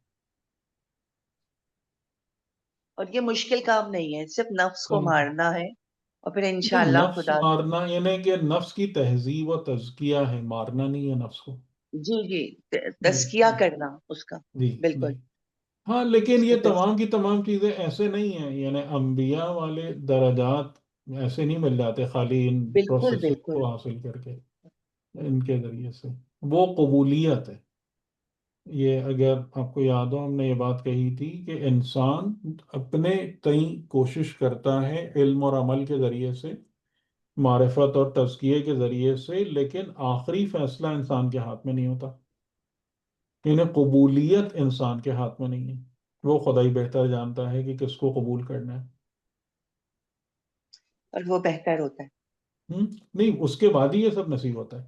Speaker 7: اور یہ مشکل کام نہیں ہے، صرف نفس کو
Speaker 2: تو
Speaker 7: مارنا ہے اور پھر
Speaker 2: نہیں،
Speaker 7: انشاءاللہ
Speaker 2: نفس
Speaker 7: خدا.
Speaker 2: مارنا یعنی کہ نفس کی تہذیب و تزکیہ ہے، مارنا نہیں ہے نفس کو.
Speaker 7: جی جی.
Speaker 2: جی
Speaker 7: تزکیہ
Speaker 2: جی
Speaker 7: کرنا اس کا.
Speaker 2: جی
Speaker 7: بالکل.
Speaker 2: جی. ہاں لیکن
Speaker 7: اس
Speaker 2: یہ
Speaker 7: کو
Speaker 2: تمام کی تمام چیزیں ایسے نہیں ہیں، یعنی انبیاء والے درجات ایسے نہیں مل جاتے خالی ان
Speaker 7: بالکل
Speaker 2: پروسیسز
Speaker 7: بالکل.
Speaker 2: کو حاصل کر کے ان کے ذریعے سے. وہ قبولیت ہے. یہ اگر آپ کو یاد ہو ہم نے یہ بات کہی تھی کہ انسان اپنے تئیں کوشش کرتا ہے علم اور عمل کے ذریعے سے، معرفت اور تزکیے کے ذریعے سے، لیکن آخری فیصلہ انسان کے ہاتھ میں نہیں ہوتا. یعنی قبولیت انسان کے ہاتھ میں نہیں ہے. وہ خدا ہی بہتر جانتا ہے کہ کس کو قبول کرنا ہے.
Speaker 7: اور وہ بہتر ہوتا ہے.
Speaker 2: نہیں، اس کے بعد ہی یہ سب نصیب ہوتا ہے.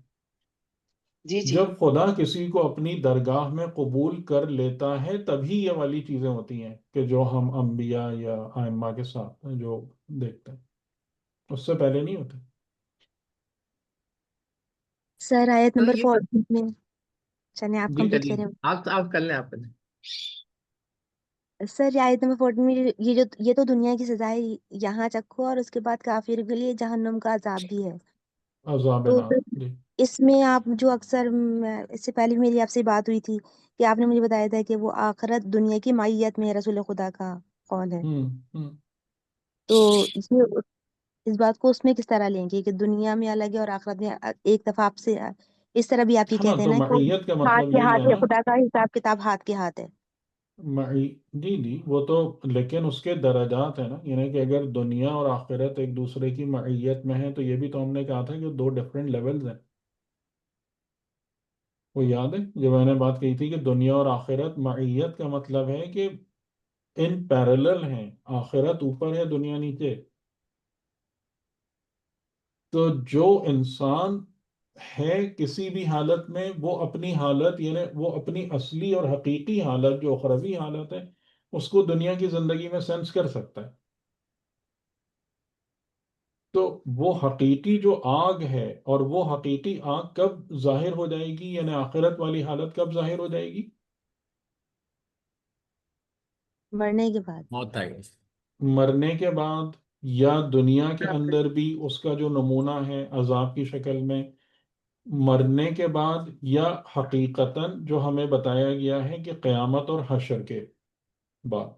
Speaker 7: جی جی.
Speaker 2: جب خدا کسی کو اپنی درگاہ میں قبول کر لیتا ہے تبھی یہ والی چیزیں ہوتی ہیں کہ جو ہم انبیاء یا ائمہ کے ساتھ جو دیکھتے ہیں، اس سے پہلے نہیں ہوتے.
Speaker 3: سر آیت
Speaker 5: تو
Speaker 3: نمبر
Speaker 5: یہ
Speaker 3: 14 میں چلیں آپ
Speaker 2: جی
Speaker 3: کمپلیٹ
Speaker 5: چلیے
Speaker 3: کریں.
Speaker 5: آپ کر لیں آپ کر لیں.
Speaker 3: سر آیت نمبر 14 میں یہ تو دنیا کی سزا ہے، یہاں چکھو، اور اس کے بعد کافر کے لیے جہنم کا عذاب بھی ہے.
Speaker 2: عذاب
Speaker 3: تو
Speaker 2: نار.
Speaker 3: پھر
Speaker 2: جی.
Speaker 3: اس میں آپ جو اکثر اس سے پہلے میری آپ سے بات ہوئی تھی کہ آپ نے مجھے بتایا تھا کہ وہ آخرت دنیا کی معیت میں رسول خدا کا قول ہے.
Speaker 2: ہم.
Speaker 3: تو یہ اس بات کو اس میں کس طرح لیں گے کہ دنیا میں الگ ہے اور آخرت میں ایک دفعہ آپ سے اس طرح بھی آپ یہ
Speaker 2: ہاں
Speaker 3: کہتے ہیں
Speaker 2: تو
Speaker 3: نا کہ
Speaker 2: معیت کا
Speaker 3: ہاتھ
Speaker 2: مطلب
Speaker 3: کے
Speaker 2: یہی ہے
Speaker 3: ہاتھ ہے،
Speaker 2: نا.
Speaker 3: خدا کا حساب کتاب ہاتھ کے ہاتھ ہے.
Speaker 2: جی جی وہ تو، لیکن اس کے درجات ہیں نا، یعنی کہ اگر دنیا اور آخرت ایک دوسرے کی معیت میں ہے تو یہ بھی تو ہم نے کہا تھا کہ 2 ڈفرینٹ لیولز ہیں. وہ یاد ہے جو میں نے بات کہی تھی کہ دنیا اور آخرت معیت کا مطلب ہے کہ ان پیرلل ہیں، آخرت اوپر ہے دنیا نیچے. تو جو انسان ہے کسی بھی حالت میں، وہ اپنی حالت یعنی وہ اپنی اصلی اور حقیقی حالت جو اخروی حالت ہے اس کو دنیا کی زندگی میں سینس کر سکتا ہے. تو وہ حقیقی جو آگ ہے اور وہ حقیقی آگ کب ظاہر ہو جائے گی، یعنی آخرت والی حالت کب ظاہر ہو جائے گی؟
Speaker 3: مرنے کے بعد.
Speaker 5: موت آئی.
Speaker 2: مرنے کے بعد، یا دنیا کے اندر بھی اس کا جو نمونہ ہے عذاب کی شکل میں مرنے کے بعد، یا حقیقتاً جو ہمیں بتایا گیا ہے کہ قیامت اور حشر کے بعد.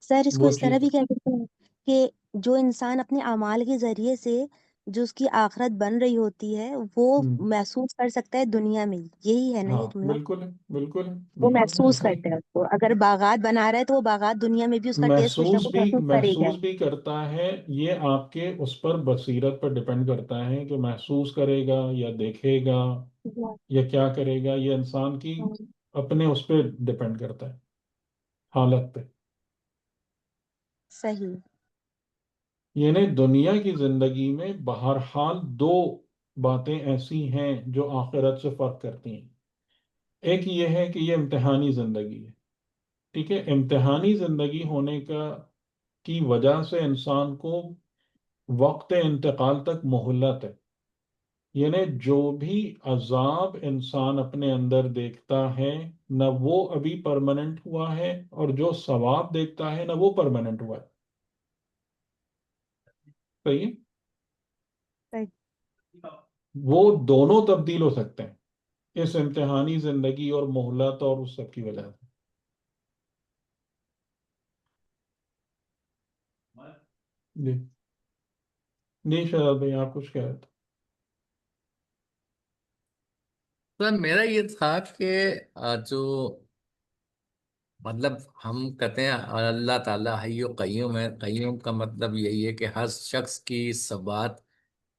Speaker 3: سر اس کو
Speaker 2: وہ
Speaker 3: اس طرح
Speaker 2: چیز
Speaker 3: بھی کہہ سکتے ہیں کہ جو انسان اپنے اعمال کے ذریعے سے جو اس کی آخرت بن رہی ہوتی ہے وہ
Speaker 2: ہم،
Speaker 3: محسوس کر سکتا ہے دنیا میں. یہی ہے نا
Speaker 2: ہاں
Speaker 3: یہ جملہ.
Speaker 2: بالکل ہے، بالکل ہے،
Speaker 3: وہ
Speaker 2: بالکل ہے،
Speaker 3: محسوس
Speaker 2: ایسا ہی.
Speaker 3: کرتا ہے اس کو. اگر باغات بنا رہا ہے تو وہ باغات دنیا میں بھی اس کا ٹیسٹ کچھ نہ کچھ محسوس کرے گا.
Speaker 2: محسوس بھی کرتا ہے. یہ آپ کے اس پر بصیرت پر ڈپینڈ کرتا ہے کہ محسوس کرے گا یا دیکھے گا یا کیا کرے گا. یہ انسان کی اپنے اس پہ ڈپینڈ کرتا ہے، حالت پہ.
Speaker 3: صحیح.
Speaker 2: یعنی دنیا کی زندگی میں بہرحال دو باتیں ایسی ہیں جو آخرت سے فرق کرتی ہیں. ایک یہ ہے کہ یہ امتحانی زندگی ہے. ٹھیک ہے، امتحانی زندگی ہونے کی وجہ سے انسان کو وقت انتقال تک مہلت ہے. یعنی جو بھی عذاب انسان اپنے اندر دیکھتا ہے نہ وہ ابھی پرماننٹ ہوا ہے، اور جو ثواب دیکھتا ہے نہ وہ پرماننٹ ہوا ہے. صحیح ہے؟
Speaker 3: صحیح.
Speaker 2: وہ دونوں تبدیل ہو سکتے ہیں اس امتحانی زندگی اور مہلت اور اس سب کی وجہ سے. جی جی شہزاد بھائی آپ کچھ کہہ رہے تھے.
Speaker 5: تو میرا یہ تھا کہ جو مطلب ہم کہتے ہیں اللہ تعالیٰ حی و قیوم ہے. قیوم کا مطلب یہی ہے کہ ہر شخص کی ثبات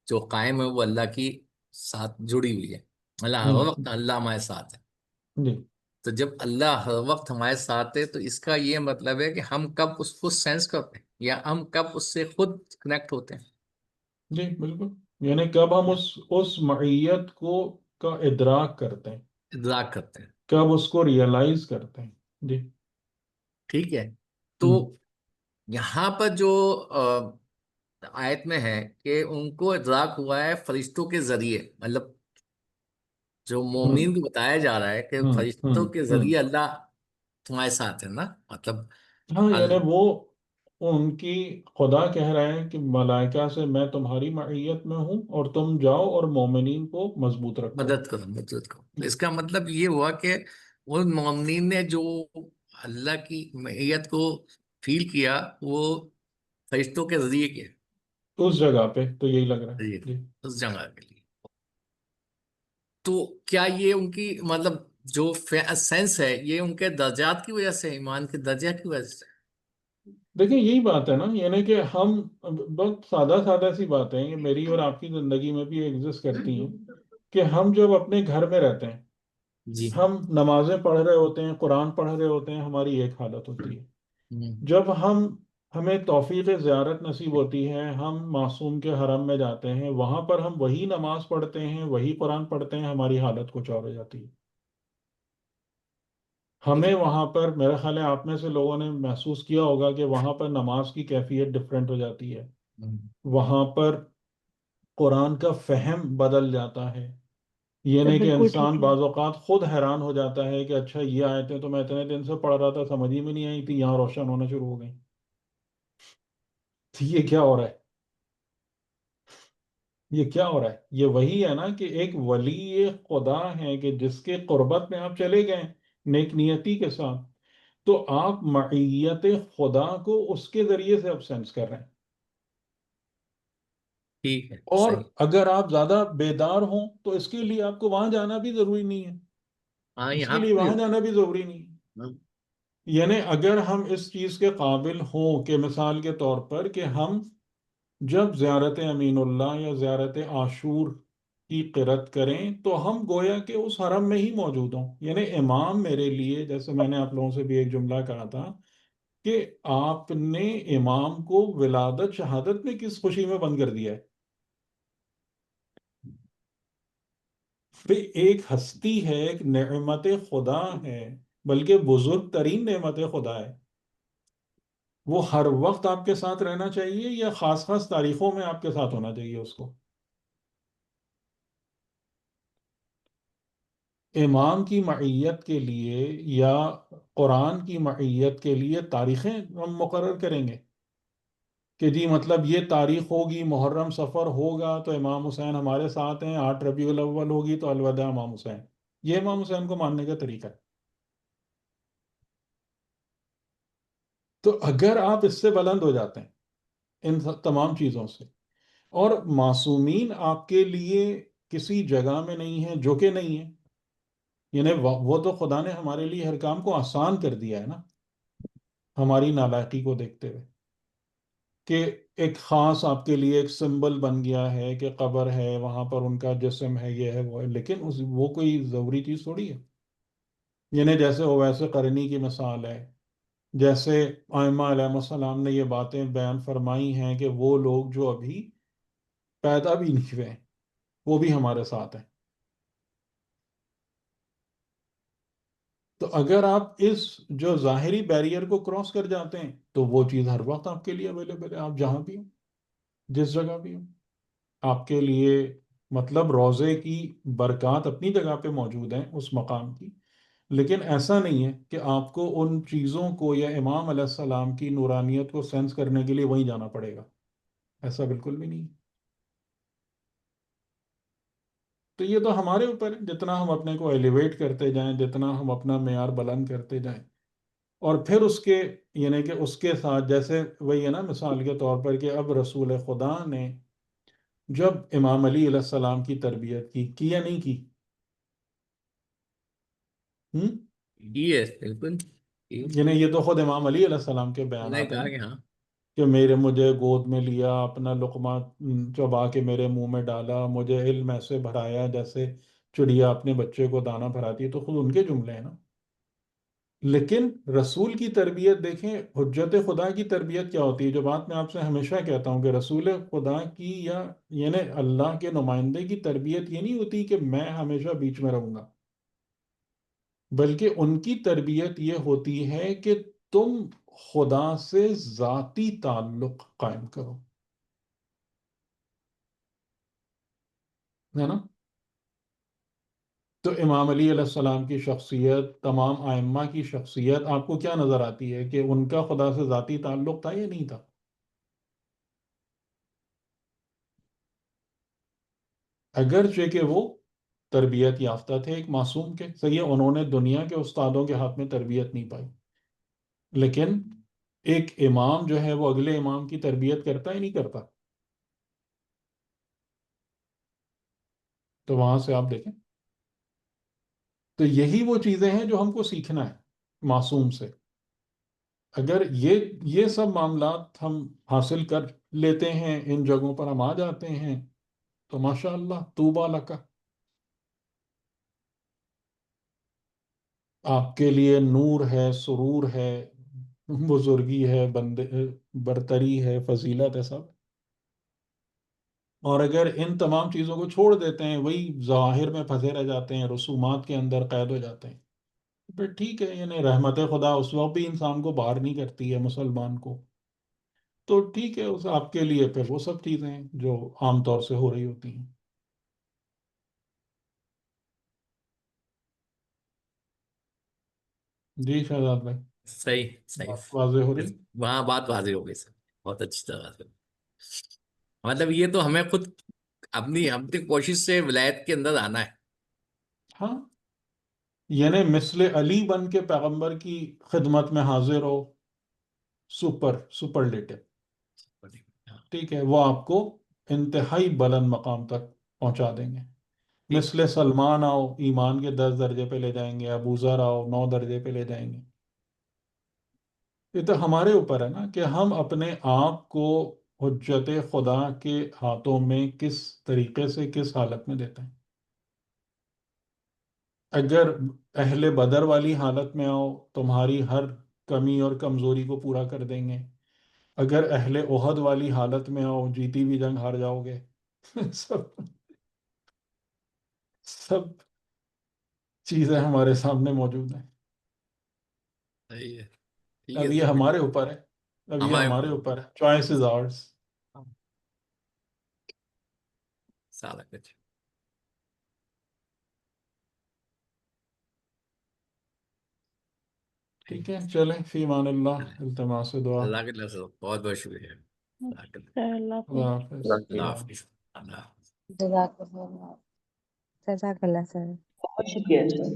Speaker 5: جو قائم ہے وہ اللہ کی ساتھ جڑی ہوئی ہے. اللہ ہر وقت اللہ ہمارے ساتھ ہے.
Speaker 2: جی
Speaker 5: تو جب اللہ ہر وقت ہمارے ساتھ ہے تو اس کا یہ مطلب ہے کہ ہم کب اس کو سینس کرتے ہیں یا ہم کب اس سے خود کنیکٹ ہوتے ہیں.
Speaker 2: جی بالکل. یعنی کب ہم اس معیت کا ادراک کرتے ہیں،
Speaker 5: ادراک کرتے ہیں.
Speaker 2: کب اس کو ریئلائز کرتے ہیں. جی
Speaker 5: ٹھیک ہے. تو یہاں پر جو آیت میں ہے کہ ان کو ادراک ہوا ہے فرشتوں کے ذریعے، مطلب جو
Speaker 2: ہوں
Speaker 5: مومنین کو بتایا جا رہا ہے کہ
Speaker 2: ہوں ہوں
Speaker 5: فرشتوں کے
Speaker 2: ہوں
Speaker 5: ذریعے اللہ تمہارے ساتھ ہے نا. مطلب
Speaker 2: ہاں یعنی وہ ان کی خدا کہہ رہا ہے کہ ملائکہ سے میں تمہاری معیت میں ہوں اور تم جاؤ اور مومنین کو مضبوط رکھو.
Speaker 5: مدد کرو. تو اس کا مطلب یہ ہوا کہ ان مومنین نے جو اللہ کی معیت کو فیل کیا وہ فرشتوں کے ذریعے کیا.
Speaker 2: اس جگہ پہ تو یہی لگ رہا ہے.
Speaker 5: ذریعے
Speaker 2: جی
Speaker 5: اس جگہ کے لیے. تو کیا یہ ان کی مطلب جو سینس ہے یہ ان کے درجات کی وجہ سے، ایمان کے درجہ کی وجہ سے؟
Speaker 2: دیکھیں یہی بات ہے نا، یعنی کہ ہم بہت سادہ سادہ سی باتیں ہیں، یہ میری اور آپ کی زندگی میں بھی ایگزسٹ کرتی ہیں کہ ہم جب اپنے گھر میں رہتے ہیں
Speaker 5: جی.
Speaker 2: ہم نمازیں پڑھ رہے ہوتے ہیں، قرآن پڑھ رہے ہوتے ہیں، ہماری ایک حالت ہوتی ہے. جب ہمیں توفیق زیارت نصیب ہوتی ہے، ہم معصوم کے حرم میں جاتے ہیں، وہاں پر ہم وہی نماز پڑھتے ہیں، وہی قرآن پڑھتے ہیں، ہماری حالت کچھ اور ہو جاتی ہے. ہمیں وہاں پر میرا خیال ہے آپ میں سے لوگوں نے محسوس کیا ہوگا کہ وہاں پر نماز کی کیفیت ڈفرینٹ ہو جاتی ہے. وہاں پر قرآن کا فہم بدل جاتا ہے. یہ
Speaker 3: سر
Speaker 2: نہیں کہ
Speaker 3: بالکل ٹھیک
Speaker 2: انسان
Speaker 3: ہے.
Speaker 2: بعض اوقات خود حیران ہو جاتا ہے کہ اچھا یہ آیتیں تو میں اتنے دن سے پڑھ رہا تھا سمجھ ہی میں نہیں آئی تھی، یہاں روشن ہونا شروع ہو گئی. تو یہ کیا ہو رہا ہے؟ یہ کیا ہو رہا ہے؟ یہ وہی ہے نا کہ ایک ولی خدا ہے کہ جس کے قربت میں آپ چلے گئے نیک نیتی کے ساتھ، تو آپ معیت خدا کو اس کے ذریعے سے اب سینس کر رہے ہیں.
Speaker 5: ٹھیک ہے.
Speaker 2: اور
Speaker 5: صحیح.
Speaker 2: اگر آپ زیادہ بیدار ہوں تو اس کے لیے آپ کو وہاں جانا بھی ضروری نہیں ہے.
Speaker 5: ہاں
Speaker 2: اس کے
Speaker 5: یہاں
Speaker 2: لیے
Speaker 5: پہ بھی
Speaker 2: وہاں جانا بھی ضروری نہیں ہے. یعنی اگر ہم اس چیز کے قابل ہوں کہ مثال کے طور پر کہ ہم جب زیارت امین اللہ یا زیارت عاشور کی قرت کریں تو ہم گویا کہ اس حرم میں ہی موجود ہوں. یعنی امام میرے لیے، جیسے میں نے آپ لوگوں سے بھی ایک جملہ کہا تھا کہ آپ نے امام کو ولادت شہادت میں کس خوشی میں بند کر دیا ہے؟ ایک ہستی ہے، ایک نعمت خدا ہے، بلکہ بزرگ ترین نعمت خدا ہے. وہ ہر وقت آپ کے ساتھ رہنا چاہیے یا خاص خاص تاریخوں میں آپ کے ساتھ ہونا چاہیے اس کو؟ امام کی معیت کے لیے یا قرآن کی معیت کے لیے تاریخیں ہم مقرر کریں گے کہ جی مطلب یہ تاریخ ہوگی، محرم سفر ہوگا تو امام حسین ہمارے ساتھ ہیں، 8 ربیع الاول ہوگی تو الوداع امام حسین. یہ امام حسین کو ماننے کا طریقہ ہے. تو اگر آپ اس سے بلند ہو جاتے ہیں ان تمام چیزوں سے، اور معصومین آپ کے لیے کسی جگہ میں نہیں ہیں جو کہ نہیں ہے، یعنی وہ تو خدا نے ہمارے لیے ہر کام کو آسان کر دیا ہے نا، ہماری نالائقی کو دیکھتے ہوئے، کہ ایک خاص آپ کے لیے ایک سمبل بن گیا ہے کہ قبر ہے، وہاں پر ان کا جسم ہے، یہ ہے وہ ہے، لیکن وہ کوئی ضروری چیز تھوڑی ہے. یعنی جیسے اویس قرنی کی مثال ہے، جیسے ائمہ علیہ السلام نے یہ باتیں بیان فرمائی ہیں کہ وہ لوگ جو ابھی پیدا بھی نہیں ہوئے ہیں وہ بھی ہمارے ساتھ ہیں. تو اگر آپ اس جو ظاہری بیریئر کو کراس کر جاتے ہیں تو وہ چیز ہر وقت آپ کے لیے اویلیبل ہے، آپ جہاں بھی ہوں، جس جگہ بھی ہوں. آپ کے لیے مطلب روضے کی برکات اپنی جگہ پہ موجود ہیں اس مقام کی، لیکن ایسا نہیں ہے کہ آپ کو ان چیزوں کو یا امام علیہ السلام کی نورانیت کو سینس کرنے کے لیے وہیں جانا پڑے گا. ایسا بالکل بھی نہیں. تو یہ تو ہمارے اوپر ہے، جتنا ہم اپنے کو ایلیویٹ کرتے جائیں، جتنا ہم اپنا معیار بلند کرتے جائیں، اور پھر اس کے یعنی کہ اس کے ساتھ جیسے وہی ہے نا، مثال کے طور پر کہ اب رسول خدا نے جب امام علی علیہ السلام کی تربیت کی یا نہیں کی؟
Speaker 5: یہ بالکل
Speaker 2: یعنی یہ تو خود امام علی علیہ السلام کے بیانات ہیں
Speaker 5: کہا
Speaker 2: نا،
Speaker 5: کہ ہاں
Speaker 2: کہ مجھے گود میں لیا، اپنا لقمہ چبا کے میرے منہ میں ڈالا، مجھے علم ایسے بھرایا جیسے چڑیا اپنے بچے کو دانہ بھراتی ہے. تو خود ان کے جملے ہیں نا. لیکن رسول کی تربیت دیکھیں، حجت خدا کی تربیت کیا ہوتی ہے، جو بات میں آپ سے ہمیشہ کہتا ہوں کہ رسول خدا کی یا یعنی اللہ کے نمائندے کی تربیت یہ نہیں ہوتی کہ میں ہمیشہ بیچ میں رہوں گا، بلکہ ان کی تربیت یہ ہوتی ہے کہ تم خدا سے ذاتی تعلق قائم کرو، ہے نا. تو امام علی علیہ السلام کی شخصیت، تمام ائمہ کی شخصیت آپ کو کیا نظر آتی ہے کہ ان کا خدا سے ذاتی تعلق تھا یا نہیں تھا؟ اگرچہ کہ وہ تربیت یافتہ تھے ایک معصوم کے، صحیح ہے انہوں نے دنیا کے استادوں کے ہاتھ میں تربیت نہیں پائی، لیکن ایک امام جو ہے وہ اگلے امام کی تربیت کرتا ہی نہیں کرتا. تو وہاں سے آپ دیکھیں، تو یہی وہ چیزیں ہیں جو ہم کو سیکھنا ہے معصوم سے. اگر یہ سب معاملات ہم حاصل کر لیتے ہیں، ان جگہوں پر ہم آ جاتے ہیں، تو ماشاء اللہ طوبیٰ لکا، آپ کے لیے نور ہے، سرور ہے، بزرگی ہے، برتری ہے، فضیلت ہے سب. اور اگر ان تمام چیزوں کو چھوڑ دیتے ہیں، وہی ظواہر میں پھنسے رہ جاتے ہیں، رسومات کے اندر قید ہو جاتے ہیں، پھر ٹھیک ہے. یعنی رحمت خدا اس وقت بھی انسان کو باہر نہیں کرتی ہے، مسلمان کو. تو ٹھیک ہے، اس آپ کے لیے پھر وہ سب چیزیں ہیں جو عام طور سے ہو رہی ہوتی ہیں. جی شہزاد بھائی،
Speaker 5: صحیح صحیح.
Speaker 2: بات واضح ہو رہی؟
Speaker 5: وہاں بات واضح ہو گئی سر، بہت اچھی طرح سے. مطلب یہ تو ہمیں خود اپنی کوشش سے ولایت کے اندر آنا ہے.
Speaker 2: ہاں، یعنی مثل علی بن کے پیغمبر کی خدمت میں حاضر ہو، سپرلیٹو، ٹھیک ہے، وہ آپ کو انتہائی بلند مقام تک پہنچا دیں گے. مثل سلمان آؤ، ایمان کے 10 درجے پہ لے جائیں گے. ابو ذر آؤ، 9 درجے پہ لے جائیں گے. یہ تو ہمارے اوپر ہے نا کہ ہم اپنے آپ کو حجت خدا کے ہاتھوں میں کس طریقے سے، کس حالت میں دیتے ہیں. اگر اہل بدر والی حالت میں آؤ، تمہاری ہر کمی اور کمزوری کو پورا کر دیں گے. اگر اہل احد والی حالت میں ہو، جیتی بھی جنگ ہار جاؤ گے. سب سب چیزیں ہمارے سامنے موجود ہیں.
Speaker 5: صحیح ہے،
Speaker 2: اب
Speaker 5: ٹھیک
Speaker 2: یہ
Speaker 5: ہے
Speaker 2: ہمارے اوپر ہے، اب یہ ہمارے اوپر ہے. چوائس از آرس.
Speaker 5: سارا کچھ
Speaker 2: ٹھیک ہے، چلیں فی امان اللہ، التماس دعا.
Speaker 5: اللہ کے لفظ بہت بہت شکریہ. اللہ کے لفظ.
Speaker 4: اللہ
Speaker 2: اللہ
Speaker 4: حافظ.
Speaker 2: حافظ.
Speaker 5: اللہ حافظ. اللہ حافظ.
Speaker 1: جزاک اللہ.
Speaker 3: جزاک اللہ سر.
Speaker 7: بہت شکریہ سر.